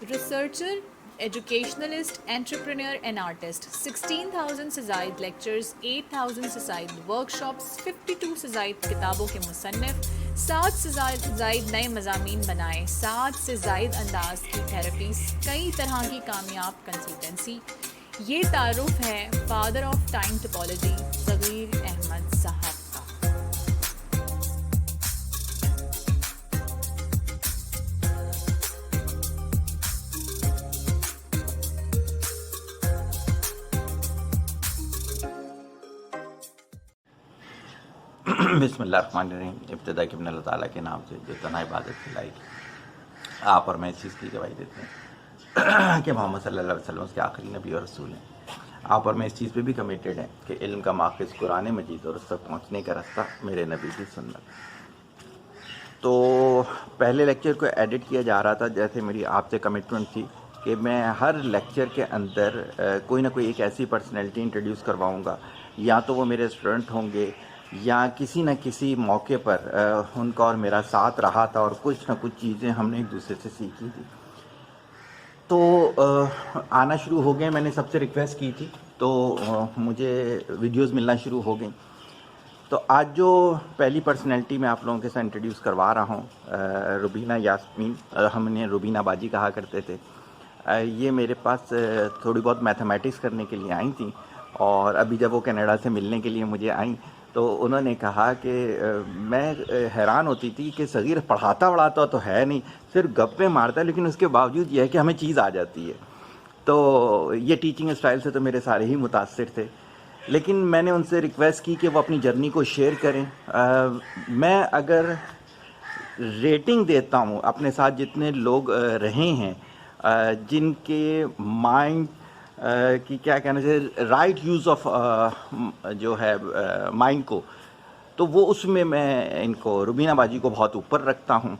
Researcher, educationalist, entrepreneur and artist, 16,000 سے زائد lectures, 8,000 سے زائد ورکشاپس، 52 سے زائد کتابوں کے مصنف، 7 سے زائد نئے مضامین بنائے، 7 سے زائد انداز کی تھراپیز، کئی طرح کی کامیاب کنسلٹنسی۔ یہ تعارف ہے فادر آف ٹائم ٹپالوجی صغیر احمد صاحب کا۔ بسم اللہ الرحمن الرحیم۔ ابتدا کہ اپنے اللہ تعالیٰ کے نام سے جو تنہا عبادت کھلائے گی، آپ اور میں اس چیز کی گواہی دیتے ہیں کہ محمد صلی اللہ علیہ وسلم اس کے آخری نبی اور رسول ہیں۔ آپ اور میں اس چیز پہ بھی کمیٹیڈ ہیں کہ علم کا ماخذ قرآن مجید اور اس تک پہنچنے کا راستہ میرے نبی کی سنت۔ تو پہلے لیکچر کو ایڈٹ کیا جا رہا تھا، جیسے میری آپ سے کمٹمنٹ تھی کہ میں ہر لیکچر کے اندر کوئی نہ کوئی ایک ایسی پرسنالٹی انٹروڈیوس کرواؤں گا، یا تو وہ میرے اسٹوڈنٹ ہوں گے یا کسی نہ کسی موقع پر ان کا اور میرا ساتھ رہا تھا اور کچھ نہ کچھ چیزیں ہم نے ایک دوسرے سے سیکھی تھی۔ تو آنا شروع ہو گئے، میں نے سب سے ریکویسٹ کی تھی تو مجھے ویڈیوز ملنا شروع ہو گئیں۔ تو آج جو پہلی پرسنالٹی میں آپ لوگوں کے ساتھ انٹروڈیوس کروا رہا ہوں، روبینہ یاسمین، ہم نے روبینہ باجی کہا کرتے تھے۔ یہ میرے پاس تھوڑی بہت میتھمیٹکس کرنے کے لیے آئی تھیں، اور ابھی جب وہ کینیڈا سے ملنے کے لیے مجھے آئیں تو انہوں نے کہا کہ میں حیران ہوتی تھی کہ صغیر پڑھاتا تو ہے نہیں، صرف گپیں مارتا ہے، لیکن اس کے باوجود یہ ہے کہ ہمیں چیز آ جاتی ہے۔ تو یہ ٹیچنگ اسٹائل سے تو میرے سارے ہی متاثر تھے، لیکن میں نے ان سے ریکویسٹ کی کہ وہ اپنی جرنی کو شیئر کریں۔ میں اگر ریٹنگ دیتا ہوں اپنے ساتھ جتنے لوگ رہے ہیں جن کے مائنڈ کی کیا کہنا چاہیے، رائٹ یوز آف جو ہے مائنڈ کو، تو وہ اس میں ان کو روبینہ باجی کو بہت اوپر رکھتا ہوں۔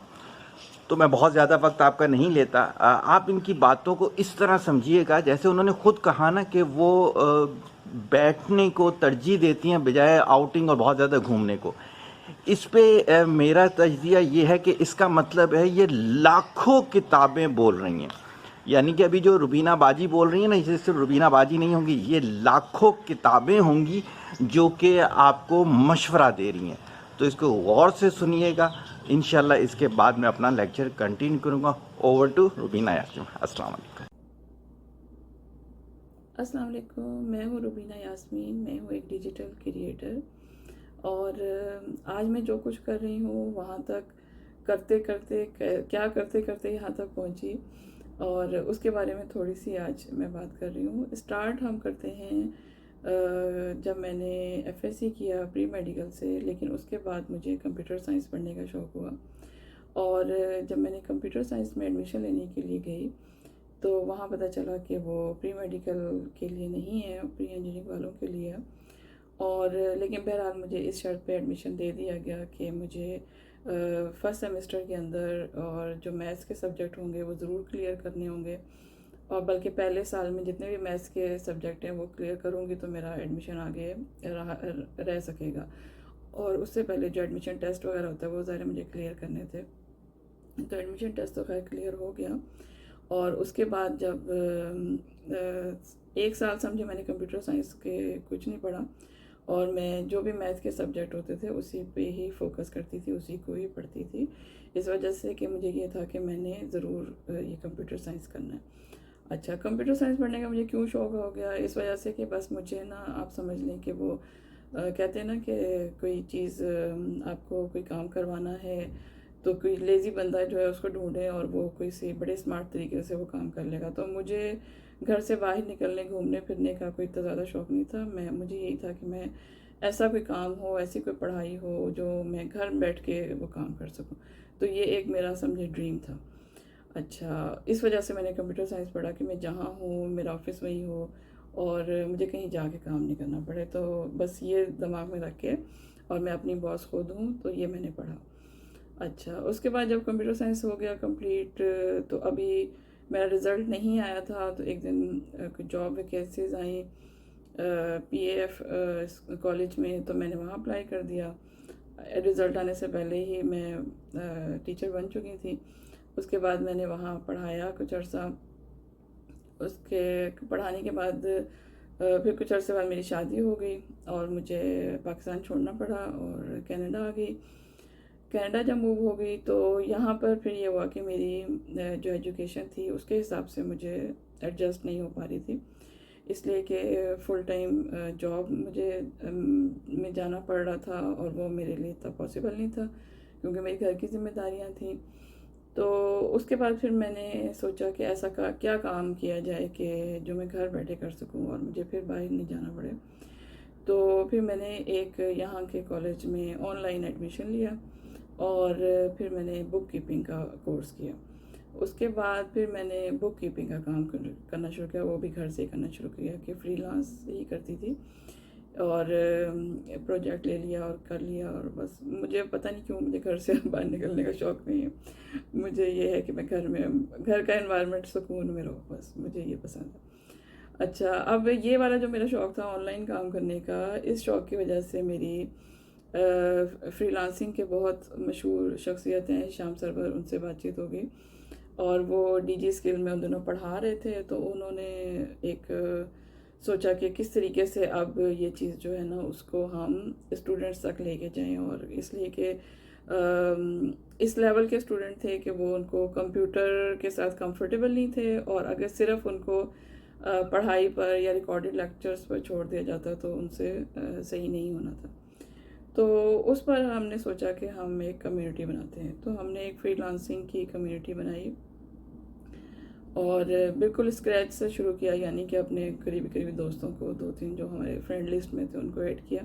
تو میں بہت زیادہ وقت آپ کا نہیں لیتا، آپ ان کی باتوں کو اس طرح سمجھیے گا جیسے انہوں نے خود کہا نا کہ وہ بیٹھنے کو ترجیح دیتی ہیں بجائے آؤٹنگ اور بہت زیادہ گھومنے کو۔ اس پہ میرا تجزیہ یہ ہے کہ اس کا مطلب ہے یہ لاکھوں کتابیں بول رہی ہیں، یعنی کہ ابھی جو روبینہ باجی بول رہی ہیں نا، اسے صرف روبینہ باجی نہیں ہوں گی، یہ لاکھوں کتابیں ہوں گی جو کہ آپ کو مشورہ دے رہی ہیں۔ تو اس کو غور سے سنیے گا، انشاءاللہ اس کے بعد میں اپنا لیکچر کنٹینیو کروں گا۔ Over to Rubina Yasmin. السلام علیکم۔ السلام علیکم، میں ہوں روبینہ یاسمین، میں ہوں ایک ڈیجیٹل کریئٹر، اور آج میں جو کچھ کر رہی ہوں وہاں تک کرتے کرتے یہاں تک پہنچی، اور اس کے بارے میں تھوڑی سی آج میں بات کر رہی ہوں۔ اسٹارٹ ہم کرتے ہیں جب میں نے ایف ایس سی کیا پری میڈیکل سے، لیکن اس کے بعد مجھے کمپیوٹر سائنس پڑھنے کا شوق ہوا، اور جب میں نے کمپیوٹر سائنس میں ایڈمیشن لینے کے لیے گئی تو وہاں پتہ چلا کہ وہ پری میڈیکل کے لیے نہیں ہے، پری انجینئرنگ والوں کے لیے ہے، اور لیکن بہرحال مجھے اس شرط پہ ایڈمیشن دے دیا گیا کہ مجھے فرسٹ سیمسٹر کے اندر اور جو میتھس کے سبجیکٹ ہوں گے وہ ضرور کلیئر کرنے ہوں گے، اور بلکہ پہلے سال میں جتنے بھی میتھس کے سبجیکٹ ہیں وہ کلیئر کروں گی تو میرا ایڈمیشن آگے رہ سکے گا، اور اس سے پہلے جو ایڈمیشن ٹیسٹ وغیرہ ہوتا ہے وہ ظاہر مجھے کلیئر کرنے تھے۔ تو ایڈمیشن ٹیسٹ تو خیر کلیئر ہو گیا، اور اس کے بعد جب ایک سال سمجھے میں نے کمپیوٹر سائنس کے کچھ نہیں پڑھا، اور میں جو بھی میتھ کے سبجیکٹ ہوتے تھے اسی پہ ہی فوکس کرتی تھی، اسی کو ہی پڑھتی تھی، اس وجہ سے کہ مجھے یہ تھا کہ میں نے ضرور یہ کمپیوٹر سائنس کرنا ہے۔ اچھا، کمپیوٹر سائنس پڑھنے کا مجھے کیوں شوق ہو گیا؟ اس وجہ سے کہ بس مجھے نا، آپ سمجھ لیں کہ وہ کہتے ہیں نا کہ کوئی چیز آپ کو کوئی کام کروانا ہے تو کوئی لیزی بندہ جو ہے اس کو ڈھونڈیں اور وہ کوئی سی بڑے اسمارٹ طریقے سے وہ کام کر لے گا۔ تو مجھے گھر سے باہر نکلنے، گھومنے پھرنے کا کوئی اتنا زیادہ شوق نہیں تھا، مجھے یہی تھا کہ میں ایسا کوئی کام ہو، ایسی کوئی پڑھائی ہو جو میں گھر بیٹھ کے وہ کام کر سکوں۔ تو یہ ایک میرا سمجھے ڈریم تھا۔ اچھا، اس وجہ سے میں نے کمپیوٹر سائنس پڑھا کہ میں جہاں ہوں میرا آفس وہیں ہو اور مجھے کہیں جا کے کام نہیں کرنا پڑے، تو بس یہ دماغ میں رکھ کے، اور میں اپنی باس خود ہوں، تو یہ میں نے پڑھا۔ اچھا، اس کے بعد جب کمپیوٹر سائنس ہو گیا کمپلیٹ، تو ابھی میرا رزلٹ نہیں آیا تھا، تو ایک دن کچھ جاب ویکینسیز آئیں پی اے ایف کالج میں، تو میں نے وہاں اپلائی کر دیا۔ رزلٹ آنے سے پہلے ہی میں ٹیچر بن چکی تھی، اس کے بعد میں نے وہاں پڑھایا کچھ عرصہ. اس کے پڑھانے کے بعد پھر کچھ عرصے بعد میری شادی ہو گئی اور مجھے پاکستان چھوڑنا پڑا اور کینیڈا آ گئی. کینیڈا جب موو ہو گئی تو یہاں پر پھر یہ ہوا کہ میری جو ایجوکیشن تھی اس کے حساب سے مجھے ایڈجسٹ نہیں ہو پا رہی تھی، اس لیے کہ فل ٹائم جاب مجھے میں جانا پڑ رہا تھا اور وہ میرے لیے اتنا پاسبل نہیں تھا کیونکہ میری گھر کی ذمہ داریاں تھیں. تو اس کے بعد پھر میں نے سوچا کہ ایسا کیا کام کیا جائے کہ جو میں گھر بیٹھے کر سکوں اور مجھے پھر باہر نہیں جانا پڑے. تو پھر میں نے ایک یہاں کے کالج میں آن لائن ایڈمیشن لیا اور پھر میں نے بک کیپنگ کا کورس کیا. اس کے بعد پھر میں نے بک کیپنگ کا کام کرنا شروع کیا، وہ بھی گھر سے کرنا شروع کیا کہ فری لانس ہی کرتی تھی اور پروجیکٹ لے لیا اور کر لیا. اور بس مجھے پتہ نہیں کیوں مجھے گھر سے باہر نکلنے کا شوق نہیں ہے. مجھے یہ ہے کہ میں گھر کا انوائرمنٹ سکون میں رہو، بس مجھے یہ پسند ہے. اچھا، اب یہ والا جو میرا شوق تھا آن لائن کام کرنے کا، اس شوق کی وجہ سے میری فری لانسنگ کے بہت مشہور شخصیت ہیں شام سرور، ان سے بات چیت ہو گئی اور وہ ڈی جی اسکل میں ان دونوں پڑھا رہے تھے. تو انہوں نے ایک سوچا کہ کس طریقے سے اب یہ چیز جو ہے نا اس کو ہم اسٹوڈنٹس تک لے کے جائیں، اور اس لیے کہ اس لیول کے اسٹوڈنٹ تھے کہ وہ ان کو کمپیوٹر کے ساتھ کمفرٹیبل نہیں تھے، اور اگر صرف ان کو پڑھائی پر یا ریکارڈڈ لیکچرز پر چھوڑ دیا جاتا تو ان سے صحیح نہیں ہونا تھا. تو اس پر ہم نے سوچا کہ ہم ایک کمیونٹی بناتے ہیں. تو ہم نے ایک فری لانسنگ کی کمیونٹی بنائی اور بالکل اسکریچ سے شروع کیا، یعنی کہ اپنے قریبی دوستوں کو 2-3 جو ہمارے فرینڈ لسٹ میں تھے ان کو ایڈ کیا.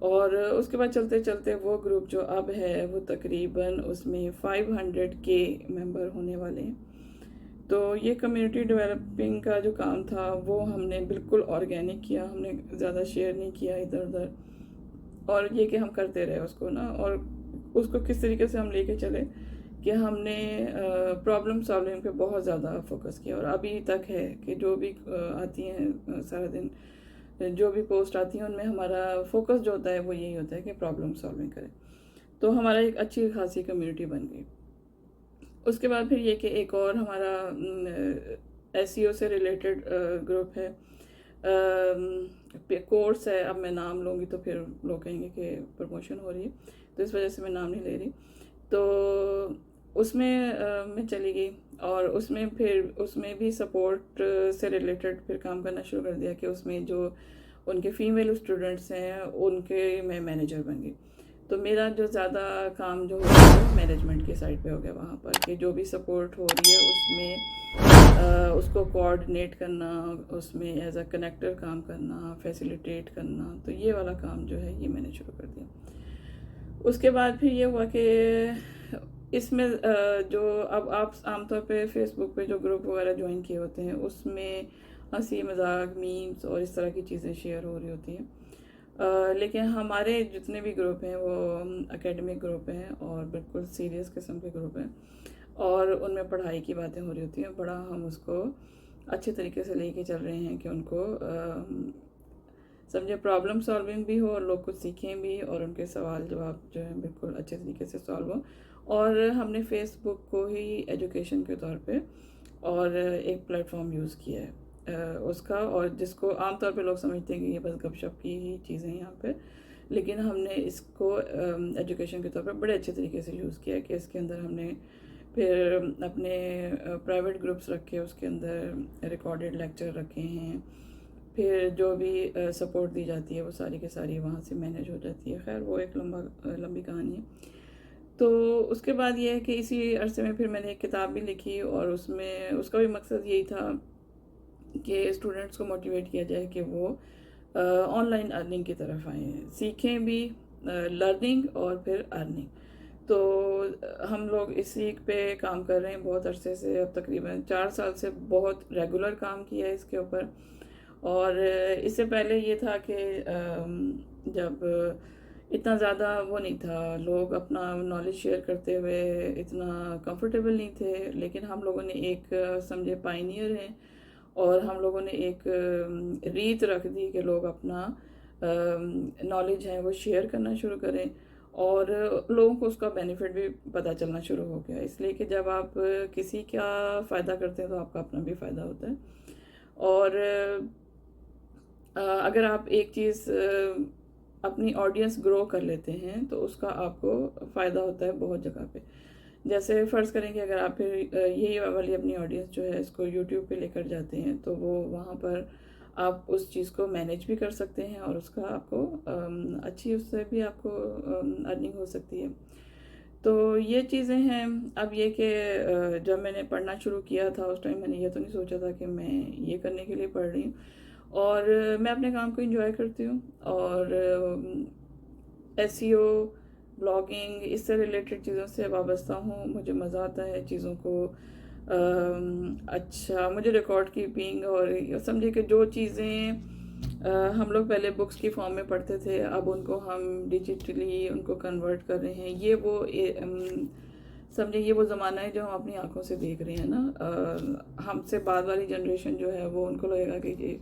اور اس کے بعد چلتے چلتے وہ گروپ جو اب ہے وہ تقریباً اس میں 500K ممبر ہونے والے ہیں. تو یہ کمیونٹی ڈیولپنگ کا جو کام تھا وہ ہم نے بالکل آرگینک کیا، ہم نے زیادہ شیئر نہیں کیا ادھر ادھر، اور یہ کہ ہم کرتے رہے اس کو نا. اور اس کو کس طریقے سے ہم لے کے چلے کہ ہم نے پرابلم سالونگ پہ بہت زیادہ فوکس کیا، اور ابھی تک ہے کہ جو بھی آتی ہیں سارا دن جو بھی پوسٹ آتی ہیں ان میں ہمارا فوکس جو ہوتا ہے وہ یہی ہوتا ہے کہ پرابلم سالونگ کریں. تو ہمارا ایک اچھی خاصی کمیونٹی بن گئی. اس کے بعد پھر یہ کہ ایک اور ہمارا SEO سے ریلیٹڈ گروپ ہے، کورس ہے. اب میں نام لوں گی تو پھر لوگ کہیں گے کہ پروموشن ہو رہی ہے، تو اس وجہ سے میں نام نہیں لے رہی. تو اس میں میں چلی گئی اور اس میں بھی سپورٹ سے ریلیٹڈ پھر کام کرنا شروع کر دیا کہ اس میں جو ان کے فیمیل اسٹوڈنٹس ہیں ان کے میں مینیجر بن گئی. تو میرا جو زیادہ کام جو ہو رہا ہے مینجمنٹ کی سائڈ پہ ہو گیا وہاں پر، کہ جو بھی سپورٹ ہو رہی ہے اس میں اس کو کوآرڈینیٹ کرنا، اس میں ایز اے کنیکٹر کام کرنا، فیسیلیٹیٹ کرنا. تو یہ والا کام جو ہے یہ میں نے شروع کر دیا. اس کے بعد پھر یہ ہوا کہ اس میں جو اب آپ عام طور پہ فیس بک پہ جو گروپ وغیرہ جوائن کیے ہوتے ہیں اس میں ہنسی مذاق میمز اور اس طرح کی چیزیں شیئر ہو رہی ہوتی ہیں. لیکن ہمارے جتنے بھی گروپ ہیں وہ اکیڈمک گروپ ہیں اور بالکل سیریس قسم کے گروپ ہیں، اور ان میں پڑھائی کی باتیں ہو رہی ہوتی ہیں. بڑا ہم اس کو اچھے طریقے سے لے کے چل رہے ہیں کہ ان کو سمجھے پرابلم سالونگ بھی ہو اور لوگ کچھ سیکھیں بھی، اور ان کے سوال جواب جو ہیں بالکل اچھے طریقے سے سالو ہو. اور ہم نے فیس بک کو ہی ایجوکیشن کے طور پہ اور ایک پلیٹ فارم یوز کیا ہے اس کا، اور جس کو عام طور پہ لوگ سمجھتے ہیں کہ یہ بس گپ شپ کی ہی چیزیں ہیں یہاں پہ، لیکن ہم نے اس کو ایجوکیشن کے طور پہ بڑے اچھے طریقے سے یوز کیا کہ اس کے اندر ہم نے پھر اپنے پرائیویٹ گروپس رکھے، اس کے اندر ریکارڈڈ لیکچر رکھے ہیں، پھر جو بھی سپورٹ دی جاتی ہے وہ ساری کی ساری وہاں سے مینیج ہو جاتی ہے. خیر وہ ایک لمبی کہانی ہے. تو اس کے بعد یہ ہے کہ اسی عرصے میں پھر میں نے ایک کتاب بھی لکھی، اور اس کا بھی مقصد یہی تھا کہ اسٹوڈنٹس کو موٹیویٹ کیا جائے کہ وہ آن لائن ارننگ کی طرف آئیں، سیکھیں بھی لرننگ اور پھر ارننگ. تو ہم لوگ اسی پہ کام کر رہے ہیں بہت عرصے سے، اب تقریباً 4 سال سے بہت ریگولر کام کیا ہے اس کے اوپر. اور اس سے پہلے یہ تھا کہ جب اتنا زیادہ وہ نہیں تھا، لوگ اپنا نالج شیئر کرتے ہوئے اتنا کمفرٹیبل نہیں تھے، لیکن ہم لوگوں نے ایک سمجھے پائنیئر ہیں اور ہم لوگوں نے ایک ریت رکھ دی کہ لوگ اپنا نالج ہے وہ شیئر کرنا شروع کریں. اور لوگوں کو اس کا بینیفٹ بھی پتہ چلنا شروع ہو گیا، اس لیے کہ جب آپ کسی کا فائدہ کرتے ہیں تو آپ کا اپنا بھی فائدہ ہوتا ہے. اور اگر آپ ایک چیز اپنی آڈینس گرو کر لیتے ہیں تو اس کا آپ کو فائدہ ہوتا ہے بہت جگہ پہ. جیسے فرض کریں کہ اگر آپ پھر یہی والی اپنی آڈینس جو ہے اس کو یوٹیوب پہ لے کر جاتے ہیں تو وہ وہاں پر آپ اس چیز کو مینیج بھی کر سکتے ہیں اور اس کا آپ کو اچھی اس سے بھی آپ کو ارننگ ہو سکتی ہے. تو یہ چیزیں ہیں. اب یہ کہ جب میں نے پڑھنا شروع کیا تھا اس ٹائم میں نے یہ تو نہیں سوچا تھا کہ میں یہ کرنے کے لیے پڑھ رہی ہوں، اور میں اپنے کام کو انجوائے کرتی ہوں، اور SEO بلاگنگ اس سے ریلیٹڈ چیزوں سے وابستہ ہوں. مجھے مزہ آتا ہے چیزوں کو اچھا. مجھے ریکارڈ کیپنگ اور سمجھے کہ جو چیزیں ہم لوگ پہلے بکس کی فارم میں پڑھتے تھے اب ان کو ہم ڈیجیٹلی ان کو کنورٹ کر رہے ہیں. یہ وہ سمجھے یہ وہ زمانہ ہے جو ہم اپنی آنکھوں سے دیکھ رہے ہیں نا. ہم سے بعد والی جنریشن جو ہے وہ ان کو لگے گا کہ یہ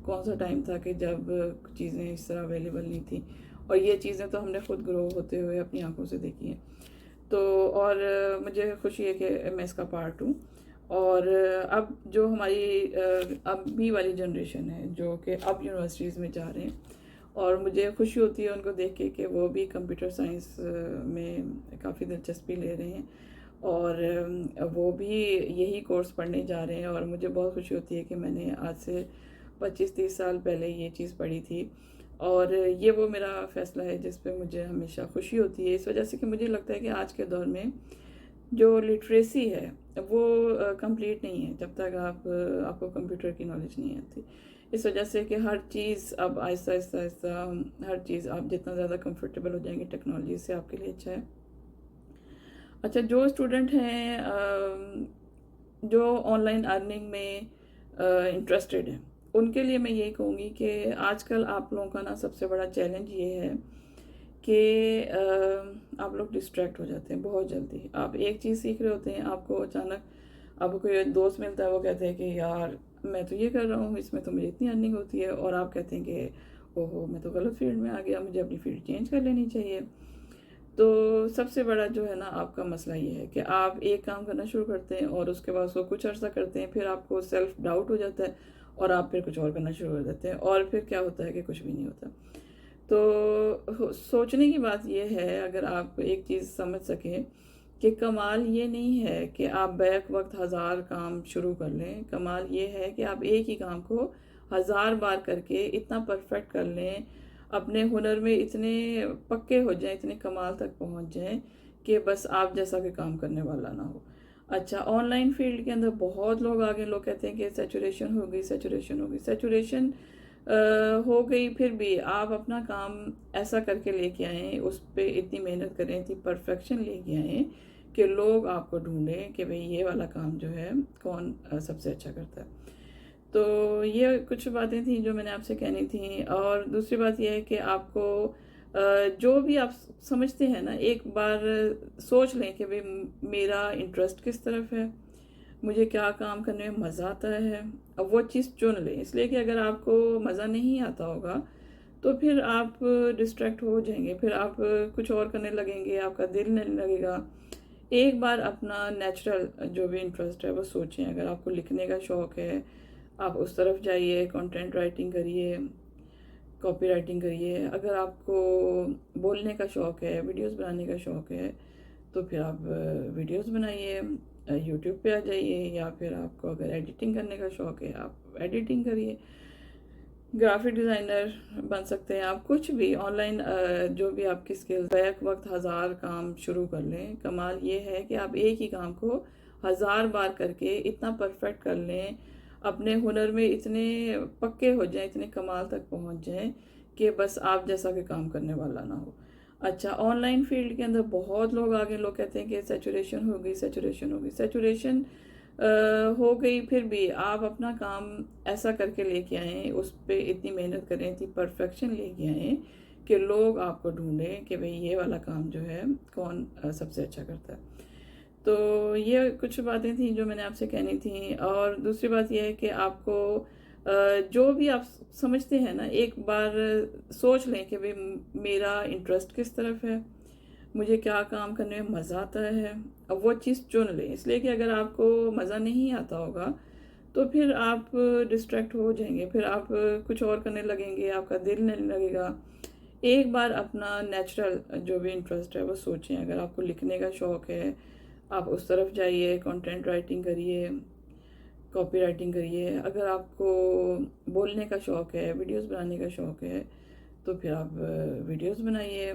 کون سا ٹائم تھا کہ جب چیزیں اس طرح اویلیبل نہیں تھیں، اور یہ چیزیں تو ہم نے خود گرو ہوتے ہوئے اپنی آنکھوں سے دیکھی ہیں. تو اور مجھے خوشی ہے کہ میں اس کا پارٹ ہوں. اور اب جو ہماری ابھی والی جنریشن ہے جو کہ اب یونیورسٹیز میں جا رہے ہیں، اور مجھے خوشی ہوتی ہے ان کو دیکھ کے کہ وہ بھی کمپیوٹر سائنس میں کافی دلچسپی لے رہے ہیں اور وہ بھی یہی کورس پڑھنے جا رہے ہیں. اور مجھے بہت خوشی ہوتی ہے کہ میں نے آج سے 25-30 سال پہلے یہ چیز پڑھی تھی، اور یہ وہ میرا فیصلہ ہے جس پہ مجھے ہمیشہ خوشی ہوتی ہے، اس وجہ سے کہ مجھے لگتا ہے کہ آج کے دور میں جو لٹریسی ہے وہ کمپلیٹ نہیں ہے جب تک آپ کو کمپیوٹر کی نالج نہیں آتی. اس وجہ سے کہ ہر چیز اب آہستہ آہستہ آہستہ ہر چیز آپ جتنا زیادہ کمفرٹیبل ہو جائیں گے ٹیکنالوجی سے آپ کے لیے اچھا ہے. اچھا، جو اسٹوڈنٹ ہیں جو آن لائن ارننگ میں انٹرسٹڈ ہیں ان کے لیے میں یہی کہوں گی کہ آج کل آپ لوگوں کا نا سب سے بڑا چیلنج یہ ہے کہ آپ لوگ ڈسٹریکٹ ہو جاتے ہیں بہت جلدی. آپ ایک چیز سیکھ رہے ہوتے ہیں، آپ کو اچانک آپ کو کوئی دوست ملتا ہے، وہ کہتے ہیں کہ یار میں تو یہ کر رہا ہوں اس میں تو مجھے اتنی ارننگ ہوتی ہے، اور آپ کہتے ہیں کہ اوہو میں تو غلط فیلڈ میں آ گیا، مجھے اپنی فیلڈ چینج کر لینی چاہیے. تو سب سے بڑا جو ہے نا آپ کا مسئلہ یہ ہے کہ آپ ایک کام کرنا شروع کرتے ہیں اور اس کے بعد اس کو کچھ عرصہ کرتے ہیں، پھر آپ کو سیلف ڈاؤٹ ہو جاتا ہے اور آپ پھر کچھ اور کرنا شروع کر دیتے ہیں، اور پھر کیا ہوتا ہے کہ کچھ بھی نہیں ہوتا. تو سوچنے کی بات یہ ہے، اگر آپ ایک چیز سمجھ سکیں کہ کمال یہ نہیں ہے کہ آپ بیک وقت 1000 کام شروع کر لیں. کمال یہ ہے کہ آپ ایک ہی کام کو 1000 بار کر کے اتنا پرفیکٹ کر لیں، اپنے ہنر میں اتنے پکے ہو جائیں، اتنے کمال تک پہنچ جائیں کہ بس آپ جیسا کہ کام کرنے والا نہ ہو. اچھا، آن لائن فیلڈ کے اندر بہت لوگ آگے لوگ کہتے ہیں کہ سیچوریشن ہو گئی، سیچوریشن ہو گئی. سیچوریشن ہو گئی، پھر بھی آپ اپنا کام ایسا کر کے لے کے آئیں، اس پہ اتنی محنت کریں، اتنی پرفیکشن لے کے آئیں کہ لوگ آپ کو ڈھونڈیں کہ بھئی یہ والا کام جو ہے کون سب سے اچھا کرتا ہے. تو یہ کچھ باتیں تھیں جو میں نے آپ سے کہنی تھیں. اور دوسری بات یہ ہے کہ آپ کو جو بھی آپ سمجھتے ہیں نا ایک بار سوچ لیں کہ بھئی میرا انٹرسٹ کس طرف ہے، مجھے کیا کام کرنے میں مزہ آتا ہے، اب وہ چیز چن لیں. اس لیے کہ اگر آپ کو مزہ نہیں آتا ہوگا تو پھر آپ ڈسٹریکٹ ہو جائیں گے، پھر آپ کچھ اور کرنے لگیں گے، آپ کا دل نہیں لگے گا. ایک بار اپنا نیچرل جو بھی انٹرسٹ ہے وہ سوچیں. اگر آپ کو لکھنے کا شوق ہے آپ اس طرف جائیے، کنٹینٹ رائٹنگ کریے، کاپی رائٹنگ کریے. اگر آپ کو بولنے کا شوق ہے، ویڈیوز بنانے کا شوق ہے تو پھر آپ ویڈیوز بنائیے، یوٹیوب پہ آ جائیے. یا پھر آپ کو اگر ایڈیٹنگ کرنے کا شوق ہے آپ ایڈیٹنگ کریے، گرافک ڈیزائنر بن سکتے ہیں آپ. کچھ بھی آن لائن جو بھی آپ کی اسکلز، بیک وقت 1000 کام شروع کر لیں. کمال یہ ہے کہ آپ ایک ہی کام کو 1000 بار کر کے اتنا پرفیکٹ کر لیں، اپنے ہنر میں اتنے پکے ہو جائیں، اتنے کمال تک پہنچ جائیں کہ بس آپ جیسا کہ کام کرنے والا نہ ہو. اچھا، آن لائن فیلڈ کے اندر بہت لوگ آگے لوگ کہتے ہیں کہ سیچوریشن ہو گئی، سیچوریشن ہو گئی. سیچوریشن ہو گئی، پھر بھی آپ اپنا کام ایسا کر کے لے کے آئیں، اس پہ اتنی محنت کریں، اتنی پرفیکشن لے کے آئیں کہ لوگ آپ کو ڈھونڈیں کہ بھئی یہ والا کام جو ہے کون سب سے اچھا کرتا ہے. تو یہ کچھ باتیں تھیں جو میں نے آپ سے کہنی تھیں. اور دوسری بات یہ ہے کہ آپ کو جو بھی آپ سمجھتے ہیں نا ایک بار سوچ لیں کہ بھئی میرا انٹرسٹ کس طرف ہے، مجھے کیا کام کرنے میں مزہ آتا ہے، اب وہ چیز چن لیں، اس لیے کہ اگر آپ کو مزہ نہیں آتا ہوگا تو پھر آپ ڈسٹریکٹ ہو جائیں گے، پھر آپ کچھ اور کرنے لگیں گے، آپ کا دل نہیں لگے گا۔ ایک بار اپنا نیچرل جو بھی انٹرسٹ ہے وہ سوچیں، اگر آپ کو لکھنے کا شوق ہے آپ اس طرف جائیے، کنٹینٹ رائٹنگ کریے، کاپی رائٹنگ کریے۔ اگر آپ کو بولنے کا شوق ہے، ویڈیوز بنانے کا شوق ہے تو پھر آپ ویڈیوز بنائیے،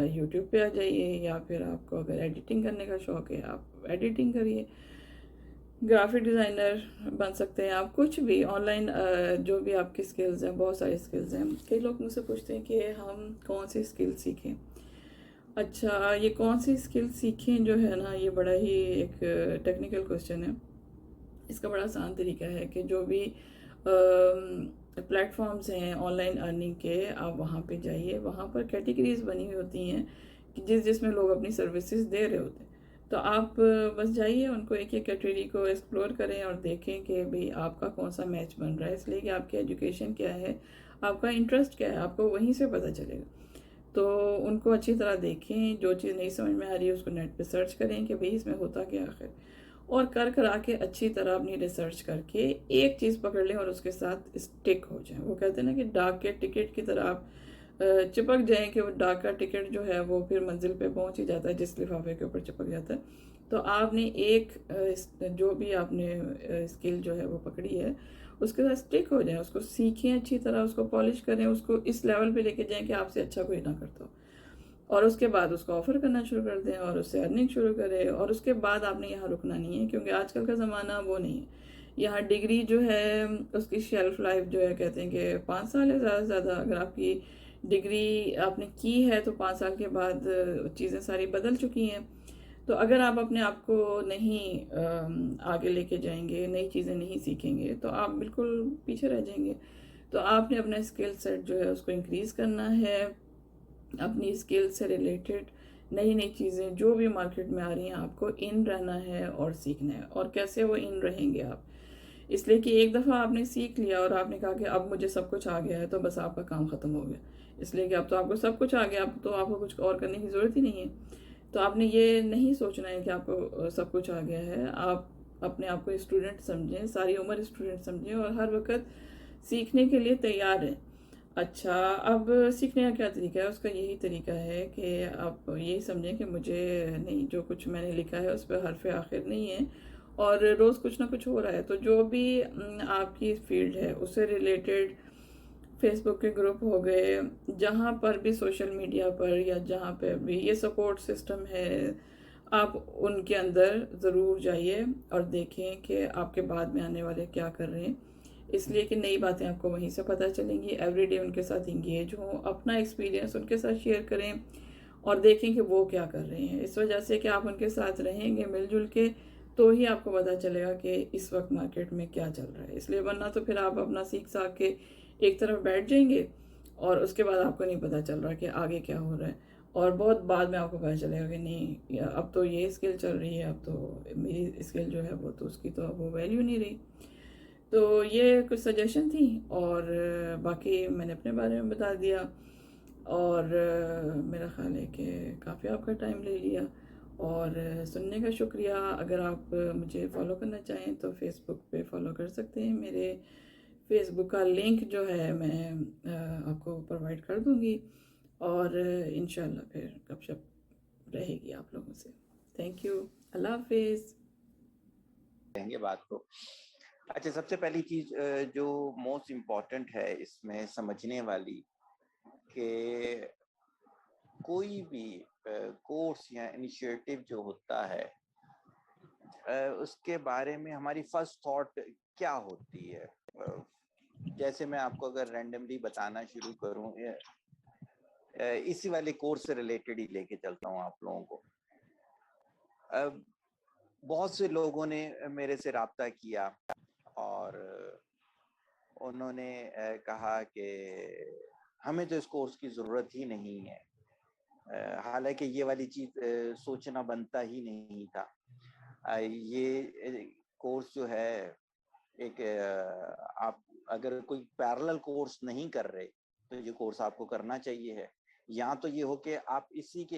یوٹیوب پہ آ جائیے، یا پھر آپ کو اگر ایڈیٹنگ کرنے کا شوق ہے آپ ایڈیٹنگ کریے، گرافک ڈیزائنر بن سکتے ہیں آپ، کچھ بھی آن لائن جو بھی آپ کی سکلز ہیں، بہت ساری سکلز ہیں۔ کئی لوگ مجھ سے پوچھتے ہیں کہ ہم کون سی سکل سیکھیں۔ اچھا، یہ کون سی سکل سیکھیں جو ہے نا، یہ بڑا ہی ایک ٹیکنیکل کوسچن ہے۔ اس کا بڑا آسان طریقہ ہے کہ جو بھی پلیٹ فارمز ہیں آن لائن ارننگ کے، آپ وہاں پہ جائیے، وہاں پر کیٹیگریز بنی ہوئی ہوتی ہیں کہ جس میں لوگ اپنی سروسز دے رہے ہوتے ہیں، تو آپ بس جائیے ان کو ایک ایک کیٹیگری کو ایکسپلور کریں اور دیکھیں کہ بھئی آپ کا کون سا میچ بن رہا ہے، اس لیے کہ آپ کی ایجوکیشن کیا ہے، آپ کا انٹرسٹ کیا ہے، آپ کو وہیں سے پتہ چلے گا۔ تو ان کو اچھی طرح دیکھیں، جو چیز نہیں سمجھ میں آ رہی ہے اس کو نیٹ پہ سرچ کریں کہ بھئی اس میں ہوتا کیا آخر، اور کرا کے اچھی طرح اپنی ریسرچ کر کے ایک چیز پکڑ لیں اور اس کے ساتھ اسٹک ہو جائیں۔ وہ کہتے ہیں نا کہ ڈاک کے ٹکٹ کی طرح آپ چپک جائیں کہ وہ ڈاک کا ٹکٹ جو ہے وہ پھر منزل پہ پہنچ ہی جاتا ہے جس لفافے کے اوپر چپک جاتا ہے۔ تو آپ نے ایک جو بھی آپ نے اسکل جو ہے وہ پکڑی ہے اس کے ساتھ اسٹک ہو جائیں، اس کو سیکھیں اچھی طرح، اس کو پالش کریں، اس کو اس لیول پہ لے کے جائیں کہ آپ سے اچھا کوئی نہ کرتا ہو، اور اس کے بعد اس کو آفر کرنا شروع کر دیں اور اس سے ارننگ شروع کریں۔ اور اس کے بعد آپ نے یہاں رکنا نہیں ہے، کیونکہ آج کل کا زمانہ وہ نہیں ہے۔ یہاں ڈگری جو ہے اس کی شیلف لائف جو ہے، کہتے ہیں کہ 5 سال ہے زیادہ سے زیادہ۔ اگر آپ کی ڈگری آپ نے کی ہے تو 5 سال کے بعد چیزیں ساری بدل چکی ہیں۔ تو اگر آپ اپنے آپ کو نہیں آگے لے کے جائیں گے، نئی چیزیں نہیں سیکھیں گے تو آپ بالکل پیچھے رہ جائیں گے۔ تو آپ نے اپنا اسکل سیٹ جو ہے اس کو انکریز کرنا ہے، اپنی اسکل سے ریلیٹڈ نئی نئی چیزیں جو بھی مارکیٹ میں آ رہی ہیں آپ کو ان رہنا ہے اور سیکھنا ہے۔ اور کیسے وہ ان رہیں گے آپ، اس لیے کہ ایک دفعہ آپ نے سیکھ لیا اور آپ نے کہا کہ اب مجھے سب کچھ آ گیا ہے تو بس آپ کا کام ختم ہو گیا، اس لیے کہ اب تو آپ کو سب کچھ آ گیا، اب تو آپ کو کچھ اور کرنے کی ضرورت ہی نہیں ہے۔ تو آپ نے یہ نہیں سوچنا ہے کہ آپ کو سب کچھ آ گیا ہے، آپ اپنے آپ کو اسٹوڈنٹ سمجھیں، ساری عمر اسٹوڈنٹ سمجھیں اور ہر وقت سیکھنے کے لیے تیار ہیں۔ اچھا، اب سیکھنے کا کیا طریقہ ہے؟ اس کا یہی طریقہ ہے کہ آپ یہی سمجھیں کہ مجھے نہیں، جو کچھ میں نے لکھا ہے اس پہ حرف آخر نہیں ہے اور روز کچھ نہ کچھ ہو رہا ہے، تو جو بھی آپ کی فیلڈ ہے اس سے ریلیٹڈ فیس بک کے گروپ ہو گئے، جہاں پر بھی سوشل میڈیا پر یا جہاں پہ بھی یہ سپورٹ سسٹم ہے، آپ ان کے اندر ضرور جائیے اور دیکھیں کہ آپ کے بعد میں آنے والے کیا کر رہے ہیں، اس لیے کہ نئی باتیں آپ کو وہیں سے پتہ چلیں گی۔ ایوری ڈے ان کے ساتھ انگیج ہوں، اپنا ایکسپیرینس ان کے ساتھ شیئر کریں اور دیکھیں کہ وہ کیا کر رہے ہیں، اس وجہ سے کہ آپ ان کے ساتھ رہیں گے مل جل کے تو ہی آپ کو پتہ چلے گا کہ اس وقت مارکیٹ میں کیا چل رہا ہے۔ اس لیے ورنہ تو پھر آپ اپنا سیکھ ساکھ کے ایک طرف بیٹھ جائیں گے اور اس کے بعد آپ کو نہیں پتہ چل رہا کہ آگے کیا ہو رہا ہے، اور بہت بعد میں آپ کو پتہ چلے گا کہ نہیں اب تو یہ اسکل چل رہی ہے، اب تو میری اسکل جو ہے وہ تو اس کی تو اب وہ ویلیو نہیں رہی۔ تو یہ کچھ سجیشن تھی اور باقی میں نے اپنے بارے میں بتا دیا، اور میرا خیال ہے کہ کافی آپ کا ٹائم لے لیا، اور سننے کا شکریہ۔ اگر آپ مجھے فالو کرنا چاہیں تو فیس بک پہ فالو کر سکتے ہیں، میرے فیس بک کا لنک جو ہے میں آپ کو پرووائڈ کر دوں گی، اور انشاءاللہ پھر گپ شپ رہے گی آپ لوگوں سے۔ تھینک یو، اللہ حافظ۔ کہیں گے بات کو۔ اچھا، سب سے پہلی چیز جو موسٹ امپورٹنٹ ہے اس میں سمجھنے والی، کہ کوئی بھی کورس یا انیشیٹو جو ہوتا ہے اس کے بارے میں ہماری فرسٹ تھاٹ کیا ہوتی ہے۔ جیسے میں آپ کو اگر رینڈملی بتانا شروع کروں، اسی والے کورس سے ریلیٹڈ ہی لے کے چلتا ہوں آپ لوگوں کو۔ بہت سے لوگوں نے میرے سے رابطہ کیا اور انہوں نے کہا کہ ہمیں تو اس کورس کی ضرورت ہی نہیں ہے، حالانکہ یہ والی چیز سوچنا بنتا ہی نہیں تھا۔ یہ کورس جو ہے ایک آپ اگر کوئی پیرلل کورس نہیں کر رہے تو یہ کورس آپ کو کرنا چاہیے ہے، یا تو یہ ہو کہ آپ اسی کے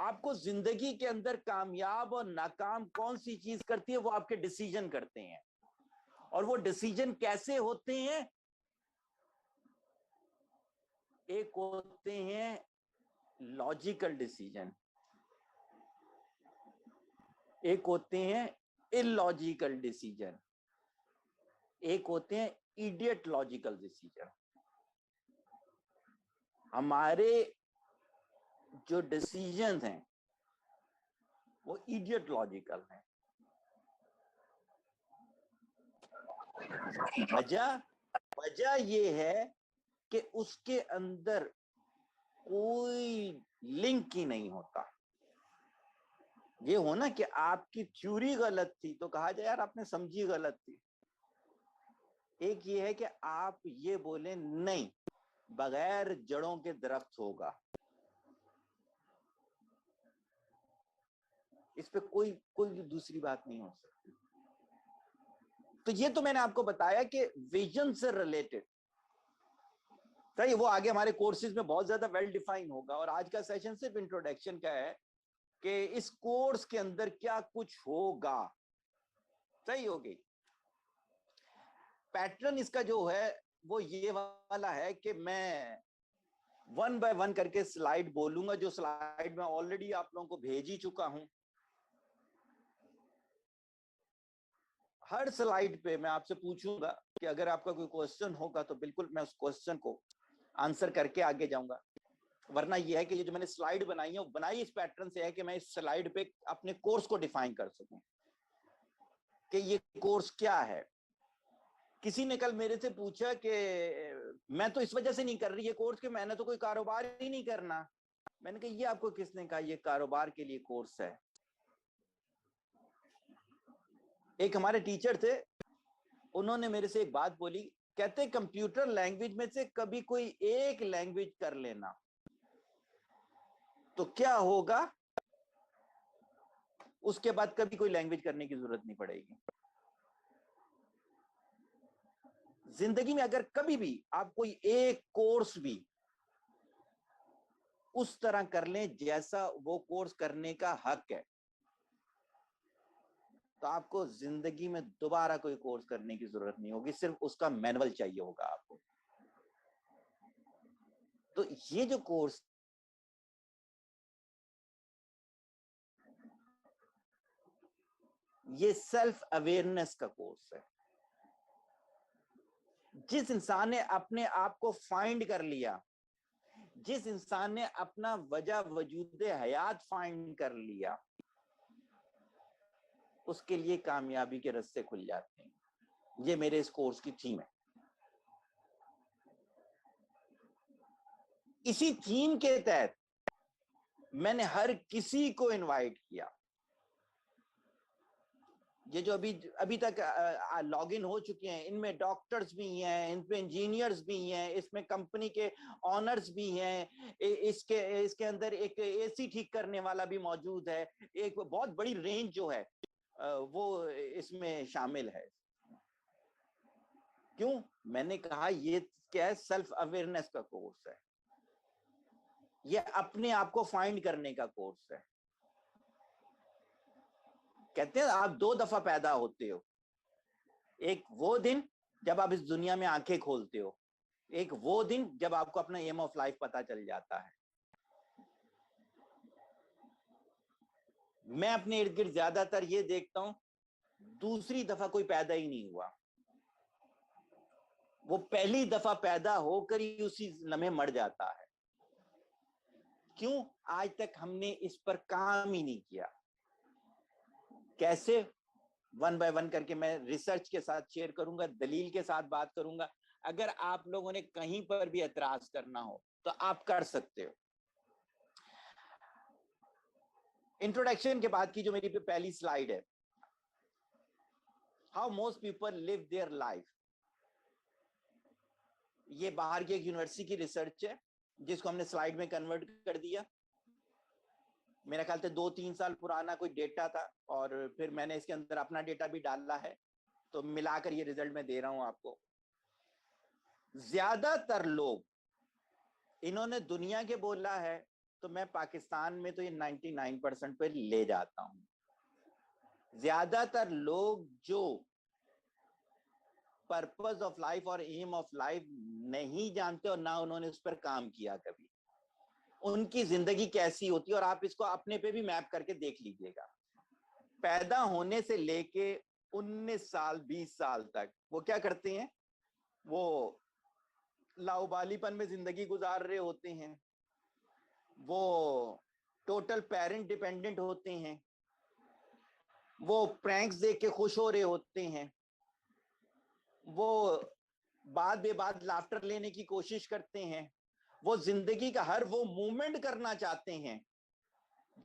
آپ کو زندگی کے اندر کامیاب اور ناکام کون سی چیز کرتی ہے؟ وہ آپ کے ڈیسیجن کرتے ہیں. اور وہ ڈیسیجن کیسے ہوتے ہیں؟ ایک ہوتے ہیں لاجیکل ڈیسیجن، ایک ہوتے ہیں illogical ڈیسیجن، ایک ہوتے ہیں ایڈیٹ لاجیکل ڈیسیجن. ہمارے جو ڈیسیجن ہیں وہ ایڈیٹ لاجیکل ہیں. وجہ یہ ہے کہ اس کے اندر کوئی لنک ہی نہیں ہوتا. یہ ہونا کہ آپ کی تھیوری غلط تھی تو کہا جائے یار آپ نے سمجھی غلط تھی. ایک یہ ہے کہ آپ یہ بولیں نہیں بغیر جڑوں کے درخت ہوگا، اس پہ کوئی دوسری بات نہیں ہو سکتی. تو یہ تو میں نے آپ کو بتایا کہ ویژن سے ریلیٹڈ صحیح، وہ آگے ہمارے کورسز میں بہت زیادہ ویل ڈیفائن ہوگا. اور آج کا سیشن صرف انٹروڈکشن کا ہے کہ اس کورس کے اندر کیا کچھ ہوگا. صحیح ہوگی. پیٹرن اس کا جو ہے وہ یہ والا ہے کہ میں 1 by 1 کر کے سلائیڈ بولوں گا، جو سلائیڈ میں آلریڈی آپ لوگوں کو بھیج ہی چکا ہوں. ہر سلائیڈ پہ میں آپ سے پوچھوں گا کہ اگر آپ کا کوئی کوسچن ہوگا تو بالکل میں اس کوسچن کو آنسر کر کے آگے جاؤں گا. ورنہ یہ ہے کہ یہ جو میں نے سلائیڈ بنائی ہے وہ بنائی اس پیٹرن سے ہے کہ میں اس سلائیڈ پہ اپنے کورس کو ڈیفائن کر سکوں کہ یہ کورس کیا ہے. کسی نے کل میرے سے پوچھا کہ میں تو اس وجہ سے نہیں کر رہی یہ کورس کہ میں نے تو کوئی کاروبار ہی نہیں کرنا. میں نے کہا یہ آپ کو کس نے کہا یہ کاروبار کے لیے کورس ہے؟ ایک ہمارے ٹیچر تھے، انہوں نے میرے سے ایک بات بولی، کہتے کمپیوٹر لینگویج میں سے کبھی کوئی ایک لینگویج کر لینا تو کیا ہوگا، اس کے بعد کبھی کوئی لینگویج کرنے کی ضرورت نہیں پڑے گی. زندگی میں اگر کبھی بھی آپ کوئی ایک کورس بھی اس طرح کر لیں جیسا وہ کورس کرنے کا حق ہے تو آپ کو زندگی میں دوبارہ کوئی کورس کرنے کی ضرورت نہیں ہوگی، صرف اس کا مینول چاہیے ہوگا آپ کو. تو یہ جو کورس یہ سیلف اویئرنیس کا کورس ہے. جس انسان نے اپنے آپ کو فائنڈ کر لیا، جس انسان نے اپنا وجہ وجود حیات فائنڈ کر لیا، اس کے لیے کامیابی کے راستے کھل جاتے ہیں. یہ میرے اس کورس کی تھیم ہے. اسی تھیم کے تحت میں نے ہر کسی کو انوائٹ کیا. یہ جو ابھی تک لاگ ان ہو چکے ہیں ان میں ڈاکٹرز بھی ہیں، ان میں انجینئرز بھی ہیں، اس میں کمپنی کے آنرز بھی ہیں، اس کے اندر ایک اے سی ٹھیک کرنے والا بھی موجود ہے. ایک بہت بڑی رینج جو ہے وہ اس میں شامل ہے. کیوں؟ میں نے کہا یہ کیا ہے، سیلف اویئرنیس کا کورس ہے، یہ اپنے آپ کو فائنڈ کرنے کا کورس ہے. کہتے ہیں آپ 2 دفعہ پیدا ہوتے ہو، ایک وہ دن جب آپ اس دنیا میں آنکھیں کھولتے ہو، ایک وہ دن جب آپ کو اپنا ایم آف لائف پتا چل جاتا ہے. میں اپنے ارد گرد زیادہ تر یہ دیکھتا ہوں دوسری دفعہ کوئی پیدا ہی نہیں ہوا، وہ پہلی دفعہ پیدا ہو کر ہی اسی لمحے مر جاتا ہے. کیوں؟ آج تک ہم نے اس پر کام ہی نہیں کیا. کیسے؟ 1 by 1 کر کے میں ریسرچ کے ساتھ شیئر کروں گا، دلیل کے ساتھ بات کروں گا. اگر آپ لوگوں نے کہیں پر بھی اعتراض کرنا ہو تو آپ کر سکتے ہو. انٹروڈکشن کے بعد کی جو میری پہلی سلائیڈ ہے، how most people live their life. یہ باہر کی ایک یونیورسٹی کی ریسرچ ہے جس کو ہم نے سلائیڈ میں کنورٹ کر دیا. میرا خیال سے 2-3 سال پرانا کوئی ڈیٹا تھا اور پھر میں نے اس کے اندر اپنا ڈیٹا بھی ڈالا ہے، تو ملا کر یہ ریزلٹ میں دے رہا ہوں آپ کو. زیادہ تر لوگ انہوں نے دنیا کے بولا ہے تو میں پاکستان میں تو یہ 99% پہ لے جاتا ہوں. زیادہ تر لوگ جو پرپز آف لائف اور ایم آف لائف نہیں جانتے اور نہ انہوں نے اس پر کام کیا کبھی, ان کی زندگی کیسی ہوتی ہے, اور آپ اس کو اپنے پہ بھی میپ کر کے دیکھ لیجئے گا. پیدا ہونے سے لے کے 19 سال 20 سال تک وہ کیا کرتے ہیں, وہ لاؤبالی پن میں زندگی گزار رہے ہوتے ہیں, وہ ٹوٹل پیرنٹ ڈیپینڈنٹ ہوتے ہیں, وہ پرینکس دیکھ کے خوش ہو رہے ہوتے ہیں, وہ بات بے بات لافٹر لینے کی کوشش کرتے ہیں, وہ زندگی کا ہر وہ مومنٹ کرنا چاہتے ہیں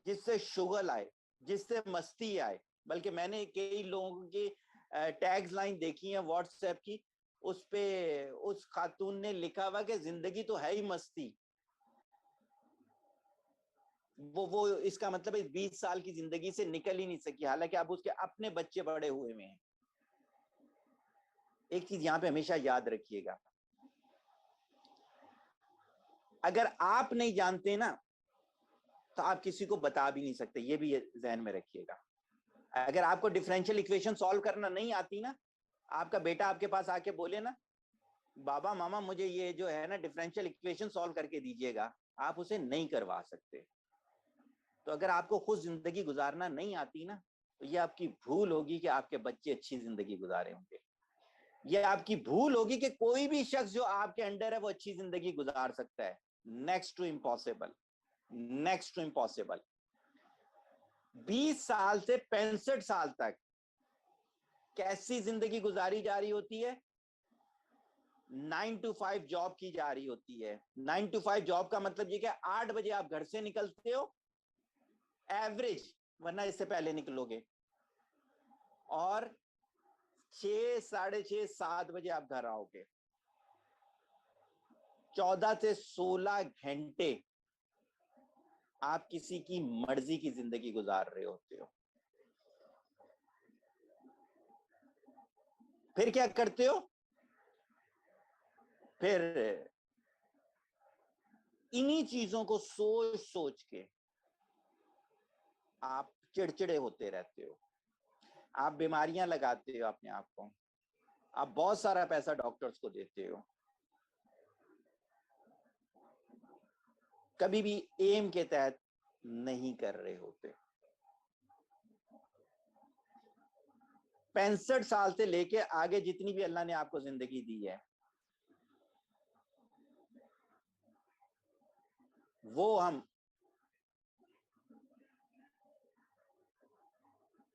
جس سے شغل آئے, جس سے مستی آئے. بلکہ میں نے کئی لوگوں کی ٹیگز لائن دیکھی ہیں واٹس ایپ کی, اس پہ اس خاتون نے لکھا ہوا کہ زندگی تو ہے ہی مستی. وہ اس کا مطلب 20 سال کی زندگی سے نکل ہی نہیں سکی, حالانکہ اب اس کے اپنے بچے بڑے ہوئے میں ہیں. ایک چیز یہاں پہ ہمیشہ یاد رکھیے گا, اگر آپ نہیں جانتے نا تو آپ کسی کو بتا بھی نہیں سکتے, یہ بھی ذہن میں رکھیے گا. اگر آپ کو ڈفرینشیل ایکویشن سالو کرنا نہیں آتی نا, آپ کا بیٹا آپ کے پاس آ کے بولے نا بابا ماما مجھے یہ جو ہے نا ڈفرینشیل ایکویشن سالو کر کے دیجئے گا, آپ اسے نہیں کروا سکتے. تو اگر آپ کو خود زندگی گزارنا نہیں آتی نا تو یہ آپ کی بھول ہوگی کہ آپ کے بچے اچھی زندگی گزارے ہوں گے. یہ آپ کی بھول ہوگی کہ کوئی بھی شخص جو آپ کے انڈر ہے وہ اچھی زندگی گزار سکتا ہے. Next to impossible, next to impossible. 20 سال سے 65 سال تک کیسی زندگی گزاری جا رہی ہوتی ہے؟ 9 to 5 جاب کی جا رہی ہوتی ہے. 9 to 5 جاب کا مطلب یہ کہ 8 بجے آپ گھر سے نکلتے ہو ایوریج, ورنہ اس سے پہلے نکلو گے, اور 6 ساڑھے 6 7 بجے آپ گھر آؤ گے. 14 سے 16 گھنٹے آپ کسی کی مرضی کی زندگی گزار رہے ہوتے ہو. پھر کیا کرتے ہو؟ پھر انہی چیزوں کو سوچ سوچ کے آپ چڑچڑے ہوتے رہتے ہو, آپ بیماریاں لگاتے ہو اپنے آپ کو, آپ بہت سارا پیسہ ڈاکٹرز کو دیتے ہو, کبھی بھی ایم کے تحت نہیں کر رہے ہوتے. 65 سال سے لے کے آگے جتنی بھی اللہ نے آپ کو زندگی دی ہے وہ ہم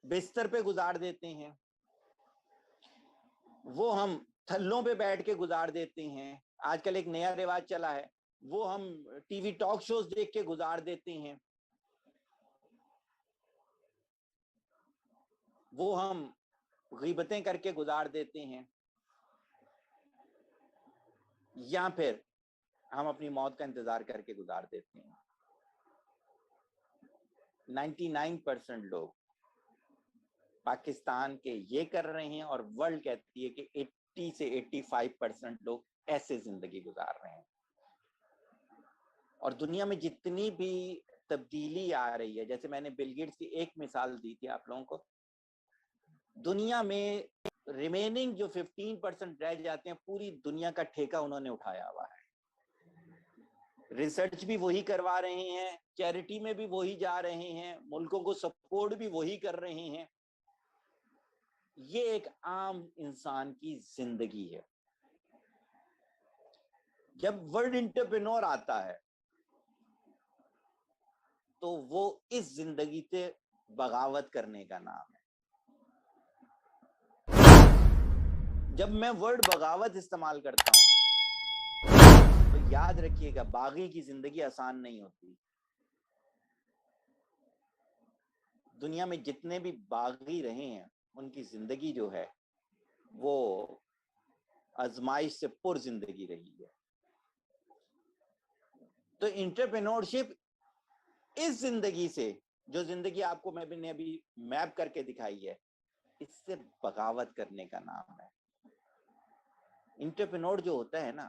بستر پہ گزار دیتے ہیں, وہ ہم تھلوں پہ بیٹھ کے گزار دیتے ہیں. آج کل ایک نیا رواج چلا ہے, وہ ہم ٹی وی ٹاک شوز دیکھ کے گزار دیتے ہیں, وہ ہم غیبتیں کر کے گزار دیتے ہیں, یا پھر ہم اپنی موت کا انتظار کر کے گزار دیتے ہیں. 99% لوگ پاکستان کے یہ کر رہے ہیں, اور ورلڈ کہتی ہے کہ 80 سے 85% لوگ ایسے زندگی گزار رہے ہیں. اور دنیا میں جتنی بھی تبدیلی آ رہی ہے, جیسے میں نے بل گیٹس کی ایک مثال دی تھی آپ لوگوں کو, دنیا میں ریمیننگ جو 15% رہ جاتے ہیں, پوری دنیا کا ٹھیکہ انہوں نے اٹھایا ہوا ہے. ریسرچ بھی وہی کروا رہے ہیں, چیریٹی میں بھی وہی جا رہے ہیں, ملکوں کو سپورٹ بھی وہی کر رہے ہیں. یہ ایک عام انسان کی زندگی ہے. جب ورڈ انٹرپرینور آتا ہے تو وہ اس زندگی سے بغاوت کرنے کا نام ہے. جب میں ورڈ بغاوت استعمال کرتا ہوں تو یاد رکھیے گا باغی کی زندگی آسان نہیں ہوتی. دنیا میں جتنے بھی باغی رہے ہیں ان کی زندگی جو ہے وہ آزمائش سے پر زندگی رہی ہے. تو انٹرپرینورشپ اس زندگی سے, جو زندگی آپ کو میں نے ابھی میپ کر کے دکھائی ہے, اس سے بغاوت کرنے کا نام ہے. انٹرپرینور جو ہوتا ہے نا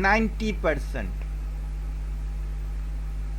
90%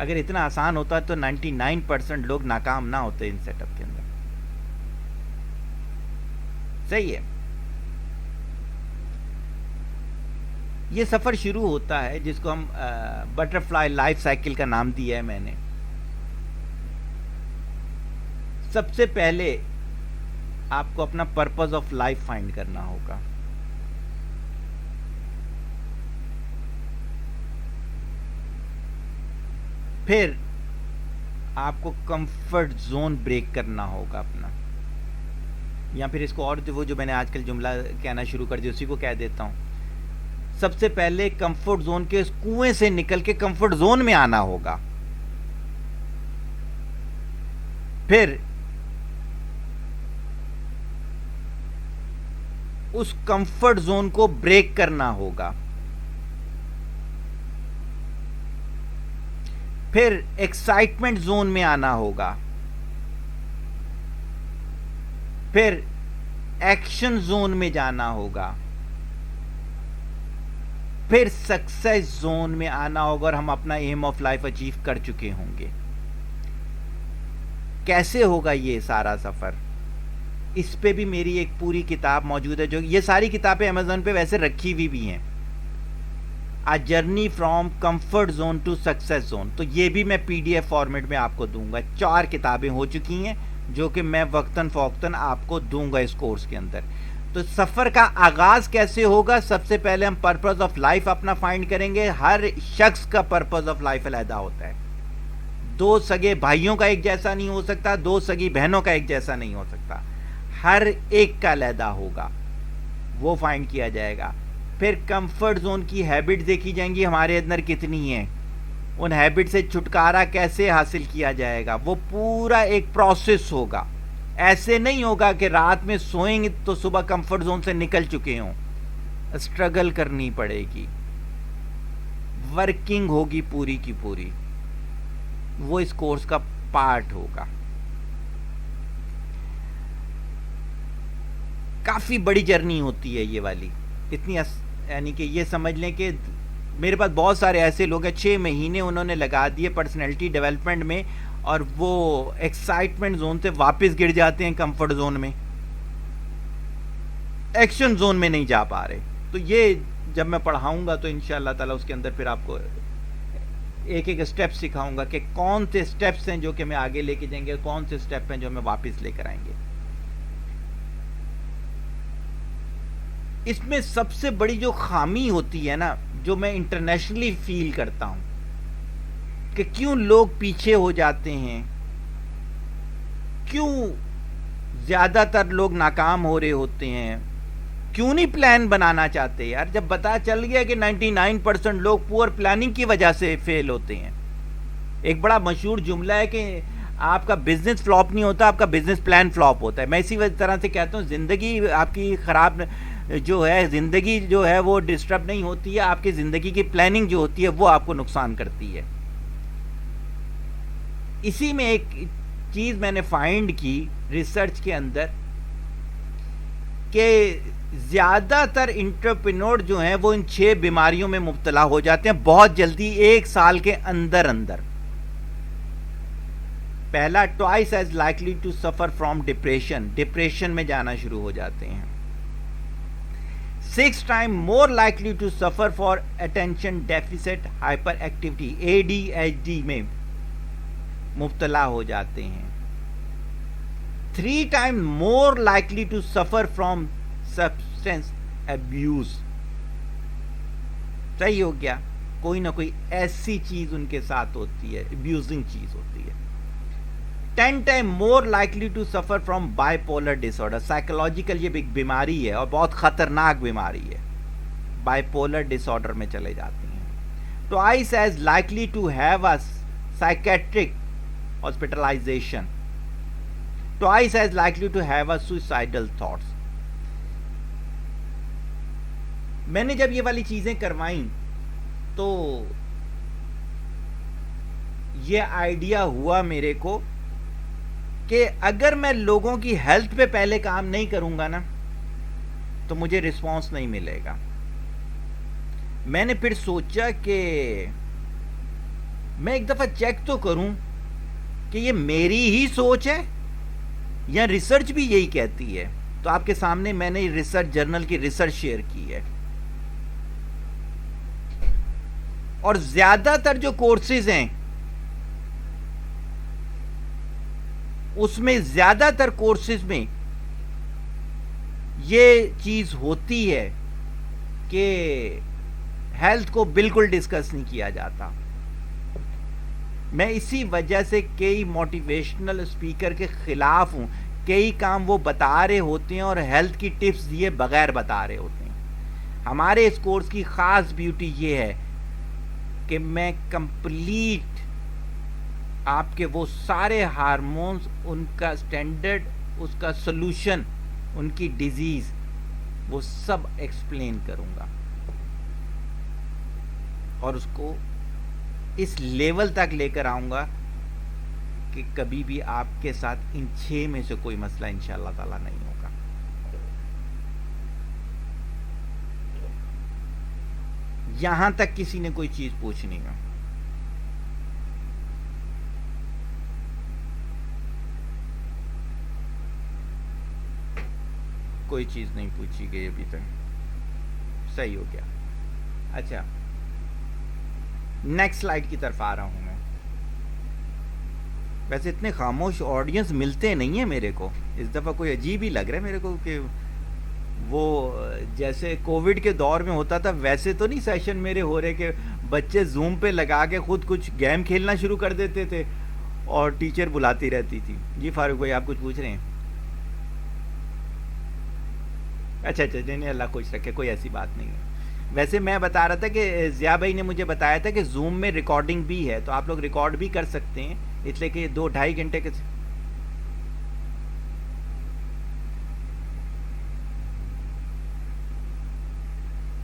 اگر اتنا آسان ہوتا تو 99% لوگ ناکام نہ ہوتے ان سیٹ اپ کے اندر. صحیح ہے. یہ سفر شروع ہوتا ہے جس کو ہم بٹرفلائی لائف سائیکل کا نام دیا ہے میں نے. سب سے پہلے آپ کو اپنا پرپز آف لائف فائنڈ کرنا ہوگا. پھر آپ کو کمفرٹ زون بریک کرنا ہوگا اپنا, یا پھر اس کو اور وہ جو میں نے آج کل جملہ کہنا شروع کر دیا اسی کو کہہ دیتا ہوں. سب سے پہلے کمفرٹ زون کے اس کنویں سے نکل کے کمفرٹ زون میں آنا ہوگا. پھر اس کمفرٹ زون کو بریک کرنا ہوگا. پھر ایکسائٹمنٹ زون میں آنا ہوگا. پھر ایکشن زون میں جانا ہوگا. پھر سکسیس زون میں آنا ہوگا اور ہم اپنا ایم آف لائف اچیو کر چکے ہوں گے. کیسے ہوگا یہ سارا سفر؟ اس پہ بھی میری ایک پوری کتاب موجود ہے, جو یہ ساری کتابیں امیزون پہ ویسے رکھی ہوئی بھی ہیں. A journey from comfort zone to success zone. تو یہ بھی میں پی ڈی ایف فارمیٹ میں آپ کو دوں گا. 4 کتابیں ہو چکی ہیں جو کہ میں وقتاً فوقتاً آپ کو دوں گا اس کورس کے اندر. تو سفر کا آغاز کیسے ہوگا؟ سب سے پہلے ہم پرپز آف لائف اپنا فائنڈ کریں گے. ہر شخص کا پرپز آف لائف علیحدہ ہوتا ہے. 2 سگے بھائیوں کا ایک جیسا نہیں ہو سکتا, 2 سگی بہنوں کا ایک جیسا نہیں ہو سکتا. ہر ایک کا علیحدہ ہوگا, وہ فائنڈ کیا جائے گا. پھر کمفرٹ زون کی ہیبٹ دیکھی جائیں گی ہمارے اندر کتنی ہیں, ان ہیبٹ سے چھٹکارا کیسے حاصل کیا جائے گا. وہ پورا ایک پروسیس ہوگا. ایسے نہیں ہوگا کہ رات میں سوئیں گے تو صبح کمفرٹ زون سے نکل چکے ہوں. اسٹرگل کرنی پڑے گی, ورکنگ ہوگی پوری کی پوری. وہ اس کورس کا پارٹ ہوگا. کافی بڑی جرنی ہوتی ہے یہ والی. اتنی یعنی کہ یہ سمجھ لیں کہ میرے پاس بہت سارے ایسے لوگ ہیں 6 مہینے انہوں نے لگا دیے پرسنالٹی ڈیولپمنٹ میں, اور وہ ایکسائٹمنٹ زون سے واپس گر جاتے ہیں کمفرٹ زون میں, ایکشن زون میں نہیں جا پا رہے. تو یہ جب میں پڑھاؤں گا تو انشاءاللہ تعالی اس کے اندر پھر آپ کو ایک ایک اسٹیپ سکھاؤں گا کہ کون سے اسٹیپس ہیں جو کہ میں آگے لے کے جائیں گے, کون سے اسٹیپ ہیں جو ہمیں واپس لے کر آئیں گے. اس میں سب سے بڑی جو خامی ہوتی ہے نا, جو میں انٹرنیشنلی فیل کرتا ہوں کہ کیوں لوگ پیچھے ہو جاتے ہیں, کیوں زیادہ تر لوگ ناکام ہو رہے ہوتے ہیں, کیوں نہیں پلان بنانا چاہتے یار. جب پتا چل گیا کہ 99% لوگ پور پلاننگ کی وجہ سے فیل ہوتے ہیں. ایک بڑا مشہور جملہ ہے کہ آپ کا بزنس فلاپ نہیں ہوتا, آپ کا بزنس پلان فلاپ ہوتا ہے. میں اسی طرح سے کہتا ہوں زندگی آپ کی خراب جو ہے, زندگی جو ہے وہ ڈسٹرب نہیں ہوتی ہے, آپ کی زندگی کی پلاننگ جو ہوتی ہے وہ آپ کو نقصان کرتی ہے. اسی میں ایک چیز میں نے فائنڈ کی ریسرچ کے اندر کہ زیادہ تر انٹرپرینور جو ہیں وہ ان 6 بیماریوں میں مبتلا ہو جاتے ہیں بہت جلدی, 1 سال کے اندر اندر. پہلا, twice as likely to suffer from depression, depression میں جانا شروع ہو جاتے ہیں. 6 times more likely to suffer for attention deficit hyperactivity, ADHD میں مبتلا ہو جاتے ہیں. 3 times more likely to suffer from substance abuse. صحیح ہو گیا, کوئی نہ کوئی ایسی چیز ان کے ساتھ ہوتی ہے, abusing چیز ہوتی ہے. 10 times more likely to suffer from bipolar disorder. Psychological یہ ایک بیماری ہے اور بہت خطرناک بیماری ہے. bipolar disorder میں چلے جاتے ہیں. Twice as likely to have a psychiatric hospitalization. Twice as likely to have a suicidal thoughts. میں نے جب یہ والی چیزیں کروائیں تو یہ آئیڈیا ہوا میرے کو کہ اگر میں لوگوں کی ہیلتھ پہ پہلے کام نہیں کروں گا نا تو مجھے رسپانس نہیں ملے گا. میں نے پھر سوچا کہ میں ایک دفعہ چیک تو کروں کہ یہ میری ہی سوچ ہے یا ریسرچ بھی یہی کہتی ہے. تو آپ کے سامنے میں نے ریسرچ جرنل کی ریسرچ شیئر کی ہے. اور زیادہ تر جو کورسز ہیں اس میں زیادہ تر کورسز میں یہ چیز ہوتی ہے کہ ہیلتھ کو بالکل ڈسکس نہیں کیا جاتا. میں اسی وجہ سے کئی موٹیویشنل اسپیکر کے خلاف ہوں. کئی کام وہ بتا رہے ہوتے ہیں اور ہیلتھ کی ٹپس دیے بغیر بتا رہے ہوتے ہیں. ہمارے اس کورس کی خاص بیوٹی یہ ہے کہ میں کمپلیٹ آپ کے وہ سارے ہارمونز، ان کا سٹینڈرڈ، اس کا سلوشن، ان کی ڈیزیز، وہ سب ایکسپلین کروں گا اور اس کو اس لیول تک لے کر آؤں گا کہ کبھی بھی آپ کے ساتھ ان 6 میں سے کوئی مسئلہ انشاءاللہ تعالیٰ نہیں ہوگا. یہاں تک کسی نے کوئی چیز پوچھنی ہے؟ کوئی چیز نہیں پوچھی گئی ابھی تک. صحیح ہو گیا. اچھا، نیکسٹ سلائیڈ کی طرف آ رہا ہوں میں. ویسے اتنے خاموش آڈینس ملتے نہیں ہیں میرے کو. اس دفعہ کوئی عجیب ہی لگ رہا ہے میرے کو کہ وہ جیسے کووڈ کے دور میں ہوتا تھا ویسے تو نہیں سیشن میرے ہو رہے کہ بچے زوم پہ لگا کے خود کچھ گیم کھیلنا شروع کر دیتے تھے اور ٹیچر بلاتی رہتی تھی. جی فاروق بھائی آپ کچھ پوچھ رہے ہیں؟ اچھا نہیں اللہ خوش رکھے، کوئی ایسی بات نہیں ہے. ویسے میں بتا رہا تھا کہ ضیاء بھائی نے مجھے بتایا تھا کہ زوم میں ریکارڈنگ بھی ہے تو آپ لوگ ریکارڈ بھی کر سکتے ہیں، اس لیے کہ 2-2.5 گھنٹے کے.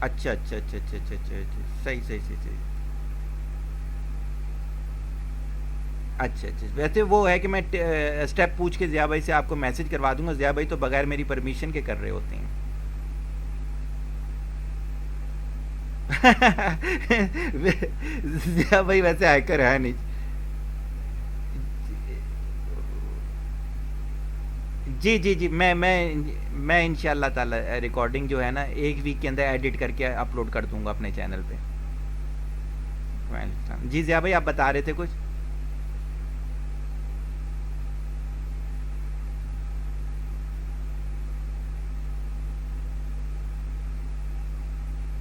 اچھا صحیح. اچھا ویسے وہ ہے کہ میں اسٹیپ پوچھ کے ضیاء بھائی سے آپ کو میسج کروا دوں گا. ضیاء بھائی تو بغیر میری پرمیشن کے کر رہے ہوتے ہیں. ضیاء بھائی ویسے ہیکر ہے نہیں. جی میں انشاءاللہ تعالی ریکارڈنگ جو ہے نا 1 ویک کے اندر ایڈٹ کر کے اپلوڈ کر دوں گا اپنے چینل پہ. جی ضیاء بھائی آپ بتا رہے تھے کچھ؟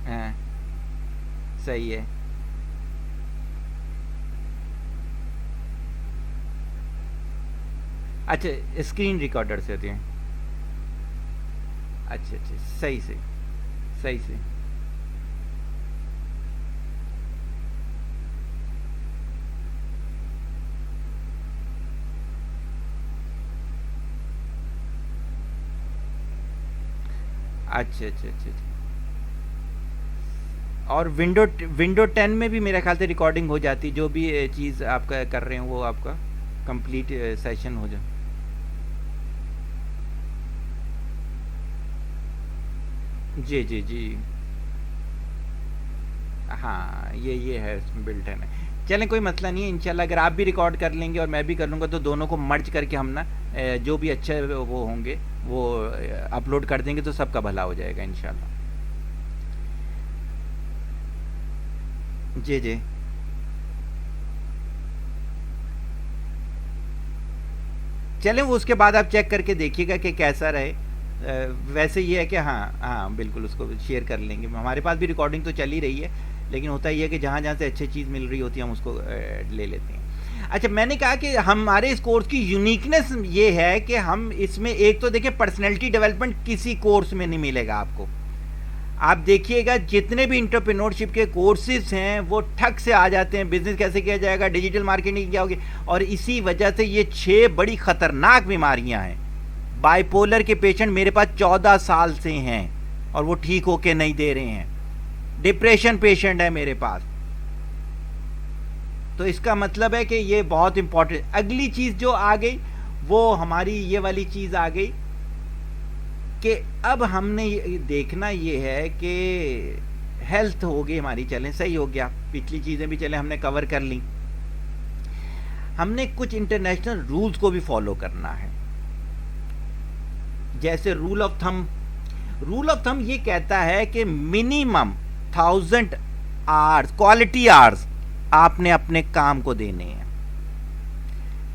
ہاں صحیح ہے. اچھا اسکرین ریکارڈر سے ہوتی ہیں. اچھا صحیح سے. اچھا اور ونڈو 10 میں بھی میرے خیال سے ریکارڈنگ ہو جاتی، جو بھی چیز آپ کا کر رہے ہیں وہ آپ کا کمپلیٹ سیشن ہو جائے. جی ہاں یہ ہے بلٹ ہے نا. چلیں کوئی مسئلہ نہیں ہے انشاءاللہ. اگر آپ بھی ریکارڈ کر لیں گے اور میں بھی کر لوں گا تو دونوں کو مرج کر کے ہم نا جو بھی اچھے وہ ہوں گے وہ اپلوڈ کر دیں گے تو سب کا بھلا ہو جائے گا انشاءاللہ. جی چلیں وہ اس کے بعد آپ چیک کر کے دیکھیے گا کہ کیسا رہے. ویسے یہ ہے کہ ہاں بالکل اس کو شیئر کر لیں گے. ہمارے پاس بھی ریکارڈنگ تو چل ہی رہی ہے لیکن ہوتا یہ ہے کہ جہاں سے اچھی چیز مل رہی ہوتی ہے ہم اس کو لے لیتے ہیں. اچھا میں نے کہا کہ ہمارے اس کورس کی یونیکنیس یہ ہے کہ ہم اس میں ایک تو دیکھیں پرسنالٹی ڈیولپمنٹ کسی کورس میں نہیں ملے گا آپ کو. آپ دیکھیے گا جتنے بھی انٹرپرینورشپ کے کورسز ہیں وہ ٹھک سے آ جاتے ہیں. بزنس کیسے کیا جائے گا، ڈیجیٹل مارکیٹنگ کیا ہوگی، اور اسی وجہ سے یہ 6 بڑی خطرناک بیماریاں ہیں. بائی پولر کے پیشنٹ میرے پاس 14 سال سے ہیں اور وہ ٹھیک ہو کے نہیں دے رہے ہیں. ڈپریشن پیشنٹ ہے میرے پاس. تو اس کا مطلب ہے کہ یہ بہت امپورٹنٹ. اگلی چیز جو آ گئی وہ ہماری یہ والی چیز آ گئی کہ اب ہم نے دیکھنا یہ ہے کہ ہیلتھ ہوگی ہماری. چلیں صحیح ہو گیا، پچھلی چیزیں بھی چلیں ہم نے کور کر لیں. ہم نے کچھ انٹرنیشنل رولز کو بھی فالو کرنا ہے. جیسے رول آف تھم یہ کہتا ہے کہ منیمم 1000 آورز کوالٹی آورز آپ نے اپنے کام کو دینے ہیں.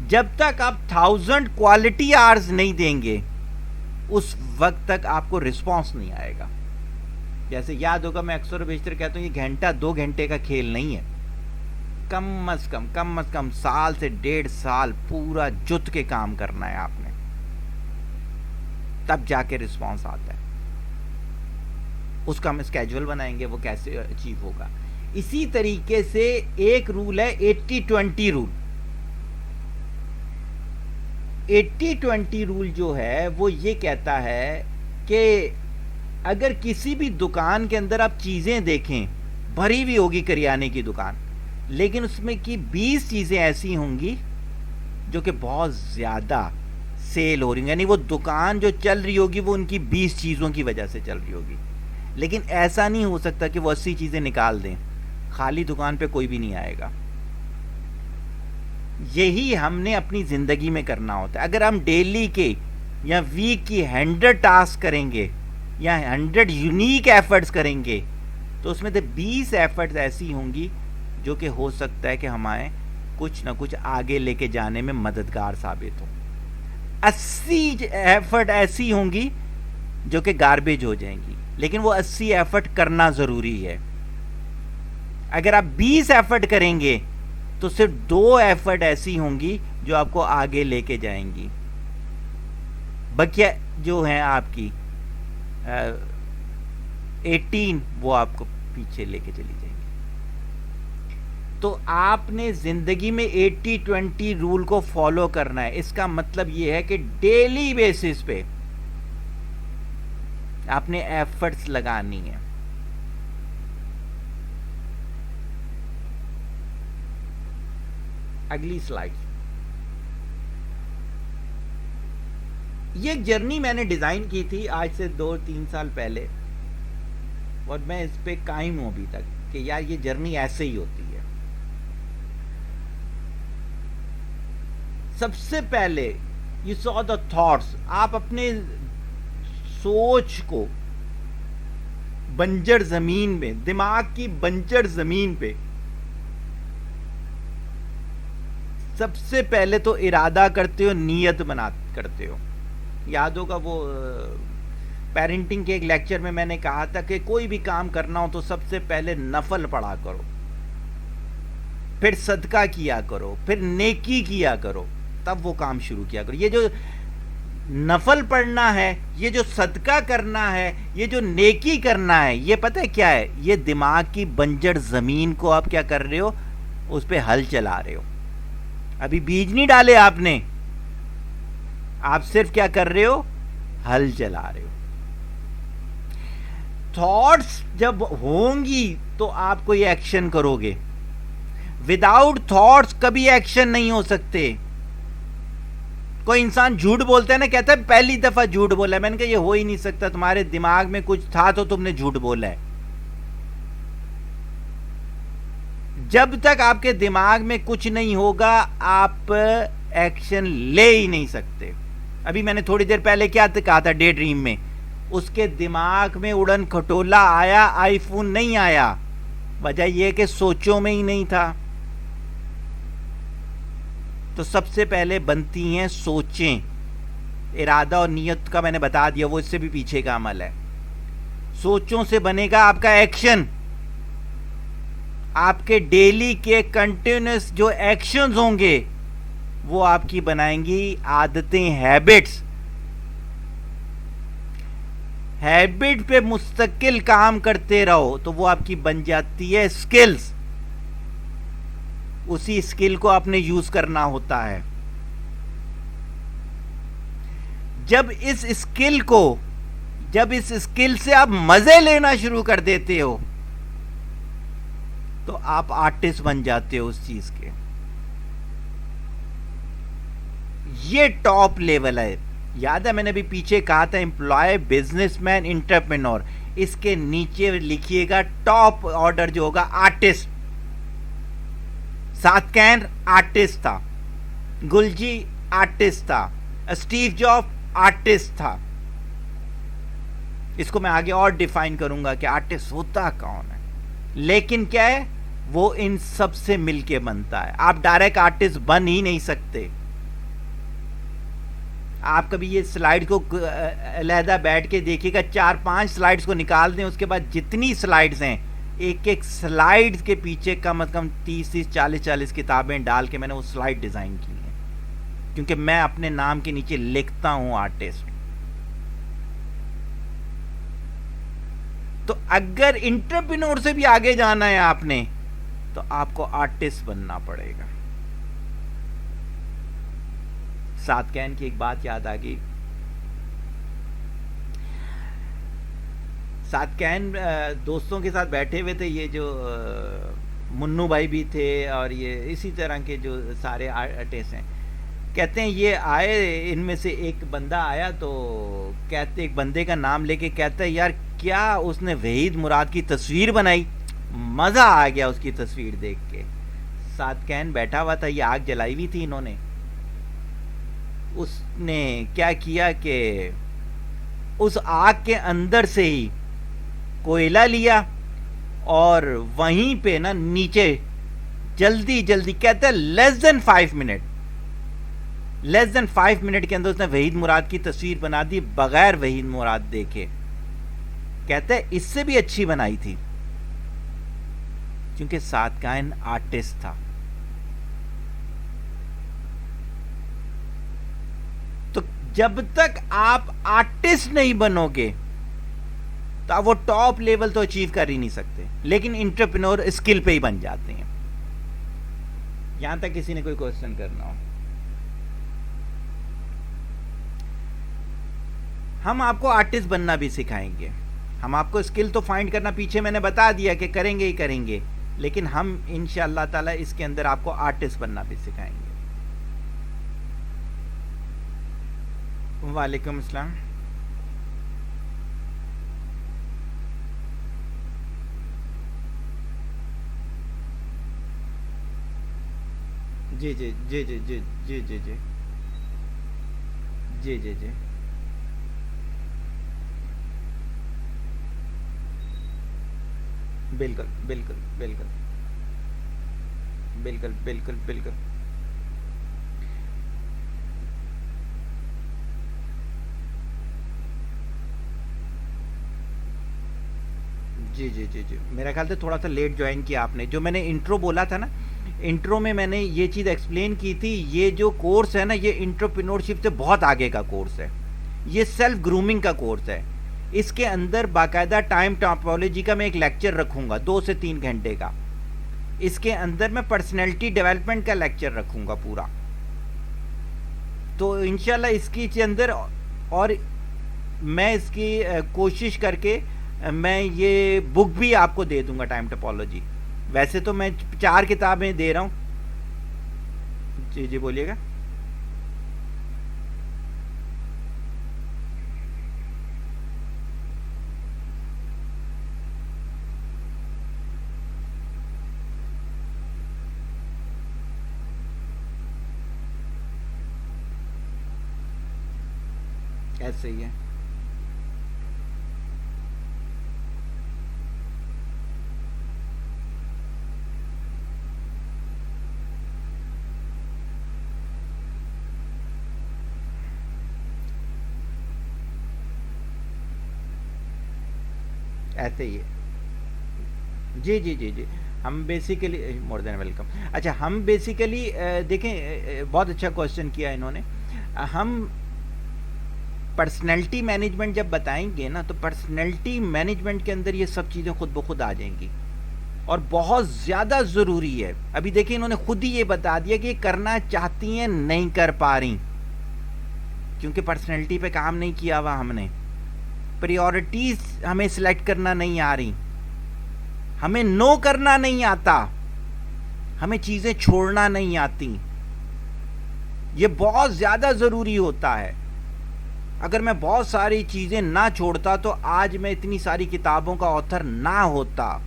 جب تک آپ 1000 کوالٹی آورز نہیں دیں گے اس وقت تک آپ کو رسپانس نہیں آئے گا. جیسے یاد ہوگا میں اکثر و بیشتر کہتا ہوں یہ گھنٹہ 2 گھنٹے کا کھیل نہیں ہے. کم از کم سال سے 1.5 سال پورا جت کے کام کرنا ہے آپ نے, تب جا کے رسپانس آتا ہے. اس کا ہم اسکیجول بنائیں گے وہ کیسے اچیو ہوگا. اسی طریقے سے ایک رول ہے 80-20 رول. 80-20 رول جو ہے وہ یہ کہتا ہے کہ اگر کسی بھی دکان کے اندر آپ چیزیں دیکھیں, بھری ہوئی ہوگی کریانے کی دکان, لیکن اس میں کی 20 چیزیں ایسی ہوں گی جو کہ بہت زیادہ سیل ہو رہی ہیں, یعنی وہ دکان جو چل رہی ہوگی وہ ان کی 20 چیزوں کی وجہ سے چل رہی ہوگی. لیکن ایسا نہیں ہو سکتا کہ وہ 80 چیزیں نکال دیں, خالی دکان پہ کوئی بھی نہیں آئے گا. یہی ہم نے اپنی زندگی میں کرنا ہوتا ہے. اگر ہم ڈیلی کے یا ویک کی 100 ٹاسک کریں گے یا 100 یونیک ایفرٹس کریں گے تو اس میں سے 20 ایفرٹس ایسی ہوں گی جو کہ ہو سکتا ہے کہ ہمیں کچھ نہ کچھ آگے لے کے جانے میں مددگار ثابت ہو. 80 ایفرٹ ایسی ہوں گی جو کہ گاربیج ہو جائیں گی, لیکن وہ 80 ایفرٹ کرنا ضروری ہے. اگر آپ 20 ایفرٹ کریں گے تو صرف 2 ایفرٹ ایسی ہوں گی جو آپ کو آگے لے کے جائیں گی, بقیہ جو ہیں آپ کی 18 وہ آپ کو پیچھے لے کے چلی جائیں گی. تو آپ نے زندگی میں 80-20 رول کو فالو کرنا ہے. اس کا مطلب یہ ہے کہ ڈیلی بیسس پہ آپ نے ایفرٹس لگانی ہے. اگلی سلائیڈ. یہ ایک جرنی میں نے ڈیزائن کی تھی آج سے 2-3 سال پہلے, اور میں اس پہ قائم ہوں ابھی تک کہ یار یہ جرنی ایسے ہی ہوتی ہے. سب سے پہلے you saw the thoughts, آپ اپنے سوچ کو بنجر زمین میں, دماغ کی بنجر زمین پہ سب سے پہلے تو ارادہ کرتے ہو, نیت کرتے ہو. یاد ہوگا وہ پیرنٹنگ کے ایک لیکچر میں نے کہا تھا کہ کوئی بھی کام کرنا ہو تو سب سے پہلے نفل پڑھا کرو, پھر صدقہ کیا کرو, پھر نیکی کیا کرو, تب وہ کام شروع کیا کرو. یہ جو نفل پڑھنا ہے, یہ جو صدقہ کرنا ہے, یہ جو نیکی کرنا ہے, یہ پتہ ہے کیا ہے؟ یہ دماغ کی بنجر زمین کو آپ کیا کر رہے ہو, اس پہ ہل چلا رہے ہو. ابھی بیج نہیں ڈالے آپ نے, آپ صرف کیا کر رہے ہو, ہل چلا رہے ہو. تھاٹس جب ہوں گی تو آپ کوئی ایکشن کرو گے. وداؤٹ تھاٹس کبھی ایکشن نہیں ہو سکتے. کوئی انسان جھوٹ بولتا ہے نا, کہتا ہے پہلی دفعہ جھوٹ بولا ہے. میں نے کہا یہ ہو ہی نہیں سکتا, تمہارے دماغ میں کچھ تھا تو تم نے جھوٹ بولا ہے. جب تک آپ کے دماغ میں کچھ نہیں ہوگا آپ ایکشن لے ہی نہیں سکتے. ابھی میں نے تھوڑی دیر پہلے کیا کہا تھا, ڈے ڈریم میں اس کے دماغ میں اڑن کھٹولا آیا, آئی فون نہیں آیا. وجہ یہ کہ سوچوں میں ہی نہیں تھا. تو سب سے پہلے بنتی ہیں سوچیں. ارادہ اور نیت کا میں نے بتا دیا, وہ اس سے بھی پیچھے کا عمل ہے. سوچوں سے بنے گا آپ کا ایکشن. آپ کے ڈیلی کے کنٹینیوس جو ایکشنز ہوں گے وہ آپ کی بنائیں گی عادتیں, ہیبٹس. ہیبٹ پہ مستقل کام کرتے رہو تو وہ آپ کی بن جاتی ہے سکلز. اسی اسکل کو آپ نے یوز کرنا ہوتا ہے. جب اس اسکل سے آپ مزے لینا شروع کر دیتے ہو تو آپ آرٹسٹ بن جاتے ہو اس چیز کے. یہ ٹاپ لیول ہے. یاد ہے میں نے ابھی پیچھے کہا تھا امپلائی, بزنس مین, انٹرپرینور. اس کے نیچے لکھیے گا ٹاپ آرڈر جو ہوگا آرٹسٹ. ساتھ کین آرٹسٹ تھا. گلجی آرٹسٹ تھا, اسٹیو جاب آرٹسٹ تھا. اس کو میں آگے اور ڈیفائن کروں گا کہ آرٹسٹ ہوتا کون ہے, لیکن کیا ہے وہ ان سب سے مل کے بنتا ہے. آپ ڈائریکٹ آرٹسٹ بن ہی نہیں سکتے. آپ کبھی یہ سلائیڈ کو علیحدہ بیٹھ کے دیکھیے گا, 4-5 سلائیڈز کو نکال دیں, اس کے بعد جتنی سلائیڈز ہیں ایک ایک سلائیڈ کے پیچھے کم از کم 30-40 کتابیں ڈال کے میں نے وہ سلائیڈ ڈیزائن کی ہیں, کیونکہ میں اپنے نام کے نیچے لکھتا ہوں آرٹسٹ. تو اگر انٹرپرینور سے بھی آگے جانا ہے آپ نے تو آپ کو آرٹسٹ بننا پڑے گا. ساتھ کہن کی ایک بات یاد آ گئی. ساتھ کہن دوستوں کے ساتھ بیٹھے ہوئے تھے, یہ جو منو بھائی بھی تھے اور یہ اسی طرح کے جو سارے آرٹسٹ ہیں. کہتے ہیں یہ آئے, ان میں سے ایک بندہ آیا تو کہتے ایک بندے کا نام لے کے کہتا ہے یار کیا اس نے وحید مراد کی تصویر بنائی, مزہ آ گیا اس کی تصویر دیکھ کے. ساتھ کہن بیٹھا ہوا تھا, یہ آگ جلائی ہوئی تھی انہوں نے. اس نے کیا کیا کہ اس آگ کے اندر سے ہی کوئلہ لیا اور وہیں پہ نا نیچے جلدی کہتے ہیں لیس دین 5 منٹ کے اندر اس نے وحید مراد کی تصویر بنا دی بغیر وحید مراد دیکھے. کہتے ہیں اس سے بھی اچھی بنائی تھی, کیونکہ ساتھ کائن آرٹسٹ تھا. تو جب تک آپ آرٹسٹ نہیں بنو گے تو آپ وہ ٹاپ لیول تو اچیو کر ہی نہیں سکتے, لیکن انٹرپرینور اسکل پہ ہی بن جاتے ہیں. یہاں تک کسی نے کوئی کوشچن کرنا ہو. ہم آپ کو آرٹسٹ بننا بھی سکھائیں گے. ہم آپ کو اسکل تو فائنڈ کرنا پیچھے میں نے بتا دیا کہ کریں گے ہی کریں گے, لیکن ہم انشاءاللہ تعالی اس کے اندر آپ کو آرٹسٹ بننا بھی سکھائیں گے. وعلیکم السلام. جی جی جی جی جی جی جی جی جی جی جی بالکل بالکل بالکل بالکل بالکل بالکل جی جی جی جی میرا خیال سے تھوڑا سا لیٹ جوائن کیا آپ نے. جو میں نے انٹرو بولا تھا نا, انٹرو میں میں نے یہ چیز ایکسپلین کی تھی, یہ جو کورس ہے نا یہ انٹرپرینورشپ سے بہت آگے کا کورس ہے. یہ سیلف گرومنگ کا کورس ہے. اس کے اندر باقاعدہ ٹائم ٹاپولوجی کا میں ایک لیکچر رکھوں گا 2 سے 3 گھنٹے کا. اس کے اندر میں پرسنالٹی ڈیولپمنٹ کا لیکچر رکھوں گا پورا. تو انشاءاللہ اس کی اندر اور میں اس کی کوشش کر کے میں یہ بک بھی آپ کو دے دوں گا ٹائم ٹاپولوجی. ویسے تو میں 4 کتابیں دے رہا ہوں. جی جی بولیے گا. ایسے ہی ہے. ایسے ہی ہے. جی جی جی جی ہم بیسیکلی مور دین ویلکم. اچھا ہم بیسیکلی دیکھیں بہت اچھا کوشچن کیا انہوں نے. ہم پرسنالٹی مینجمنٹ جب بتائیں گے نا تو پرسنالٹی مینجمنٹ کے اندر یہ سب چیزیں خود بخود آ جائیں گی اور بہت زیادہ ضروری ہے. ابھی دیکھیں انہوں نے خود ہی یہ بتا دیا کہ یہ کرنا چاہتی ہیں نہیں کر پا رہی, کیونکہ پرسنالٹی پہ کام نہیں کیا ہوا ہم نے. پریورٹیز ہمیں سلیکٹ کرنا نہیں آ رہی, ہمیں نو کرنا نہیں آتا, ہمیں چیزیں چھوڑنا نہیں آتی. یہ بہت زیادہ ضروری ہوتا ہے. اگر میں بہت ساری چیزیں نہ چھوڑتا تو آج میں اتنی ساری کتابوں کا آتھر نہ ہوتا,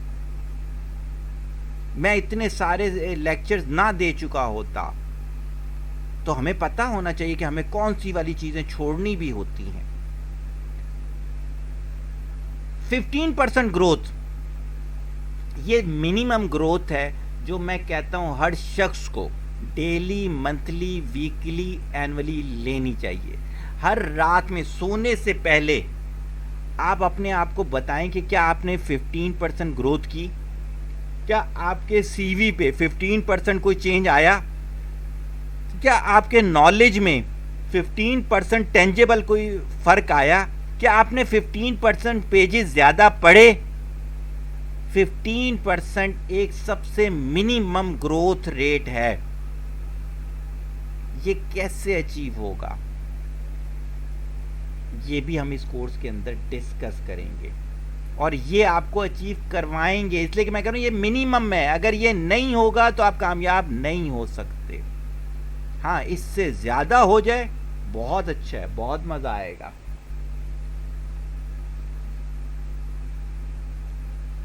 میں اتنے سارے لیکچرز نہ دے چکا ہوتا. تو ہمیں پتہ ہونا چاہیے کہ ہمیں کون سی والی چیزیں چھوڑنی بھی ہوتی ہیں. 15% گروتھ یہ منیمم گروتھ ہے جو میں کہتا ہوں ہر شخص کو ڈیلی، منتھلی، ویکلی، اینولی لینی چاہیے. ہر رات میں سونے سے پہلے آپ اپنے آپ کو بتائیں کہ کیا آپ نے 15% گروتھ کی، کیا آپ کے سی وی پہ 15% کوئی چینج آیا، کیا آپ کے نالج میں 15% ٹینجیبل کوئی فرق آیا، کیا آپ نے 15% پیجز زیادہ پڑھے. 15% ایک سب سے منیمم گروتھ ریٹ ہے. یہ کیسے اچیو ہوگا یہ بھی ہم اس کورس کے اندر ڈسکس کریں گے، اور یہ آپ کو اچیو کروائیں گے. اس لیے کہ میں کہہ رہا ہوں یہ منیمم ہے، اگر یہ نہیں ہوگا تو آپ کامیاب نہیں ہو سکتے. ہاں اس سے زیادہ ہو جائے بہت اچھا ہے، بہت مزہ آئے گا.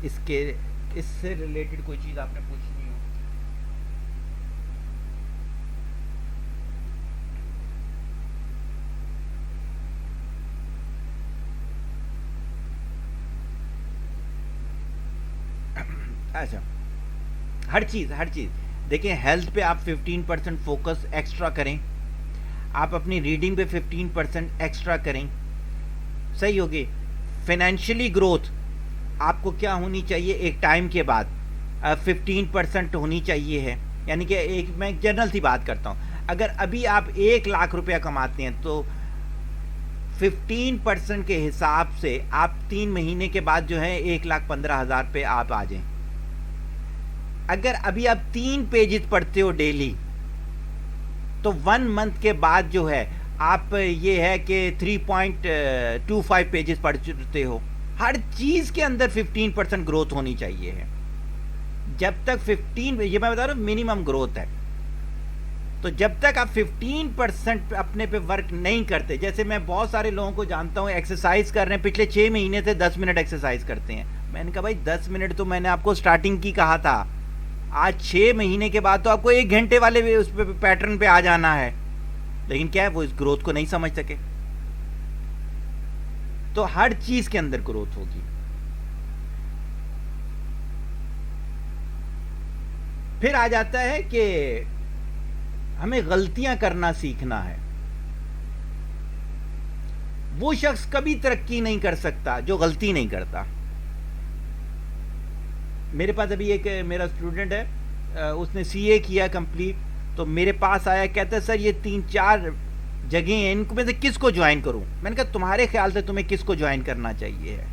اس سے ریلیٹڈ کوئی چیز آپ نے پوچھنی ہو؟ اچھا، ہر چیز دیکھیں، ہیلتھ پہ آپ 15% فوکس ایکسٹرا کریں، آپ اپنی ریڈنگ پہ 15% ایکسٹرا کریں، صحیح ہوگی. فائنینشلی گروتھ آپ کو کیا ہونی چاہیے ایک ٹائم کے بعد 15% ہونی چاہیے ہے. یعنی کہ میں جنرل سی بات کرتا ہوں، اگر ابھی آپ 1 لاکھ روپیہ کماتے ہیں تو 15% کے حساب سے آپ 3 مہینے کے بعد جو ہے 1,15,000 پہ آپ آ جائیں. اگر ابھی آپ 3 پیجز پڑھتے ہو ڈیلی تو 1 منتھ کے بعد جو ہے آپ یہ ہے کہ 3.25 پیجز پڑھ چکتے ہو. ہر چیز کے اندر 15% گروتھ ہونی چاہیے ہے. جب تک 15 یہ میں بتا رہا ہوں منیمم گروتھ ہے، تو جب تک آپ 15% اپنے پہ ورک نہیں کرتے، جیسے میں بہت سارے لوگوں کو جانتا ہوں ایکسرسائز کر رہے ہیں پچھلے 6 مہینے سے 10 منٹ ایکسرسائز کرتے ہیں. میں نے کہا بھائی 10 منٹ تو میں نے آپ کو سٹارٹنگ کی کہا تھا، آج 6 مہینے کے بعد تو آپ کو 1 گھنٹے والے اس پہ پیٹرن پہ آ جانا ہے. لیکن کیا ہے وہ اس گروتھ کو نہیں سمجھ سکے. تو ہر چیز کے اندر گروتھ ہوگی. پھر آ جاتا ہے کہ ہمیں غلطیاں کرنا سیکھنا ہے. وہ شخص کبھی ترقی نہیں کر سکتا جو غلطی نہیں کرتا. میرے پاس ابھی ایک میرا اسٹوڈنٹ ہے، اس نے سی اے کیا کمپلیٹ، تو میرے پاس آیا، کہتا ہے سر یہ 3-4 جگہیں ہیں، ان میں سے کس کو جوائن کروں؟ میں نے کہا تمہارے خیال سے تمہیں کس کو جوائن کرنا چاہیے ہے؟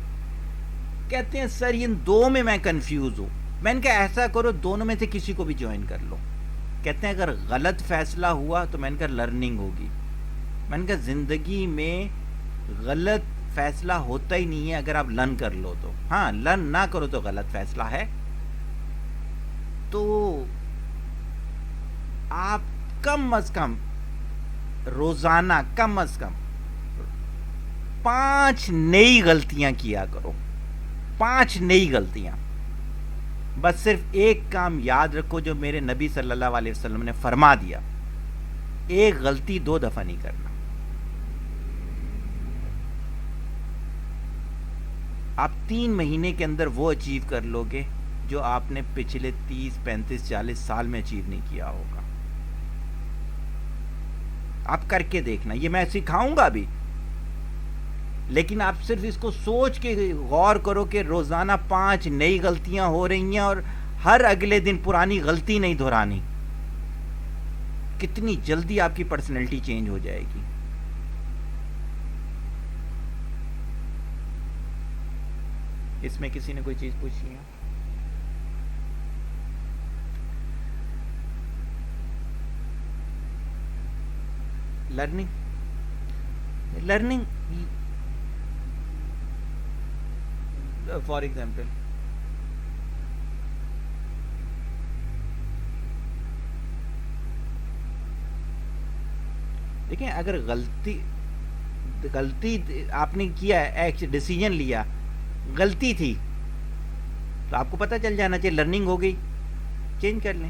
کہتے ہیں سر ان 2 میں کنفیوز ہوں. میں نے کہا ایسا کرو دونوں میں سے کسی کو بھی جوائن کر لو. کہتے ہیں اگر غلط فیصلہ ہوا تو میں نے کہا لرننگ ہوگی. میں نے کہا زندگی میں غلط فیصلہ ہوتا ہی نہیں ہے اگر آپ لرن کر لو تو. ہاں لرن نہ کرو تو غلط فیصلہ ہے. تو آپ کم از کم روزانہ کم از کم 5 نئی غلطیاں کیا کرو. 5 نئی غلطیاں. بس صرف ایک کام یاد رکھو جو میرے نبی صلی اللہ علیہ وسلم نے فرما دیا، ایک غلطی 2 دفعہ نہیں کرنا. آپ 3 مہینے کے اندر وہ اچیو کر لو گے جو آپ نے پچھلے 30 35 40 سال میں اچیو نہیں کیا ہوگا. آپ کر کے دیکھنا، یہ میں سکھاؤں گا بھی، لیکن آپ صرف اس کو سوچ کے غور کرو کہ روزانہ 5 نئی غلطیاں ہو رہی ہیں اور ہر اگلے دن پرانی غلطی نہیں دہرانی. کتنی جلدی آپ کی پرسنالٹی چینج ہو جائے گی. اس میں کسی نے کوئی چیز پوچھی ہے؟ لرننگ فار ایگزامپل دیکھیں، اگر غلطی آپ نے کیا ہے، ڈیسیجن لیا، غلطی تھی، تو آپ کو پتہ چل جانا چاہیے لرننگ ہو گئی، چینج کر لیں.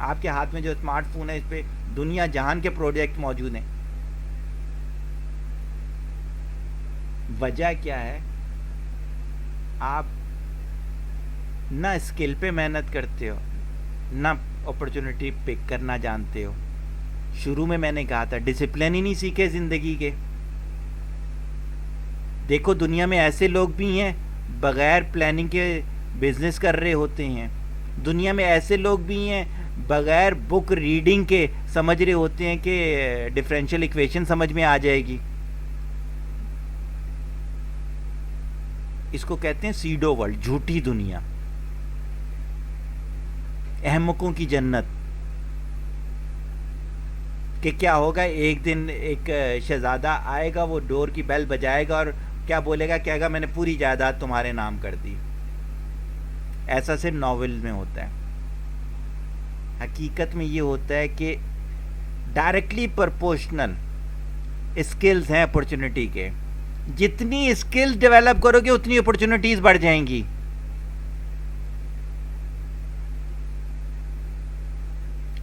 آپ کے ہاتھ میں جو اسمارٹ فون ہے اس پہ دنیا جہان کے پروڈکٹ موجود ہیں. وجہ کیا ہے؟ آپ نہ اسکل پہ محنت کرتے ہو، نہ اپرچونٹی پک کرنا جانتے ہو. شروع میں نے کہا تھا ڈسپلن ہی نہیں سیکھے زندگی کے. دیکھو دنیا میں ایسے لوگ بھی ہیں بغیر پلاننگ کے بزنس کر رہے ہوتے ہیں. دنیا میں ایسے لوگ بھی ہیں بغیر بک ریڈنگ کے سمجھ رہے ہوتے ہیں کہ ڈفرینشیل ایکویشن سمجھ میں آ جائے گی. اس کو کہتے ہیں سیڈو ورلڈ، جھوٹی دنیا، احمقوں کی جنت. کہ کیا ہوگا، ایک دن ایک شہزادہ آئے گا، وہ ڈور کی بیل بجائے گا اور کیا بولے گا، کہے گا میں نے پوری جائیداد تمہارے نام کر دی. ایسا صرف ناول میں ہوتا ہے. حقیقت میں یہ ہوتا ہے کہ ڈائریکٹلی پرپورشنل اسکلز ہیں اپرچونٹی کے. جتنی اسکلز ڈیولپ کرو گے اتنی اپرچونٹیز بڑھ جائیں گی.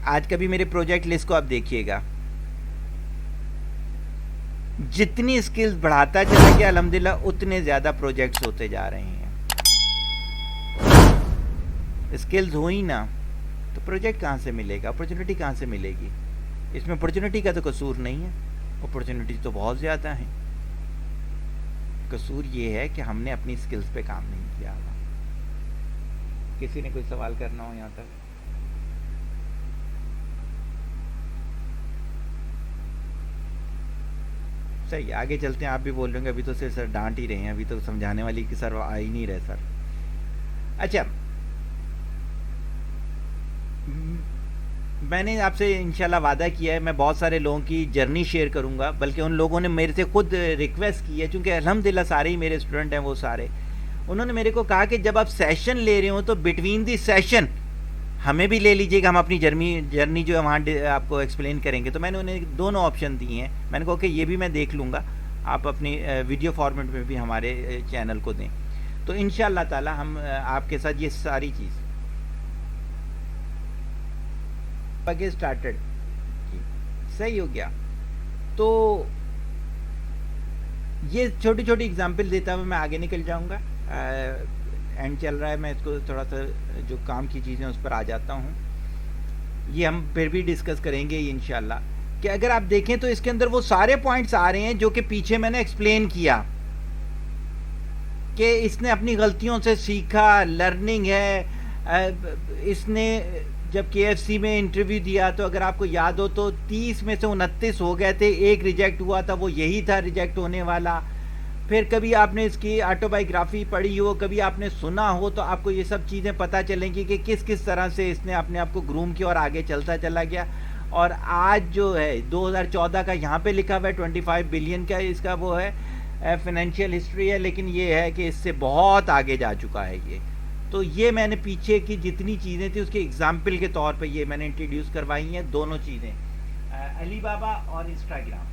آج کبھی میرے پروجیکٹ لسٹ کو آپ دیکھیے گا، جتنی اسکلز بڑھاتا چلا گیا الحمدللہ اتنے زیادہ پروجیکٹس ہوتے جا رہے ہیں. اسکلز ہوئی نا تو پروجیکٹ کہاں سے ملے گا، اپرچونٹی کہاں سے ملے گی؟ اس میں اپرچونٹی کا تو قصور نہیں ہے، اپرچونٹی تو بہت زیادہ ہیں. قصور یہ ہے کہ ہم نے اپنی اسکلز پہ کام نہیں کیا. کسی نے کوئی سوال کرنا ہو یہاں تک؟ صحیح، آگے چلتے ہیں. آپ بھی بول رہے ہوں گے ابھی تو صرف سر ڈانٹ ہی رہے ہیں، ابھی تو سمجھانے والی کہ سر آ ہی نہیں رہے سر. اچھا، میں نے آپ سے انشاءاللہ وعدہ کیا ہے میں بہت سارے لوگوں کی جرنی شیئر کروں گا، بلکہ ان لوگوں نے میرے سے خود ریکویسٹ کی ہے، چونکہ الحمدللہ سارے ہی میرے اسٹوڈنٹ ہیں. وہ سارے انہوں نے میرے کو کہا کہ جب آپ سیشن لے رہے ہوں تو بٹوین دی سیشن ہمیں بھی لے لیجئے گا، ہم اپنی جرنی جو ہے وہاں آپ کو ایکسپلین کریں گے. تو میں نے انہیں دونوں آپشن دی ہیں. میں نے کہا کہ یہ بھی میں دیکھ لوں گا، آپ اپنی ویڈیو فارمیٹ میں بھی ہمارے چینل کو دیں. تو انشاءاللہ تعالی ہم آپ کے ساتھ یہ ساری چیز آگے اسٹارٹڈ. صحیح ہو گیا. تو یہ چھوٹی چھوٹی اگزامپل دیتا ہوں میں آگے نکل جاؤں گا. اینڈ چل رہا ہے، میں اس کو تھوڑا سا جو کام کی چیزیں اس پر آ جاتا ہوں. یہ ہم پھر بھی ڈسکس کریں گے انشاءاللہ. کہ اگر آپ دیکھیں تو اس کے اندر وہ سارے پوائنٹس آ رہے ہیں جو کہ پیچھے میں نے ایکسپلین کیا کہ اس نے اپنی غلطیوں سے سیکھا، لرننگ ہے. اس نے جب KFC میں انٹرویو دیا تو اگر آپ کو یاد ہو تو 30 میں سے 29 ہو گئے تھے، ایک ریجیکٹ ہوا تھا، وہ یہی تھا ریجیکٹ ہونے والا. پھر کبھی آپ نے اس کی آٹو بایوگرافی پڑھی ہو، کبھی آپ نے سنا ہو، تو آپ کو یہ سب چیزیں پتہ چلیں گی کہ کس کس طرح سے اس نے اپنے آپ کو گروم کیا اور آگے چلتا چلا گیا. اور آج جو ہے 2014 کا یہاں پہ لکھا ہوا ہے 25 بلین کا اس کا وہ ہے فائنینشیل ہسٹری ہے، لیکن یہ ہے کہ اس سے بہت آگے جا چکا ہے یہ. تو یہ میں نے پیچھے کی جتنی چیزیں تھیں اس کے اگزامپل کے طور پہ یہ میں نے انٹروڈیوس کروائی ہیں دونوں چیزیں، علی بابا اور انسٹاگرام.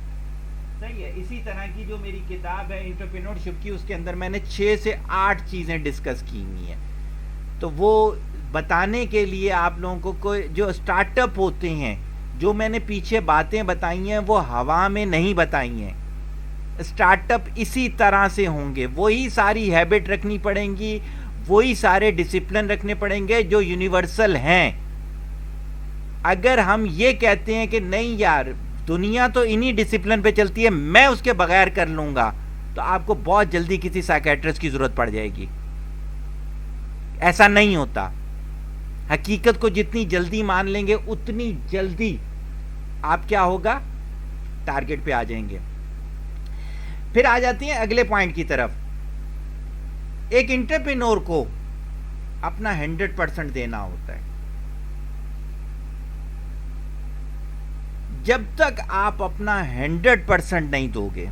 صحیح ہے. اسی طرح کی جو میری کتاب ہے انٹرپرینورشپ کی، اس کے اندر میں نے 6 سے 8 چیزیں ڈسکس کی ہوئی ہیں. تو وہ بتانے کے لیے آپ لوگوں کو جو اسٹارٹ اپ ہوتے ہیں، جو میں نے پیچھے باتیں بتائی ہیں وہ ہوا میں نہیں بتائی ہیں. اسٹارٹ اپ اسی طرح سے ہوں گے، وہی ساری ہیبٹ رکھنی پڑیں گی، وہی سارے ڈسپلن رکھنے پڑیں گے جو یونیورسل ہیں. اگر ہم یہ کہتے ہیں کہ نہیں یار دنیا تو انہی ڈسپلن پہ چلتی ہے، میں اس کے بغیر کر لوں گا، تو آپ کو بہت جلدی کسی سائیکیٹرسٹ کی ضرورت پڑ جائے گی. ایسا نہیں ہوتا. حقیقت کو جتنی جلدی مان لیں گے اتنی جلدی آپ کیا ہوگا، ٹارگٹ پہ آ جائیں گے. پھر آ جاتی ہیں اگلے پوائنٹ کی طرف. ایک انٹرپرینور کو اپنا 100% دینا ہوتا ہے. جب تک آپ اپنا 100% نہیں دو گے،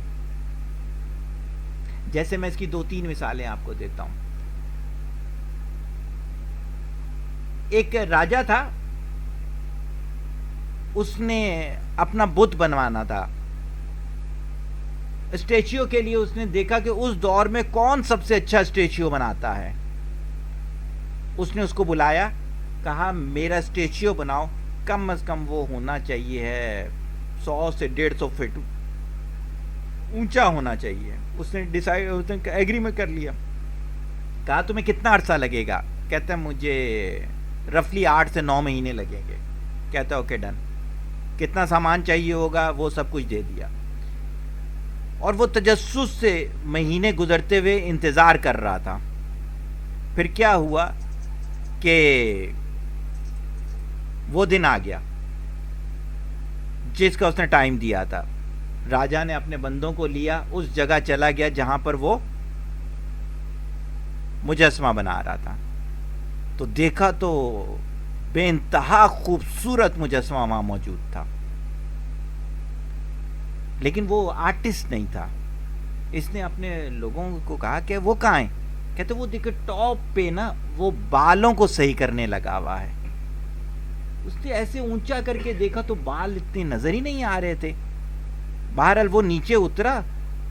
جیسے میں اس کی 2-3 مثالیں آپ کو دیتا ہوں. ایک راجا تھا، اس نے اپنا بت بنوانا تھا. اسٹیچیو کے لیے اس نے دیکھا کہ اس دور میں کون سب سے اچھا اسٹیچیو بناتا ہے. اس نے اس کو بلایا، کہا میرا اسٹیچیو بناؤ کم از کم وہ ہونا چاہیے ہے 100 سے 150 فٹ اونچا ہونا چاہیے. اس نے ڈیسائیڈ ایگری میں کر لیا. کہا تمہیں کتنا عرصہ لگے گا؟ کہتا ہے مجھے رفلی 8 سے 9 مہینے لگیں گے. کہتا ہے اوکے ڈن. کتنا سامان چاہیے ہوگا وہ سب کچھ دے دیا. اور وہ تجسس سے مہینے گزرتے ہوئے انتظار کر رہا تھا. پھر کیا ہوا کہ وہ دن آ گیا جس کا اس نے ٹائم دیا تھا. راجا نے اپنے بندوں کو لیا, اس جگہ چلا گیا جہاں پر وہ مجسمہ بنا رہا تھا. تو دیکھا تو بے انتہا خوبصورت مجسمہ وہاں موجود تھا, لیکن وہ آرٹسٹ نہیں تھا. اس نے اپنے لوگوں کو کہا کہ وہ کہاں ہیں؟ کہتے وہ دیکھے ٹاپ پہ نا وہ بالوں کو صحیح کرنے لگا ہوا ہے. اس نے ایسے اونچا کر کے دیکھا تو بال اتنے نظر ہی نہیں آ رہے تھے. بہرحال وہ نیچے اترا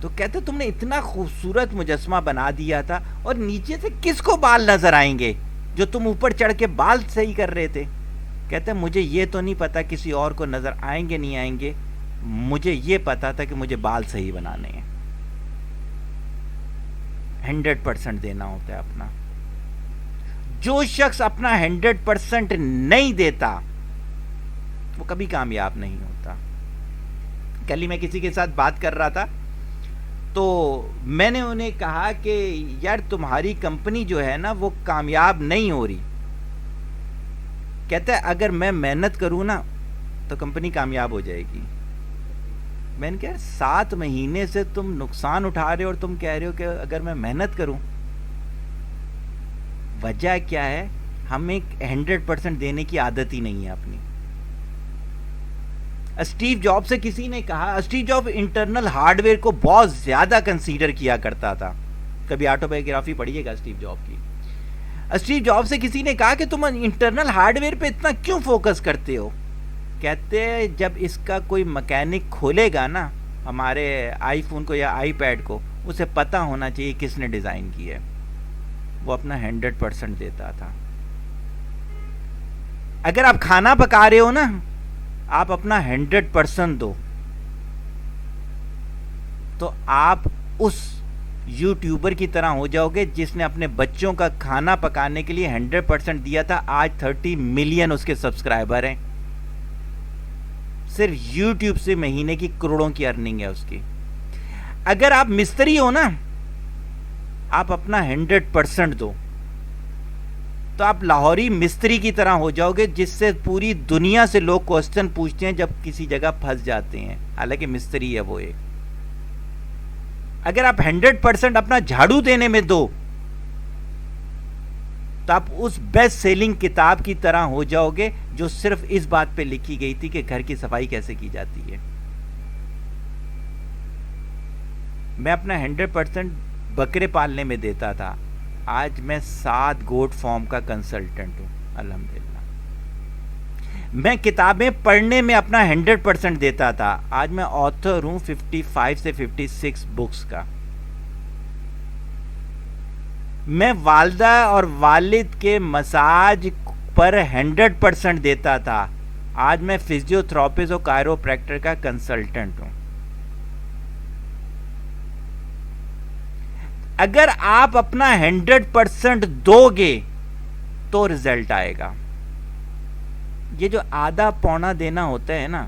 تو کہتے تم نے اتنا خوبصورت مجسمہ بنا دیا تھا اور نیچے سے کس کو بال نظر آئیں گے جو تم اوپر چڑھ کے بال صحیح کر رہے تھے؟ کہتے مجھے یہ تو نہیں پتا کسی اور کو نظر آئیں گے نہیں آئیں گے, مجھے یہ پتا تھا کہ مجھے بال صحیح بنانے ہیں. 100% دینا ہوتا ہے اپنا. جو شخص اپنا 100% نہیں دیتا وہ کبھی کامیاب نہیں ہوتا. کل ہی میں کسی کے ساتھ بات کر رہا تھا تو میں نے انہیں کہا کہ یار تمہاری کمپنی جو ہے نا وہ کامیاب نہیں ہو رہی. کہتا ہے اگر میں محنت کروں نا تو کمپنی کامیاب ہو جائے گی. میں نے کہا 7 مہینے سے تم نقصان اٹھا رہے ہو اور تم کہہ رہے ہو کہ اگر میں محنت کروں. وجہ کیا ہے؟ ہمیں 100% دینے کی عادت ہی نہیں ہے اپنی. اسٹیو جاب سے کسی نے کہا, Steve job internal hard where کو بہت زیادہ کنسیڈر کیا کرتا تھا. کبھی آٹو بایوگرافی پڑھیے گا اسٹیو جاب کی. اسٹیو جاب سے کسی نے کہا کہ تم انٹرنل ہارڈ ویئر پہ اتنا کیوں فوکس کرتے ہو؟ کہتے ہیں جب اس کا کوئی مکینک کھولے گا نا ہمارے آئی فون کو یا آئی پیڈ کو, اسے پتہ ہونا چاہیے کس نے ڈیزائن کی ہے. وہ اپنا 100% دیتا تھا. اگر آپ کھانا پکا رہے ہو نا آپ اپنا 100% دو تو آپ اس یوٹیوبر کی طرح ہو جاؤ گے جس نے اپنے بچوں کا کھانا پکانے کے لیے 100% دیا تھا. آج 30 ملین اس کے سبسکرائبر ہیں. صرف یوٹیوب سے مہینے کی کروڑوں کی ارننگ ہے اس کی. اگر آپ مستری ہو نا آپ اپنا 100% دو تو آپ لاہوری مستری کی طرح ہو جاؤ گے جس سے پوری دنیا سے لوگ کوسچن پوچھتے ہیں جب کسی جگہ پھنس جاتے ہیں, حالانکہ مستری ہے وہ ایک. اگر آپ 100% اپنا جھاڑو دینے میں دو تو آپ اس بیسٹ سیلنگ کتاب کی طرح ہو جاؤ گے جو صرف اس بات پہ لکھی گئی تھی کہ گھر کی صفائی کیسے کی جاتی ہے. میں اپنا 100% بکرے پالنے میں دیتا تھا, آج میں 7 گوٹ فارم کا کنسلٹنٹ ہوں الحمدللہ. میں کتابیں پڑھنے میں اپنا 100% دیتا تھا, آج میں آتھر ہوں 55 سے 56 بکس کا. میں والدہ اور والد کے مساج پر 100% دیتا تھا, آج میں فزیو تھراپسٹ اور کائروپریکٹر کا کنسلٹنٹ ہوں. اگر آپ اپنا 100% دو گے تو رزلٹ آئے گا. یہ جو آدھا پونا دینا ہوتا ہے نا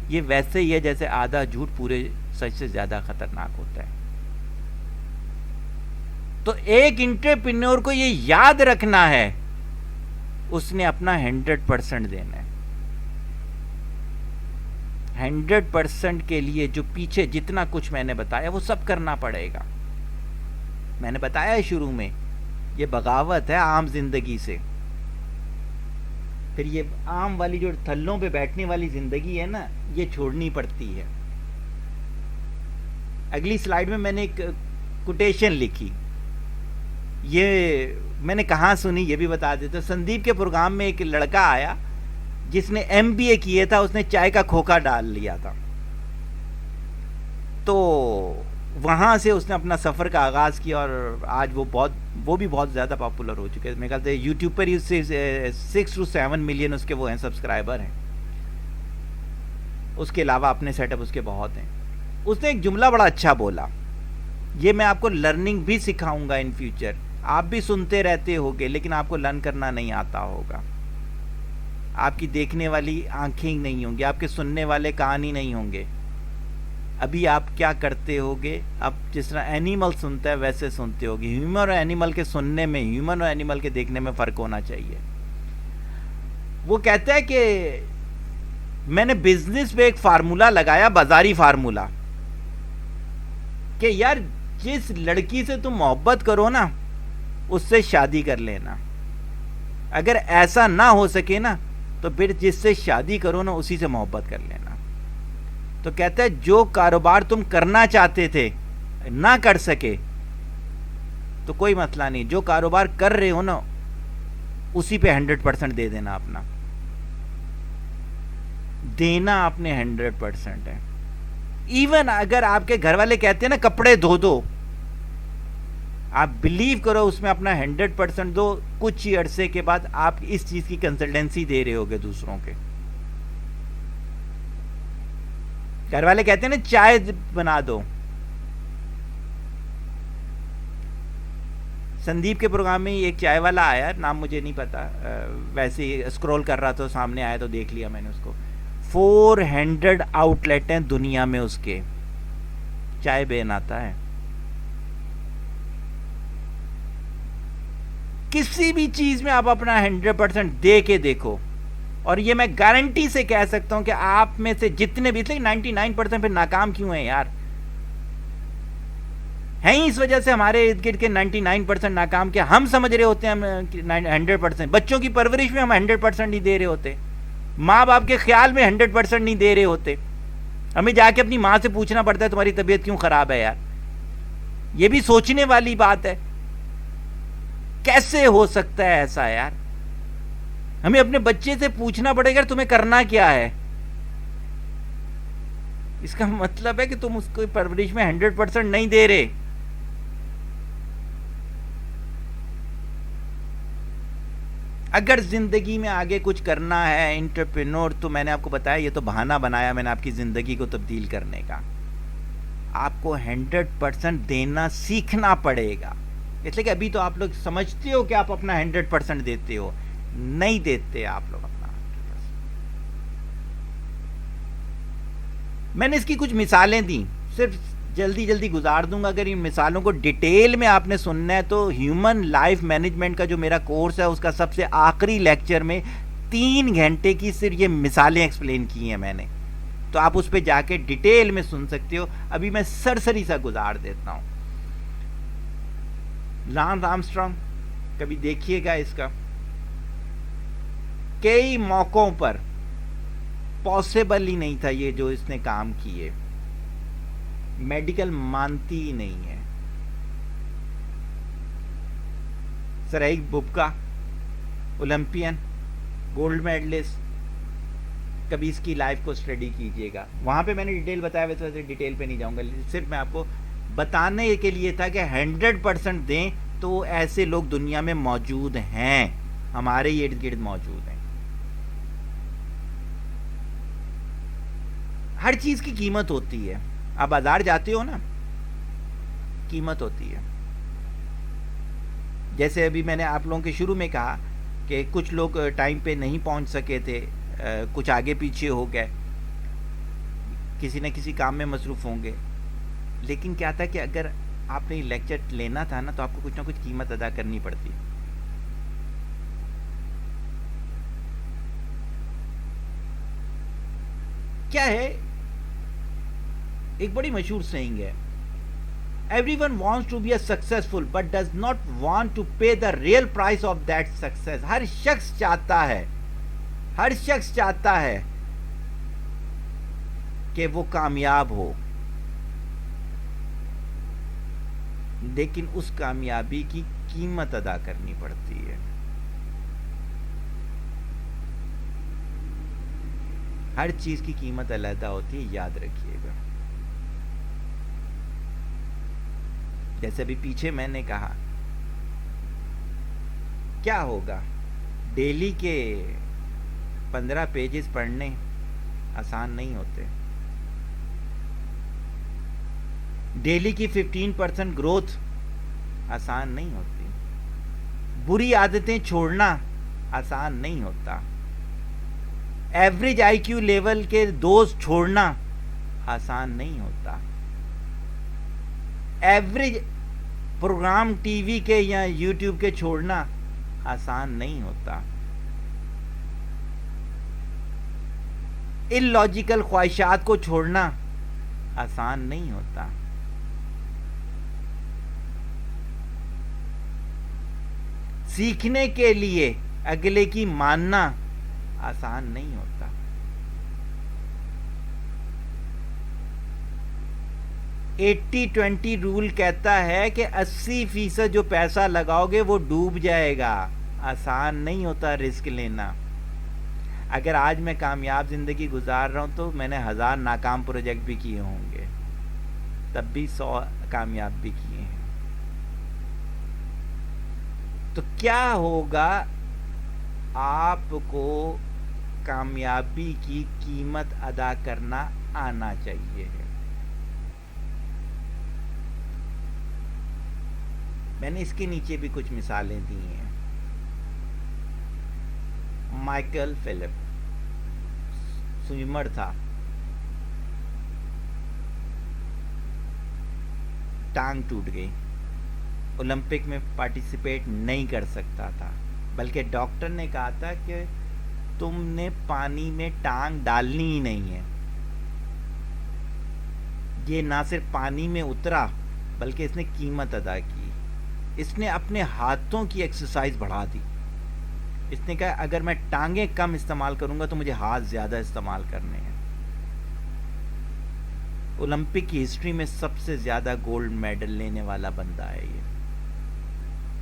یہ ویسے ہی ہے جیسے آدھا جھوٹ پورے سچ سے زیادہ خطرناک ہوتا ہے. تو ایک انٹرپرینور کو یہ یاد رکھنا ہے اس نے اپنا 100% دینا ہے. 100% کے لیے جو پیچھے جتنا کچھ میں نے بتایا وہ سب کرنا پڑے گا. میں نے بتایا شروع میں یہ بغاوت ہے عام زندگی سے. پھر یہ عام والی جو تھلوں پہ بیٹھنے والی زندگی ہے نا یہ چھوڑنی پڑتی ہے. اگلی سلائیڈ میں میں نے ایک کوٹیشن لکھی, یہ میں نے کہاں سنی یہ بھی بتا دیتا. سندیپ کے پروگرام میں ایک لڑکا آیا جس نے MBA کیے تھا, اس نے چائے کا کھوکا ڈال لیا تھا. تو وہاں سے اس نے اپنا سفر کا آغاز کیا اور آج وہ بھی بہت زیادہ پاپولر ہو چکے ہیں. میرے خیال سے یوٹیوب پر ہی 6 to 7 ملین اس کے وہ ہیں سبسکرائبر ہیں. اس کے علاوہ اپنے سیٹ اپ اس کے بہت ہیں. اس نے ایک جملہ بڑا اچھا بولا, یہ میں آپ کو لرننگ بھی سکھاؤں گا ان فیوچر. آپ بھی سنتے رہتے ہوگے لیکن آپ کو لرن کرنا نہیں آتا ہوگا. آپ کی دیکھنے والی آنکھیں نہیں ہوں گی, آپ کے سننے والے کان ہی نہیں ہوں گے. ابھی آپ کیا کرتے ہوگے, اب جس طرح اینیمل سنتا ہے ویسے سنتے ہوگے. ہیومن اور اینیمل کے سننے میں, ہیومن اور اینیمل کے دیکھنے میں فرق ہونا چاہیے. وہ کہتا ہے کہ میں نے بزنس پہ ایک فارمولا لگایا, بازاری فارمولا, کہ یار جس لڑکی سے تم محبت کرو نا اس سے شادی کر لینا. اگر ایسا نہ ہو سکے نا تو پھر جس سے شادی کرو نا اسی سے محبت کر لینا. تو کہتا ہے جو کاروبار تم کرنا چاہتے تھے نہ کر سکے تو کوئی مسئلہ نہیں, جو کاروبار کر رہے ہو نا اسی پہ 100% دے دینا اپنا. دینا اپنے 100% ہے. ایون اگر آپ کے گھر والے کہتے ہیں نا کپڑے دھو دو, آپ بلیو کرو اس میں اپنا 100% دو. کچھ ہی عرصے کے بعد آپ اس چیز کی کنسلٹنسی دے رہے ہوگے دوسروں کے. گھر والے کہتے ہیں نا چائے بنا دو, سندیپ کے پروگرام میں ایک چائے والا آیا, نام مجھے نہیں پتا, ویسے ہی اسکرول کر رہا تو سامنے آیا تو دیکھ لیا میں نے اس کو. 400 آؤٹ لیٹ ہیں دنیا میں اس کے, چائے بناتا ہے. کسی بھی چیز میں آپ اپنا 100% دے کے دیکھو, اور یہ میں گارنٹی سے کہہ سکتا ہوں کہ آپ میں سے جتنے بھی, 99% پھر ناکام کیوں ہیں یار؟ ہیں ہی اس وجہ سے ہمارے ارد گرد کے 99% ناکام. کیا ہم سمجھ رہے ہوتے ہیں ہم 100%؟ بچوں کی پرورش میں ہم 100% نہیں دے رہے ہوتے, ماں باپ کے خیال میں 100% نہیں دے رہے ہوتے. ہمیں جا کے اپنی ماں سے پوچھنا پڑتا ہے تمہاری طبیعت کیوں خراب ہے یار. یہ بھی سوچنے والی بات ہے. کیسے ہو سکتا ہے ایسا یار؟ ہمیں اپنے بچے سے پوچھنا پڑے گا تمہیں کرنا کیا ہے. اس کا مطلب ہے کہ تم اس کو پرورش میں 100% نہیں دے رہے. اگر زندگی میں آگے کچھ کرنا ہے انٹرپرینور, تو میں نے آپ کو بتایا یہ تو بہانہ بنایا میں نے آپ کی زندگی کو تبدیل کرنے کا. آپ کو 100% دینا سیکھنا پڑے گا. اس لیے کہ ابھی تو آپ لوگ سمجھتے ہو کہ آپ اپنا 100% دیتے ہو, نہیں دیتے آپ لوگ اپنا 100%. میں نے اس کی کچھ مثالیں دیں, صرف جلدی گزار دوں گا. اگر ان مثالوں کو ڈیٹیل میں آپ نے سننا ہے تو ہیومن لائف مینجمنٹ کا جو میرا کورس ہے اس کا سب سے آخری لیکچر میں 3 گھنٹے کی صرف یہ مثالیں ایکسپلین کی ہیں میں نے, تو آپ اس پہ جا کے ڈیٹیل میں سن سکتے ہو. ابھی میں سرسری سا گزار دیتا ہوں. لانس آرمسٹرانگ, کبھی دیکھیے گا اس کا, کئی موقعوں پر پاسبل ہی نہیں تھا یہ جو اس نے کام کیے. میڈیکل مانتی ہی نہیں ہے. سرائیک ببکا, اولمپئن, گولڈ میڈلسٹ, کبھی اس کی لائف کو اسٹڈی کیجئے گا. وہاں پہ میں نے ڈیٹیل بتایا, ویسے ڈیٹیل پہ نہیں جاؤں گا, صرف میں آپ کو بتانے کے لیے تھا کہ 100% دیں تو ایسے لوگ دنیا میں موجود ہیں, ہمارے ہی ارد گرد موجود ہیں. ہر چیز کی قیمت ہوتی ہے. آپ بازار جاتے ہو نا, قیمت ہوتی ہے. جیسے ابھی میں نے آپ لوگوں کے شروع میں کہا کہ کچھ لوگ ٹائم پہ نہیں پہنچ سکے تھے, کچھ آگے پیچھے ہو گئے, کسی نہ کسی کام میں مصروف ہوں گے. لیکن کیا تھا کہ اگر آپ نے لیکچر لینا تھا نا تو آپ کو کچھ نہ کچھ قیمت ادا کرنی پڑتی. کیا ہے, ایک بڑی مشہور سینگ ہے, everyone wants to be a successful but does not want to pay the real price of that success. ہر شخص چاہتا ہے کہ وہ کامیاب ہو, لیکن اس کامیابی کی قیمت ادا کرنی پڑتی ہے. ہر چیز کی قیمت علیحدہ ہوتی ہے, یاد رکھیے گا. جیسے ابھی پیچھے میں نے کہا کیا ہوگا ڈیلی کے 15 پیجز پڑھنے آسان نہیں ہوتے. ڈیلی کی 15% گروتھ آسان نہیں ہوتی. بری عادتیں چھوڑنا آسان نہیں ہوتا. ایوریج آئی کیو لیول کے دوست چھوڑنا آسان نہیں ہوتا. ایوریج پروگرام ٹی وی کے یا یوٹیوب کے چھوڑنا آسان نہیں ہوتا. ان لاجیکل خواہشات کو چھوڑنا آسان نہیں ہوتا. سیکھنے کے لیے اگلے کی ماننا آسان نہیں ہوتا. ایٹی 20 رول کہتا ہے کہ 80% جو پیسہ لگاؤ گے وہ ڈوب جائے گا. آسان نہیں ہوتا رسک لینا. اگر آج میں کامیاب زندگی گزار رہا ہوں تو میں نے 1000 ناکام پروجیکٹ بھی کیے ہوں گے, تب بھی 100 کامیاب بھی کیے ہیں. تو کیا ہوگا, آپ کو کامیابی کی قیمت ادا کرنا آنا چاہیے. میں نے اس کے نیچے بھی کچھ مثالیں دی ہیں. مائیکل فیلپ سوئمر تھا, ٹانگ ٹوٹ گئی, اولمپک میں پارٹیسپیٹ نہیں کر سکتا تھا, بلکہ ڈاکٹر نے کہا تھا کہ تم نے پانی میں ٹانگ ڈالنی ہی نہیں ہے. یہ نہ صرف پانی میں اترا بلکہ اس نے قیمت ادا کی. اس نے اپنے ہاتھوں کی ایکسرسائز بڑھا دی. اس نے کہا اگر میں ٹانگیں کم استعمال کروں گا تو مجھے ہاتھ زیادہ استعمال کرنے ہیں. اولمپک کی ہسٹری میں سب سے زیادہ گولڈ میڈل لینے والا بندہ ہے یہ.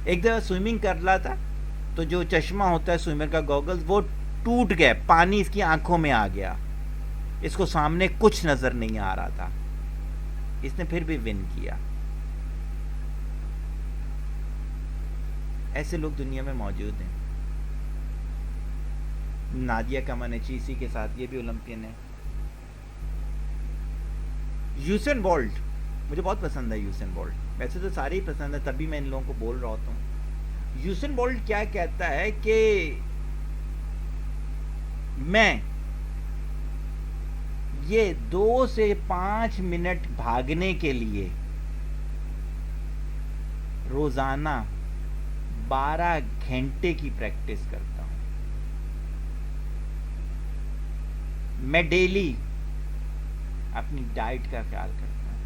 ایک دفعہ سوئمنگ کر رہا تھا تو جو چشمہ ہوتا ہے سوئمر کا گوگلز وہ ٹوٹ گیا, پانی اس کی آنکھوں میں آ گیا. اس کو سامنے کچھ نظر نہیں آ رہا تھا. اس نے پھر بھی ون کیا. ایسے لوگ دنیا میں موجود ہیں. نادیہ کمانچی کے ساتھ, یہ بھی اولمپئن ہے. یوسین بولٹ, مجھے بہت پسند ہے یوسین بولٹ. ویسے تو سارے ہی پسند ہے, تبھی میں ان لوگوں کو بول رہا ہوتا ہوں. یوسین بولٹ کیا کہتا ہے کہ میں یہ 2 سے 5 منٹ بھاگنے کے لیے روزانہ 12 گھنٹے کی پریکٹس کرتا ہوں. میں ڈیلی اپنی ڈائٹ کا خیال کرتا ہوں.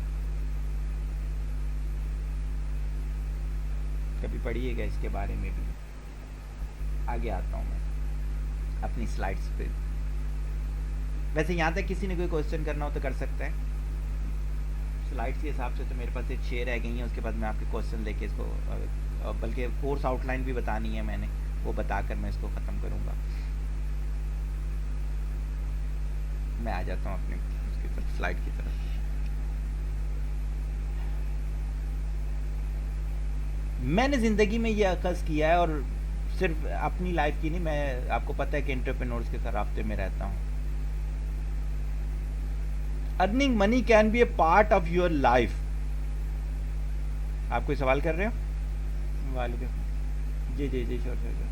کبھی پڑھیے گا اس کے بارے میں بھی. آگے آتا ہوں میں اپنی سلائڈز پہ. ویسے یہاں تک کسی نے کوئی کوشچن کرنا ہو تو کر سکتا ہے. سلائڈز کے حساب سے تو میرے پاس 6 رہ گئی ہیں, اس کے بعد میں آپ کے کوشچن لے کے اس کو, بلکہ کورس آؤٹ لائن بھی بتانی ہے میں نے, وہ بتا کر میں اس کو ختم کروں گا. میں آ جاتا ہوں اپنے اس کی طرف, سلائڈ کی طرف. میں نے زندگی میں یہ اخذ کیا ہے, اور صرف اپنی لائف کی نہیں, میں آپ کو پتہ ہے کہ انٹرپرینورز کے ساتھ رابطے میں رہتا ہوں. Earning money can be a part of your life. آپ کوئی سوال کر رہے ہو؟ جی جی جی شور شور.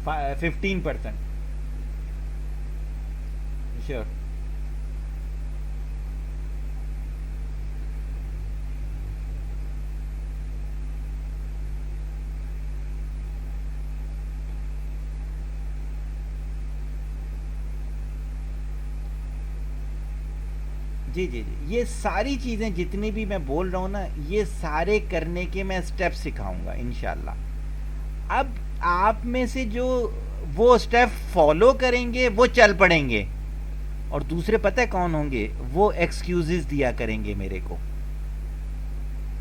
15%. Sure. جی جی جی, یہ ساری چیزیں جتنی بھی میں بول رہا ہوں نا, یہ سارے کرنے کے میں سٹیپ سکھاؤں گا انشاءاللہ. اب آپ میں سے جو وہ سٹیپ فالو کریں گے وہ چل پڑیں گے, اور دوسرے پتہ ہے کون ہوں گے, وہ ایکسکیوزز دیا کریں گے میرے کو.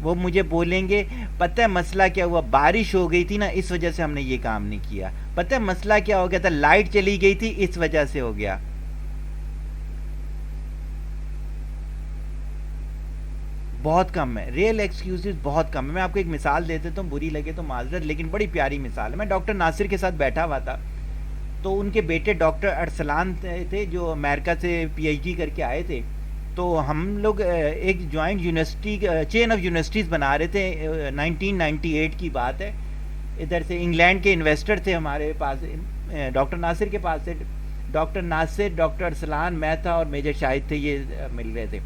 وہ مجھے بولیں گے پتہ ہے مسئلہ کیا ہوا, بارش ہو گئی تھی نا اس وجہ سے ہم نے یہ کام نہیں کیا, پتہ ہے مسئلہ کیا ہو گیا تھا, لائٹ چلی گئی تھی اس وجہ سے ہو گیا. بہت کم ہے, ریئل ایکسکیوزز بہت کم ہے. میں آپ کو ایک مثال دے دیتا ہوں, بری لگے تو معذرت, لیکن بڑی پیاری مثال ہے. میں ڈاکٹر ناصر کے ساتھ بیٹھا ہوا تھا, تو ان کے بیٹے ڈاکٹر ارسلان تھے جو امریکہ سے پی ایچ ڈی کر کے آئے تھے. تو ہم لوگ ایک joint university chain of universities بنا رہے تھے, 1998 کی بات ہے. ادھر سے انگلینڈ کے انویسٹر تھے ہمارے پاس, ڈاکٹر ناصر کے پاس سے. ڈاکٹر ناصر, ڈاکٹر ارسلان, میں تھا اور میجر شاہد تھے, یہ مل رہے تھے.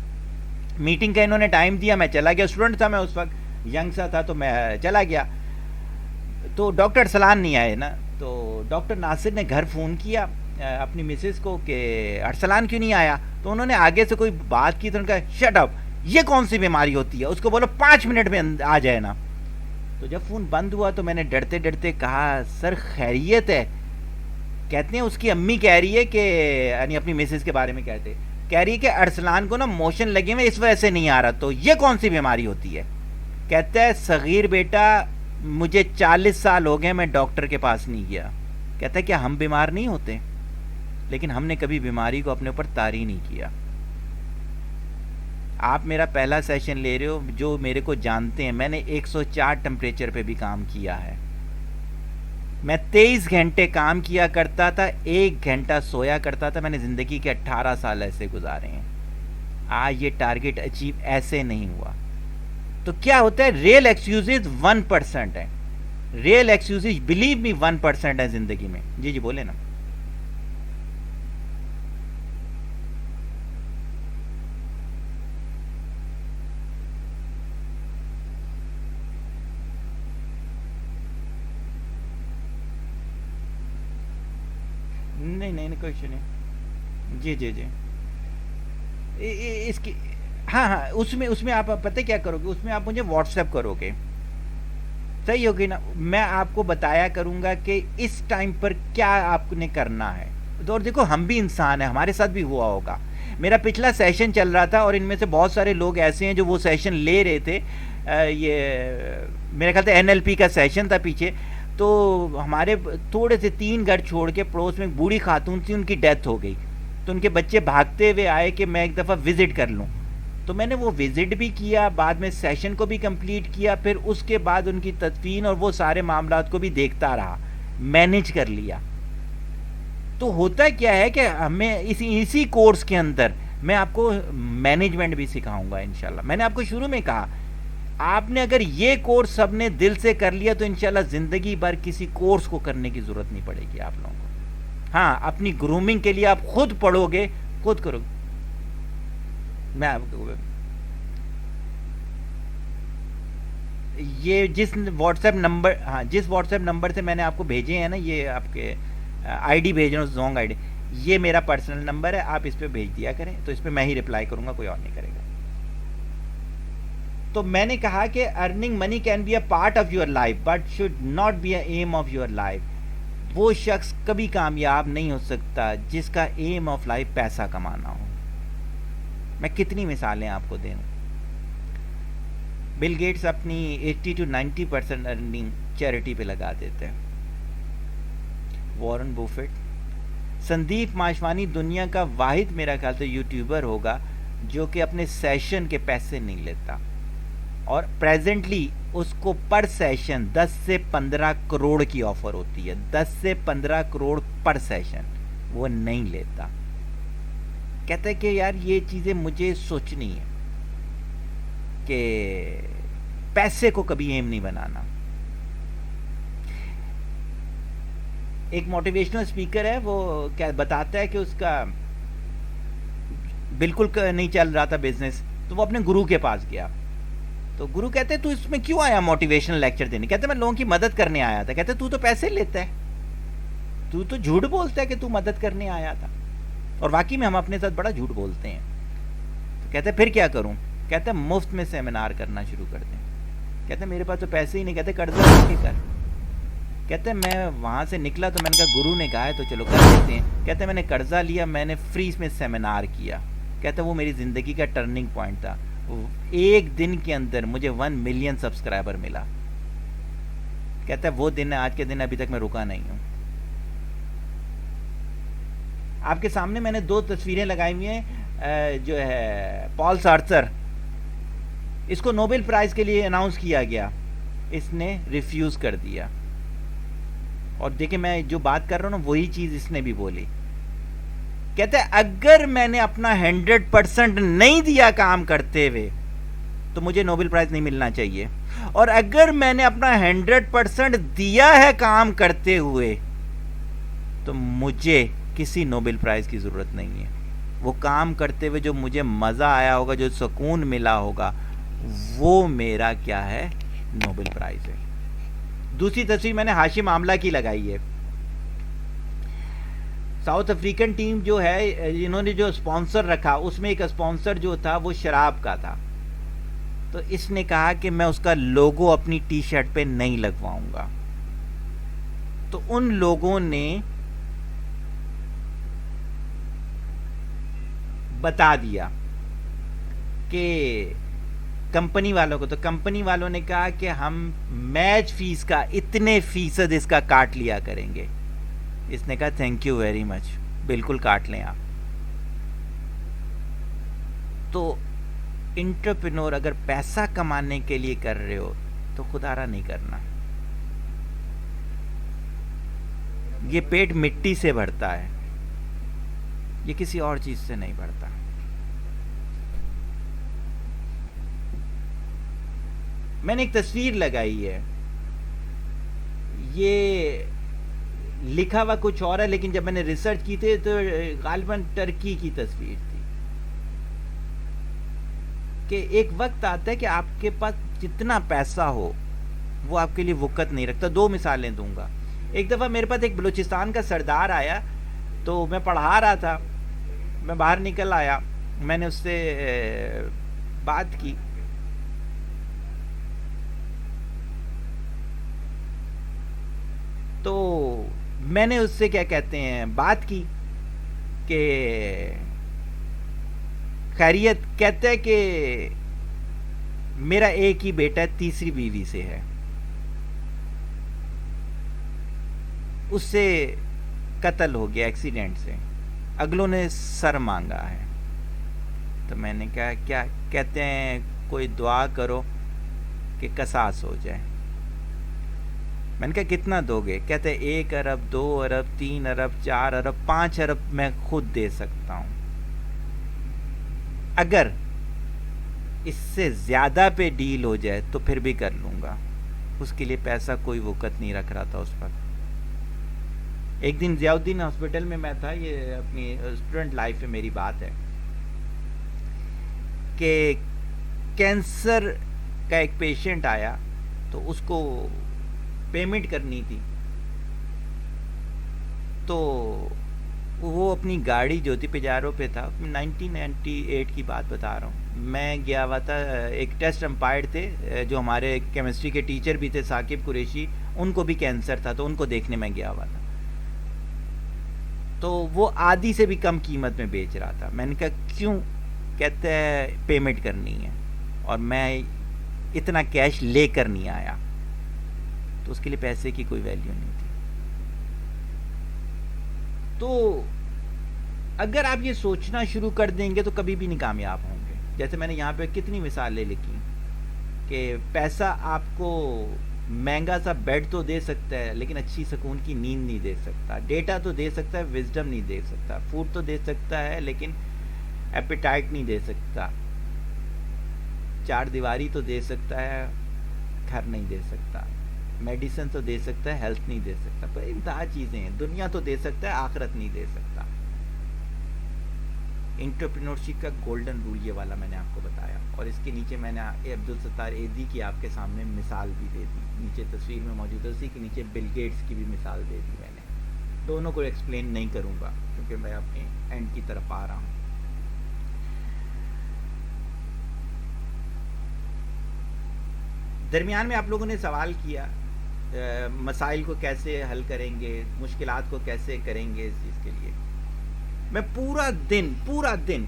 میٹنگ کا انہوں نے ٹائم دیا, میں چلا گیا. اسٹوڈنٹ تھا میں اس وقت, ینگ سا تھا, تو میں چلا گیا. تو ڈاکٹر ارسلان نہیں آئے نا, تو ڈاکٹر ناصر نے گھر فون کیا اپنی مسز کو کہ ارسلان کیوں نہیں آیا. تو انہوں نے آگے سے کوئی بات کی تو انہوں نے کہا شٹ اپ, یہ کون سی بیماری ہوتی ہے, اس کو بولو 5 منٹ میں آ جائے نا. تو جب فون بند ہوا تو میں نے ڈرتے ڈرتے کہا سر خیریت ہے. کہتے ہیں اس کی امی کہہ رہی ہے کہ, یعنی اپنی مسز کے بارے میں کہتے, کہہ رہی ہے کہ ارسلان کو نا موشن لگے ہوئے اس وجہ سے نہیں آ رہا, تو یہ کون سی بیماری ہوتی ہے. کہتا ہے صغیر بیٹا مجھے 40 سال ہو گئے میں ڈاکٹر کے پاس نہیں گیا. کہتا ہے کیا ہم بیمار نہیں ہوتے, لیکن ہم نے کبھی بیماری کو اپنے اوپر طاری نہیں کیا. آپ میرا پہلا سیشن لے رہے ہو, جو میرے کو جانتے ہیں میں نے 104 ٹمپریچر پہ بھی کام کیا ہے. میں 23 گھنٹے کام کیا کرتا تھا, 1 گھنٹہ سویا کرتا تھا. میں نے زندگی کے 18 سال ایسے گزارے ہیں. آج یہ ٹارگٹ اچیو ایسے نہیں ہوا. تو کیا ہوتا ہے, ریئل ایکسکیوزز 1% ہیں. ریئل ایکسکیوزز بلیو می 1% ہے زندگی میں. جی جی بولے نا. نہیں کوئی ایشو نہیں. جی جی جی اس کی ہاں اس میں آپ پتہ کیا کرو گے, اس میں آپ مجھے واٹس ایپ کرو گے, صحیح ہوگی نا. میں آپ کو بتایا کروں گا کہ اس ٹائم پر کیا آپ نے کرنا ہے. اور دیکھو ہم بھی انسان ہیں, ہمارے ساتھ بھی ہوا ہوگا. میرا پچھلا سیشن چل رہا تھا اور ان میں سے بہت سارے لوگ ایسے ہیں جو وہ سیشن لے رہے تھے. یہ میرے خیال سے NLP کا سیشن تھا پیچھے. تو ہمارے تھوڑے سے 3 گھر چھوڑ کے پڑوس میں ایک بوڑھی خاتون تھی, ان کی ڈیتھ ہو گئی. تو ان کے بچے بھاگتے ہوئے آئے کہ میں ایک دفعہ وزٹ کر لوں. تو میں نے وہ وزٹ بھی کیا, بعد میں سیشن کو بھی کمپلیٹ کیا, پھر اس کے بعد ان کی تدفین اور وہ سارے معاملات کو بھی دیکھتا رہا, مینیج کر لیا. تو ہوتا کیا ہے کہ ہمیں اسی کورس کے اندر میں آپ کو مینجمنٹ بھی سکھاؤں گا انشاءاللہ. میں نے آپ کو شروع میں کہا, آپ نے اگر یہ کورس سب نے دل سے کر لیا تو انشاءاللہ زندگی بھر کسی کورس کو کرنے کی ضرورت نہیں پڑے گی آپ لوگوں کو. ہاں اپنی گرومنگ کے لیے آپ خود پڑھو گے, خود کرو گے. میں آپ کو یہ جس واٹس ایپ نمبر, ہاں جس واٹس ایپ نمبر سے میں نے آپ کو بھیجے ہیں نا, یہ آپ کے ID بھیج رہا ہوں, زونگ ID, یہ میرا پرسنل نمبر ہے, آپ اس پہ بھیج دیا کریں. تو اس پہ میں ہی رپلائی کروں گا, کوئی اور نہیں کرے گا. تو میں نے کہا کہ earning money can be a part of your life but should not be a aim of your life. وہ شخص کبھی کامیاب نہیں ہو سکتا جس کا ایم آف لائف پیسہ کمانا ہو. میں کتنی مثالیں آپ کو دوں. بل گیٹس اپنی 80 to 90% ارننگ چیریٹی پہ لگا دیتے ہیں. وارن بوفٹ, سندیپ ماشوانی دنیا کا واحد میرا خیال سے یوٹیوبر ہوگا جو کہ اپنے سیشن کے پیسے نہیں لیتا, اور پریزنٹلی اس کو پر سیشن 10 سے 15 کروڑ کی آفر ہوتی ہے. 10 سے 15 کروڑ پر سیشن وہ نہیں لیتا. کہتا ہے کہ یار یہ چیزیں مجھے سوچنی ہے کہ پیسے کو کبھی ایم نہیں بنانا. ایک موٹیویشنل اسپیکر ہے, وہ کیا بتاتا ہے کہ اس کا بالکل نہیں چل رہا تھا بزنس, تو وہ اپنے گرو کے پاس گیا. تو گرو کہتے ہیں تو اس میں کیوں آیا موٹیویشنل لیکچر دینے. کہتے ہیں میں لوگوں کی مدد کرنے آیا تھا. کہتے ہیں تو پیسے لیتا ہے, تو جھوٹ بولتا ہے کہ تو مدد کرنے آیا تھا. اور واقعی میں ہم اپنے ساتھ بڑا جھوٹ بولتے ہیں. تو کہتے ہیں پھر کیا کروں. کہتے ہیں مفت میں سیمینار کرنا شروع کر دیں. کہتے ہیں میرے پاس تو پیسے ہی نہیں. کہتے قرضہ لے کے کر. کہتے ہیں میں وہاں سے نکلا تو میں نے کہا گرو نے کہا ہے تو چلو کر دیتے ہیں. کہتے ہیں میں نے قرضہ لیا, میں نے فری میں سیمینار کیا. کہتے ہیں وہ میری زندگی کا ٹرننگ پوائنٹ تھا. ایک دن کے اندر مجھے 1 ملین سبسکرائبر ملا. کہتا ہے وہ دن ہے، آج کے دن ابھی تک میں رکا نہیں ہوں. آپ کے سامنے میں نے 2 تصویریں لگائی ہوئی ہیں. جو ہے پال سارتر، اس کو نوبل پرائز کے لیے اناؤنس کیا گیا، اس نے ریفیوز کر دیا. اور دیکھیں میں جو بات کر رہا ہوں نا وہی چیز اس نے بھی بولی. کہتے ہیں اگر میں نے اپنا 100% نہیں دیا کام کرتے ہوئے تو مجھے نوبل پرائز نہیں ملنا چاہیے، اور اگر میں نے اپنا 100% دیا ہے کام کرتے ہوئے تو مجھے کسی نوبل پرائز کی ضرورت نہیں ہے. وہ کام کرتے ہوئے جو مجھے مزہ آیا ہوگا، جو سکون ملا ہوگا، وہ میرا کیا ہے، نوبل پرائز ہے. دوسری تصویر میں نے ہاشم آملہ کی لگائی ہے. ساؤتھ افریقن ٹیم جو ہے انہوں نے جو اسپانسر رکھا، اس میں ایک اسپانسر جو تھا وہ شراب کا تھا. تو اس نے کہا کہ میں اس کا لوگو اپنی ٹی شرٹ پہ نہیں لگواؤں گا. تو ان لوگوں نے بتا دیا کہ کمپنی والوں کو، تو کمپنی والوں نے کہا کہ ہم میچ فیس کا اتنے فیصد اس کا کاٹ لیا کریں گے. اس نے کہا تھینک یو ویری مچ، بالکل کاٹ لیں آپ. تو انٹرپرینور اگر پیسہ کمانے کے لیے کر رہے ہو تو خدا را نہیں کرنا. یہ پیٹ مٹی سے بھرتا ہے، یہ کسی اور چیز سے نہیں بڑھتا. میں نے ایک تصویر لگائی ہے، یہ لکھا ہوا کچھ اور ہے، لیکن جب میں نے ریسرچ کی تھی تو غالباً ٹرکی کی تصویر تھی. کہ ایک وقت آتا ہے کہ آپ کے پاس جتنا پیسہ ہو وہ آپ کے لیے وقت نہیں رکھتا. 2 مثالیں دوں گا. ایک دفعہ میرے پاس ایک بلوچستان کا سردار آیا، تو میں پڑھا رہا تھا، میں باہر نکل آیا، میں نے اس سے بات کی. تو میں نے اس سے کیا کہتے ہیں بات کی کہ خیریت. کہتا ہے کہ میرا ایک ہی بیٹا ہے، تیسری بیوی سے ہے، اس سے قتل ہو گیا ایکسیڈنٹ سے، اگلوں نے سر مانگا ہے. تو میں نے کہا کیا؟ کہتے ہیں کوئی دعا کرو کہ قصاص ہو جائے. میں نے کہا کتنا دو گے؟ کہتے ہیں 1 ارب 2 ارب 3 ارب 4 ارب 5 ارب میں خود دے سکتا ہوں. اگر اس سے زیادہ پہ ڈیل ہو جائے تو پھر بھی کر لوں گا. اس کے لیے پیسہ کوئی وقت نہیں رکھ رہا تھا اس پر. ایک دن ضیاء الدین ہاسپٹل میں تھا، یہ اپنی اسٹوڈنٹ لائف میں میری بات ہے، کہ کینسر کا ایک پیشنٹ آیا تو اس کو پیمنٹ کرنی تھی. تو وہ اپنی گاڑی جو تھی پجارو پہ تھا، 1998 کی بات بتا رہا ہوں. میں گیا ہوا تھا، ایک ٹیسٹ امپائر تھے جو ہمارے کیمسٹری کے ٹیچر بھی تھے ثاقب قریشی، ان کو بھی کینسر تھا، تو ان کو دیکھنے میں گیا ہوا تھا. تو وہ آدھی سے بھی کم قیمت میں بیچ رہا تھا. میں نے کہا کیوں؟ کہتے ہیں پیمنٹ کرنی ہے اور میں اتنا کیش لے کر نہیں آیا. تو اس کے لیے پیسے کی کوئی ویلیو نہیں تھی. تو اگر آپ یہ سوچنا شروع کر دیں گے تو کبھی بھی نہیں کامیاب ہوں گے. جیسے میں نے یہاں پہ کتنی مثالیں لکھی کہ پیسہ آپ کو مہنگا سا بیڈ تو دے سکتا ہے لیکن اچھی سکون کی نیند نہیں دے سکتا. ڈیٹا تو دے سکتا ہے، وزڈم نہیں دے سکتا. فوڈ تو دے سکتا ہے لیکن ایپیٹائٹ نہیں دے سکتا. 4 دیواری تو دے سکتا ہے، گھر نہیں دے سکتا. میڈیسن تو دے سکتا ہے، ہیلتھ نہیں دے سکتا. پر انتہا چیزیں ہیں. دنیا تو دے سکتا ہے، آخرت نہیں دے سکتا. انٹرپرینورشپ کا گولڈن رول یہ والا میں نے آپ کو بتایا، اور اس کے نیچے میں نے عبدالستار ایدھی کی آپ کے سامنے مثال بھی دے دی. نیچے تصویر میں موجود ہے، اسی کے نیچے بل گیٹس کی بھی مثال دے دی میں نے. دونوں کو ایکسپلین نہیں کروں گا کیونکہ میں اپنے اینڈ کی طرف آ رہا ہوں. درمیان میں آپ لوگوں نے سوال کیا مسائل کو کیسے حل کریں گے، مشکلات کو کیسے کریں گے. اس چیز کے لیے میں پورا دن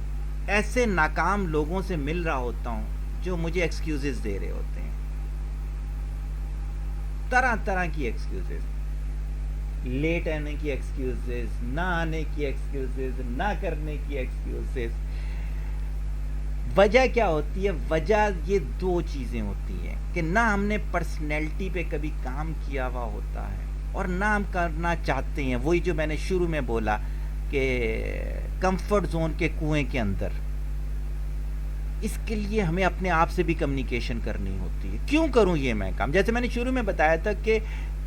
ایسے ناکام لوگوں سے مل رہا ہوتا ہوں جو مجھے ایکسکیوزز دے رہے ہوتے ہیں, طرح طرح کی ایکسکیوزز, لیٹ آنے کی ایکسکیوزز, نہ آنے کی ایکسکیوزز, نہ کرنے کی ایکسکیوزز. وجہ کیا ہوتی ہے؟ وجہ یہ دو چیزیں ہوتی ہیں کہ نہ ہم نے پرسنالٹی پہ کبھی کام کیا ہوا ہوتا ہے اور نہ ہم کرنا چاہتے ہیں. وہی جو میں نے شروع میں بولا کہ کمفرٹ زون کے کنویں کے اندر, اس کے لیے ہمیں اپنے آپ سے بھی کمیونیکیشن کرنی ہوتی ہے. کیوں کروں یہ میں کام؟ جیسے میں نے شروع میں بتایا تھا کہ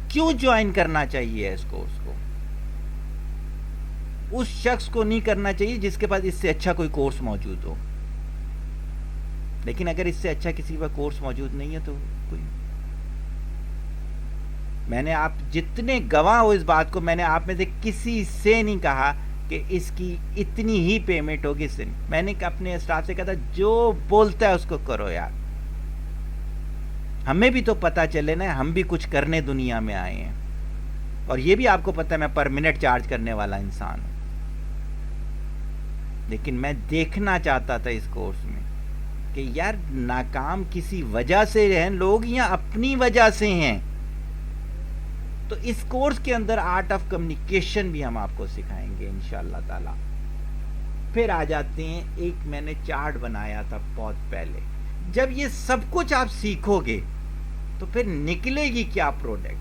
کیوں جوائن کرنا چاہیے اس کورس کو. اس شخص کو نہیں کرنا چاہیے جس کے پاس اس سے اچھا کوئی کورس موجود ہو, لیکن اگر اس سے اچھا کسی کا کورس موجود نہیں ہے تو کوئی. میں نے آپ جتنے گواہ ہو اس بات کو, میں نے آپ میں سے کسی سے نہیں کہا کہ اس کی اتنی ہی پیمنٹ ہوگی. اس سے میں نے اپنے اسٹاف سے کہا تھا جو بولتا ہے اس کو کرو یار, ہمیں بھی تو پتا چلے نا, ہم بھی کچھ کرنے دنیا میں آئے ہیں. اور یہ بھی آپ کو پتا ہے میں پر منٹ چارج کرنے والا انسان ہوں, لیکن میں دیکھنا چاہتا تھا اس کورس میں کہ یار ناکام کسی وجہ سے ہیں لوگ یا اپنی وجہ سے ہیں. تو اس کورس کے اندر آرٹ آف کمیونیکیشن بھی ہم آپ کو سکھائیں گے انشاءاللہ تعالی. پھر آ جاتے ہیں, ایک میں نے چارٹ بنایا تھا بہت پہلے. جب یہ سب کچھ آپ سیکھو گے تو پھر نکلے گی کیا پروڈکٹ,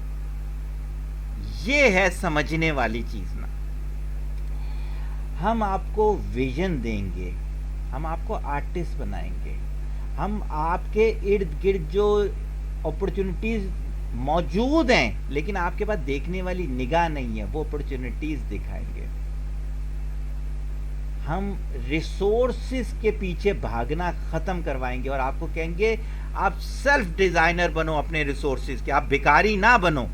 یہ ہے سمجھنے والی چیز نا. ہم آپ کو ویژن دیں گے, ہم آپ کو آرٹسٹ بنائیں گے, ہم آپ کے ارد گرد جو اپرچونٹیز موجود ہیں لیکن آپ کے پاس دیکھنے والی نگاہ نہیں ہے, وہ اپرچونٹیز دکھائیں گے. ہم ریسورسز کے پیچھے بھاگنا ختم کروائیں گے اور آپ کو کہیں گے آپ سیلف ڈیزائنر بنو اپنے ریسورسز کے, آپ بیکاری نہ بنو.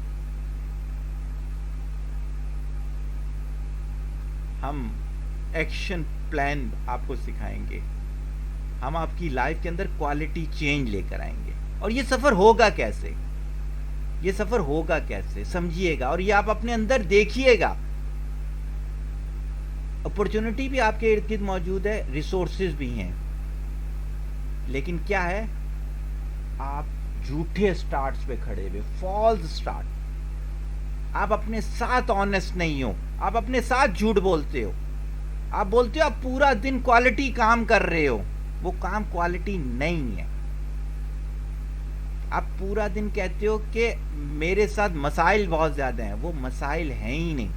ہم ایکشن پلان آپ کو سکھائیں گے, ہم آپ کی لائف کے اندر کوالٹی چینج لے کر آئیں گے. اور یہ سفر ہوگا کیسے, یہ سفر ہوگا کیسے سمجھیے گا, اور یہ آپ اپنے اندر دیکھیے گا. اپرچونٹی بھی آپ کے ارد گرد موجود ہے, ریسورسز بھی ہیں, لیکن کیا ہے, آپ جھوٹے سٹارٹس پہ کھڑے ہوئے, فالس سٹارٹ. آپ اپنے ساتھ آنیسٹ نہیں ہو, آپ اپنے ساتھ جھوٹ بولتے ہو. آپ بولتے ہو آپ پورا دن کوالٹی کام کر رہے ہو, وہ کام کوالٹی نہیں ہے. آپ پورا دن کہتے ہو کہ میرے ساتھ مسائل بہت زیادہ ہیں, وہ مسائل ہیں ہی نہیں,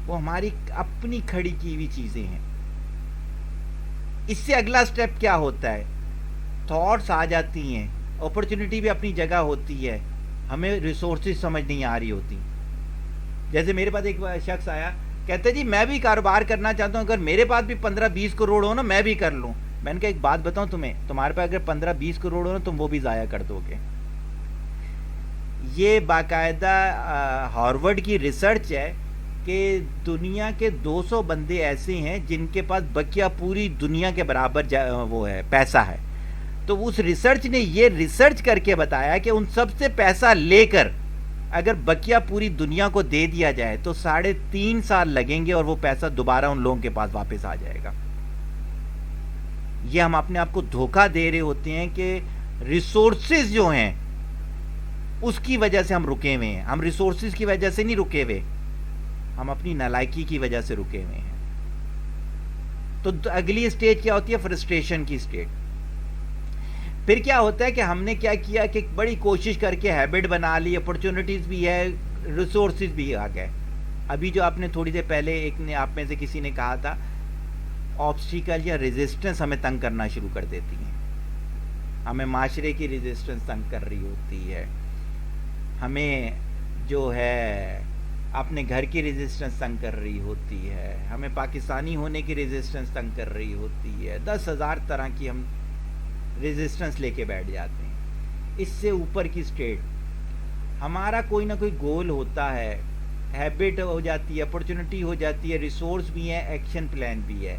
وہ ہماری اپنی کھڑی کی ہوئی چیزیں ہیں. اس سے اگلا سٹیپ کیا ہوتا ہے, تھاٹس آ جاتی ہیں, اپرچونٹی بھی اپنی جگہ ہوتی ہے, ہمیں ریسورسز سمجھ نہیں آ رہی ہوتی. جیسے میرے پاس ایک شخص آیا, کہتے جی میں بھی کاروبار کرنا چاہتا ہوں, اگر میرے پاس بھی 15-20 کروڑ ہو نا میں بھی کر لوں. میں نے کہا ایک بات بتاؤں تمہیں, تمہارے پاس اگر 15-20 کروڑ ہو نا تم وہ بھی ضائع کر دو گے. یہ باقاعدہ ہارورڈ کی ریسرچ ہے کہ دنیا کے 200 بندے ایسے ہیں جن کے پاس بقیہ پوری دنیا کے برابر وہ ہے پیسہ ہے. تو اس ریسرچ نے یہ ریسرچ کر کے بتایا کہ ان سب سے پیسہ لے کر اگر بقیہ پوری دنیا کو دے دیا جائے تو 3.5 سال لگیں گے اور وہ پیسہ دوبارہ ان لوگوں کے پاس واپس آ جائے گا. یہ ہم اپنے آپ کو دھوکہ دے رہے ہوتے ہیں کہ ریسورسز جو ہیں اس کی وجہ سے ہم رکے ہوئے ہیں. ہم ریسورسز کی وجہ سے نہیں رکے ہوئے, ہم اپنی نالائکی کی وجہ سے رکے ہوئے ہیں. تو اگلی اسٹیج کیا ہوتی ہے, فرسٹریشن کی اسٹیج. پھر کیا ہوتا ہے کہ ہم نے کیا کیا کہ بڑی کوشش کر کے ہیبٹ بنا لی, اپرچونٹیز بھی ہے, ریسورسز بھی آ گئے. ابھی جو آپ نے تھوڑی دیر پہلے ایک نے آپ میں سے کسی نے کہا تھا, آبسٹیکل یا ریزسٹنس ہمیں تنگ کرنا شروع کر دیتی ہیں. ہمیں معاشرے کی ریزسٹنس تنگ کر رہی ہوتی ہے, ہمیں جو ہے اپنے گھر کی ریزسٹنس تنگ کر رہی ہوتی ہے, ہمیں پاکستانی ہونے کی ریزسٹنس تنگ کر رہی ہوتی ہے. 10,000 طرح کی ہم ریزسٹنس لے کے بیٹھ جاتے ہیں. اس سے اوپر کی اسٹیٹ ہمارا کوئی نہ کوئی گول ہوتا ہے, ہیبٹ ہو جاتی ہے, اپرچونٹی ہو جاتی ہے, ریسورس بھی ہے, ایکشن پلان بھی ہے,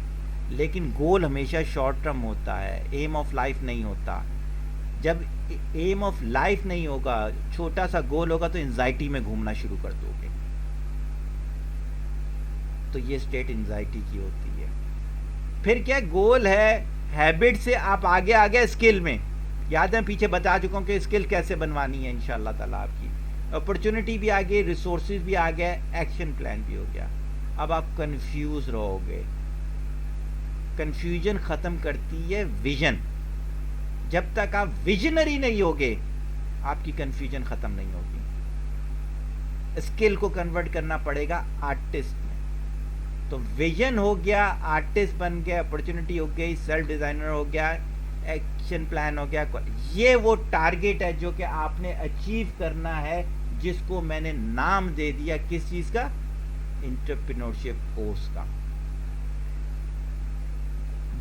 لیکن گول ہمیشہ شارٹ ٹرم ہوتا ہے, ایم آف لائف نہیں ہوتا. جب ایم آف لائف نہیں ہوگا, چھوٹا سا گول ہوگا تو انزائٹی میں گھومنا شروع کر دو گے. تو یہ اسٹیٹ انزائٹی کی ہوتی ہے. پھر کیا گول ہے ہیبٹ سے آپ آگے آ گئے اسکل میں. یاد ہے پیچھے بتا چکا ہوں کہ اسکل کیسے بنوانی ہے انشاءاللہ تعالیٰ آپ کی. اپرچونٹی بھی آ گئی, ریسورسز بھی آ گئے, ایکشن پلان بھی ہو گیا. اب آپ کنفیوز رہو گے. کنفیوژن ختم کرتی ہے ویژن. جب تک آپ ویژنری نہیں ہوگے آپ کی کنفیوژن ختم نہیں ہوگی. اسکل کو کنورٹ کرنا پڑے گا آرٹسٹ میں. تو ویژن ہو گیا, آرٹسٹ بن گیا, اپرچونٹی ہو گئی, سیلف ڈیزائنر ہو گیا, ایکشن پلان ہو گیا. یہ وہ ٹارگیٹ ہے جو کہ آپ نے اچیو کرنا ہے, جس کو میں نے نام دے دیا کس چیز کا, انٹرپرینورشپ کورس کا.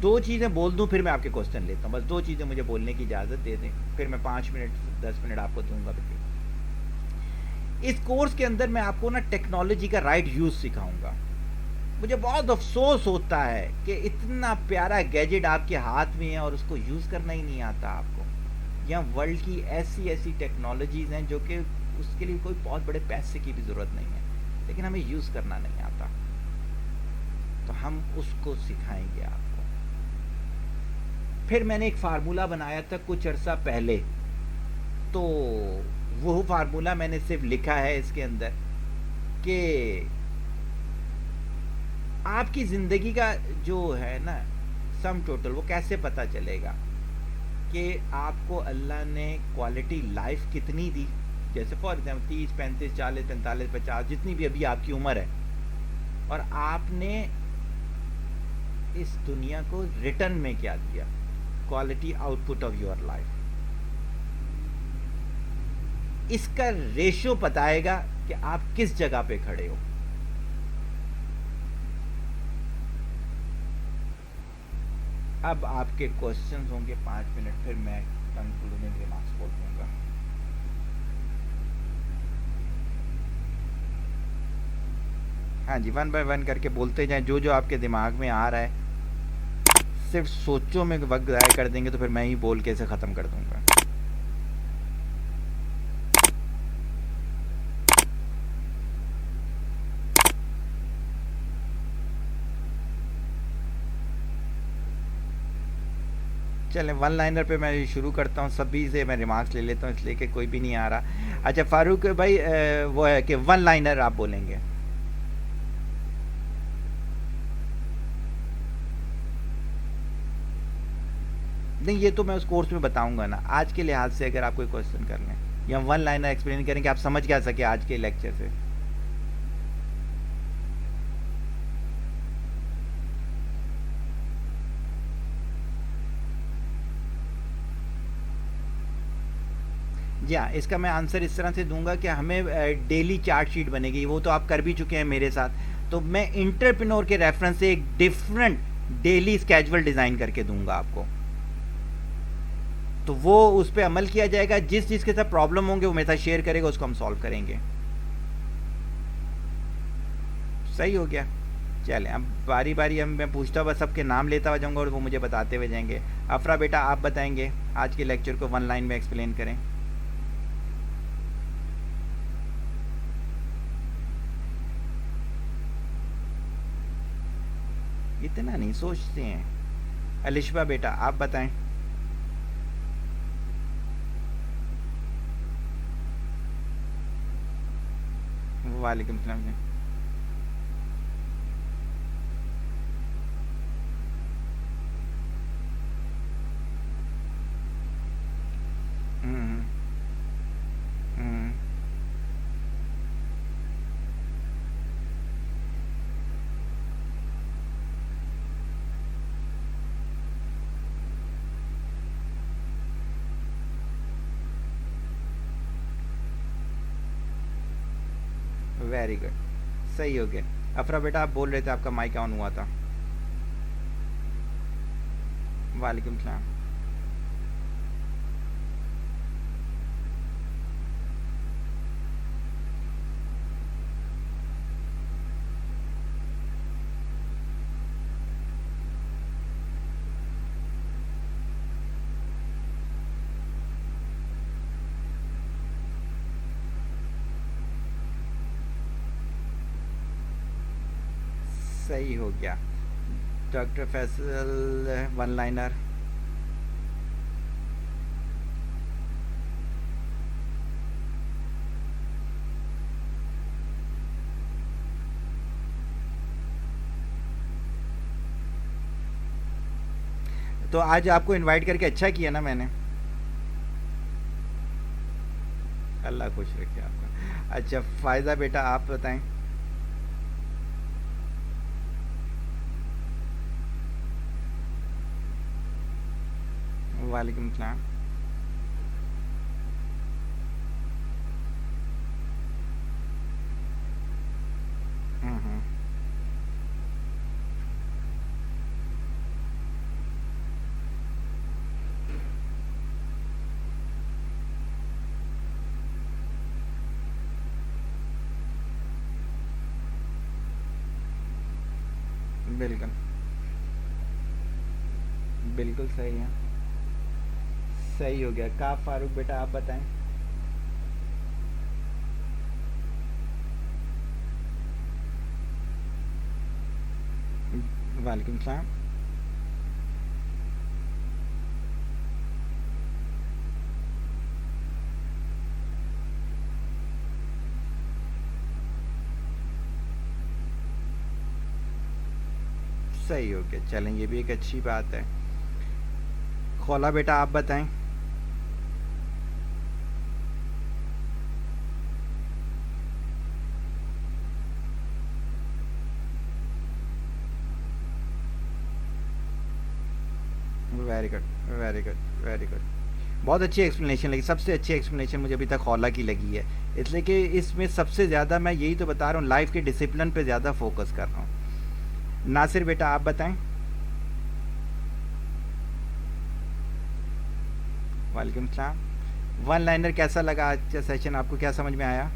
2 چیزیں بول دوں پھر میں آپ کے کوسچن لیتا ہوں. بس 2 چیزیں مجھے بولنے کی اجازت دے دیں, پھر میں 5 منٹ 10 منٹ آپ کو دوں گا. اس کورس کے اندر میں آپ کو نا ٹیکنالوجی کا رائٹ یوز سکھاؤں گا. مجھے بہت افسوس ہوتا ہے کہ اتنا پیارا گیجٹ آپ کے ہاتھ میں ہے اور اس کو یوز کرنا ہی نہیں آتا آپ کو. یہاں ورلڈ کی ایسی ٹیکنالوجیز ہیں جو کہ اس کے لیے کوئی بہت بڑے پیسے کی بھی ضرورت نہیں ہے, لیکن ہمیں یوز کرنا نہیں آتا. تو ہم اس کو سکھائیں گے آپ کو. پھر میں نے ایک فارمولہ بنایا تھا کچھ عرصہ پہلے, تو وہ فارمولہ میں نے صرف لکھا ہے اس کے اندر کہ آپ کی زندگی کا جو ہے نا سم ٹوٹل وہ کیسے پتہ چلے گا کہ آپ کو اللہ نے کوالٹی لائف کتنی دی. جیسے فار ایگزامپل 30 35 40 45 50 جتنی بھی ابھی آپ کی عمر ہے, اور آپ نے اس دنیا کو ریٹرن میں کیا دیا, کوالٹی آؤٹ پٹ آف یور لائف. اس کا ریشو بتائے گا کہ آپ کس جگہ پہ کھڑے ہو. اب آپ کے کوسچنز ہوں گے 5 منٹ, پھر میں کنکلوڈنگ ریمارکس بول دوں گا. ہاں جی, 1 بائی 1 کر کے بولتے جائیں. جو جو آپ کے دماغ میں آ رہا ہے صرف سوچوں میں وقت ضائع کر دیں گے تو پھر میں ہی بول کے اسے ختم کر دوں گا. چلیں 1 لائنر پہ میں شروع کرتا ہوں. سبھی سے میں ریمارکس لے لیتا ہوں اس لیے کہ کوئی بھی نہیں آ رہا. اچھا فاروق بھائی, وہ ہے کہ 1 لائنر آپ بولیں گے. نہیں, یہ تو میں اس کورس میں بتاؤں گا نا. آج کے لحاظ سے اگر آپ کوئی کوشچن کر لیں یا 1 لائنر ایکسپلین کریں کہ آپ سمجھ کیا سکے آج کے لیکچر سے. جی ہاں, اس کا میں آنسر اس طرح سے دوں گا کہ ہمیں ڈیلی چارٹ شیٹ بنے گی. وہ تو آپ کر بھی چکے ہیں میرے ساتھ. تو میں انٹرپرینور کے ریفرنس سے ایک ڈفرنٹ ڈیلی اسکیجول ڈیزائن کر کے دوں گا آپ کو. تو وہ اس پہ عمل کیا جائے گا. جس چیز کے ساتھ پرابلم ہوں گے وہ میرے ساتھ شیئر کرے گا, اس کو ہم سالو کریں گے. صحیح ہو گیا. چلیں اب باری باری میں پوچھتا ہوا سب کے نام لیتا ہوا جاؤں گا اور وہ مجھے بتاتے ہوئے جائیں گے. افرا بیٹا آپ بتائیں گے آج کے لیکچر کو 1 لائن میں ایکسپلین کریں. اتنا نہیں سوچتے ہیں. الشبہ بیٹا آپ بتائیں. وعلیکم السلام جی. ویری گڈ, صحیح ہو گیا. افرا بیٹا آپ بول رہے تھے, آپ کا مائک آن ہوا تھا. وعلیکم السلام. صحیح ہو گیا. Doctor Faisal one liner. تو آج آپ کو انوائٹ کر کے اچھا کیا نا میں نے. اللہ خوش رکھے آپ کا. اچھا فائزہ بیٹا آپ بتائیں. وعلیکم السلام. بالکل بالکل صحیح ہے. صحیح ہو گیا. کاف فاروق بیٹا آپ بتائیں. وعلیکم السلام. صحیح ہو گیا. چلیں یہ بھی ایک اچھی بات ہے. خولا بیٹا آپ بتائیں. Very good very good very good. بہت اچھی ایکسپلینیشن لگی. سب سے اچھی ایکسپلینیشن مجھے ابھی تک خولا کی لگی ہے. اس لیے کہ اس میں سب سے زیادہ میں یہی تو بتا رہا ہوں لائف کے ڈسپلن پہ زیادہ فوکس کر رہا ہوں. ناصر بیٹا آپ بتائیں. وعلیکم السلام. ون لائنر کیسا لگا آج کا سیشن؟ آپ کو کیا سمجھ میں آیا؟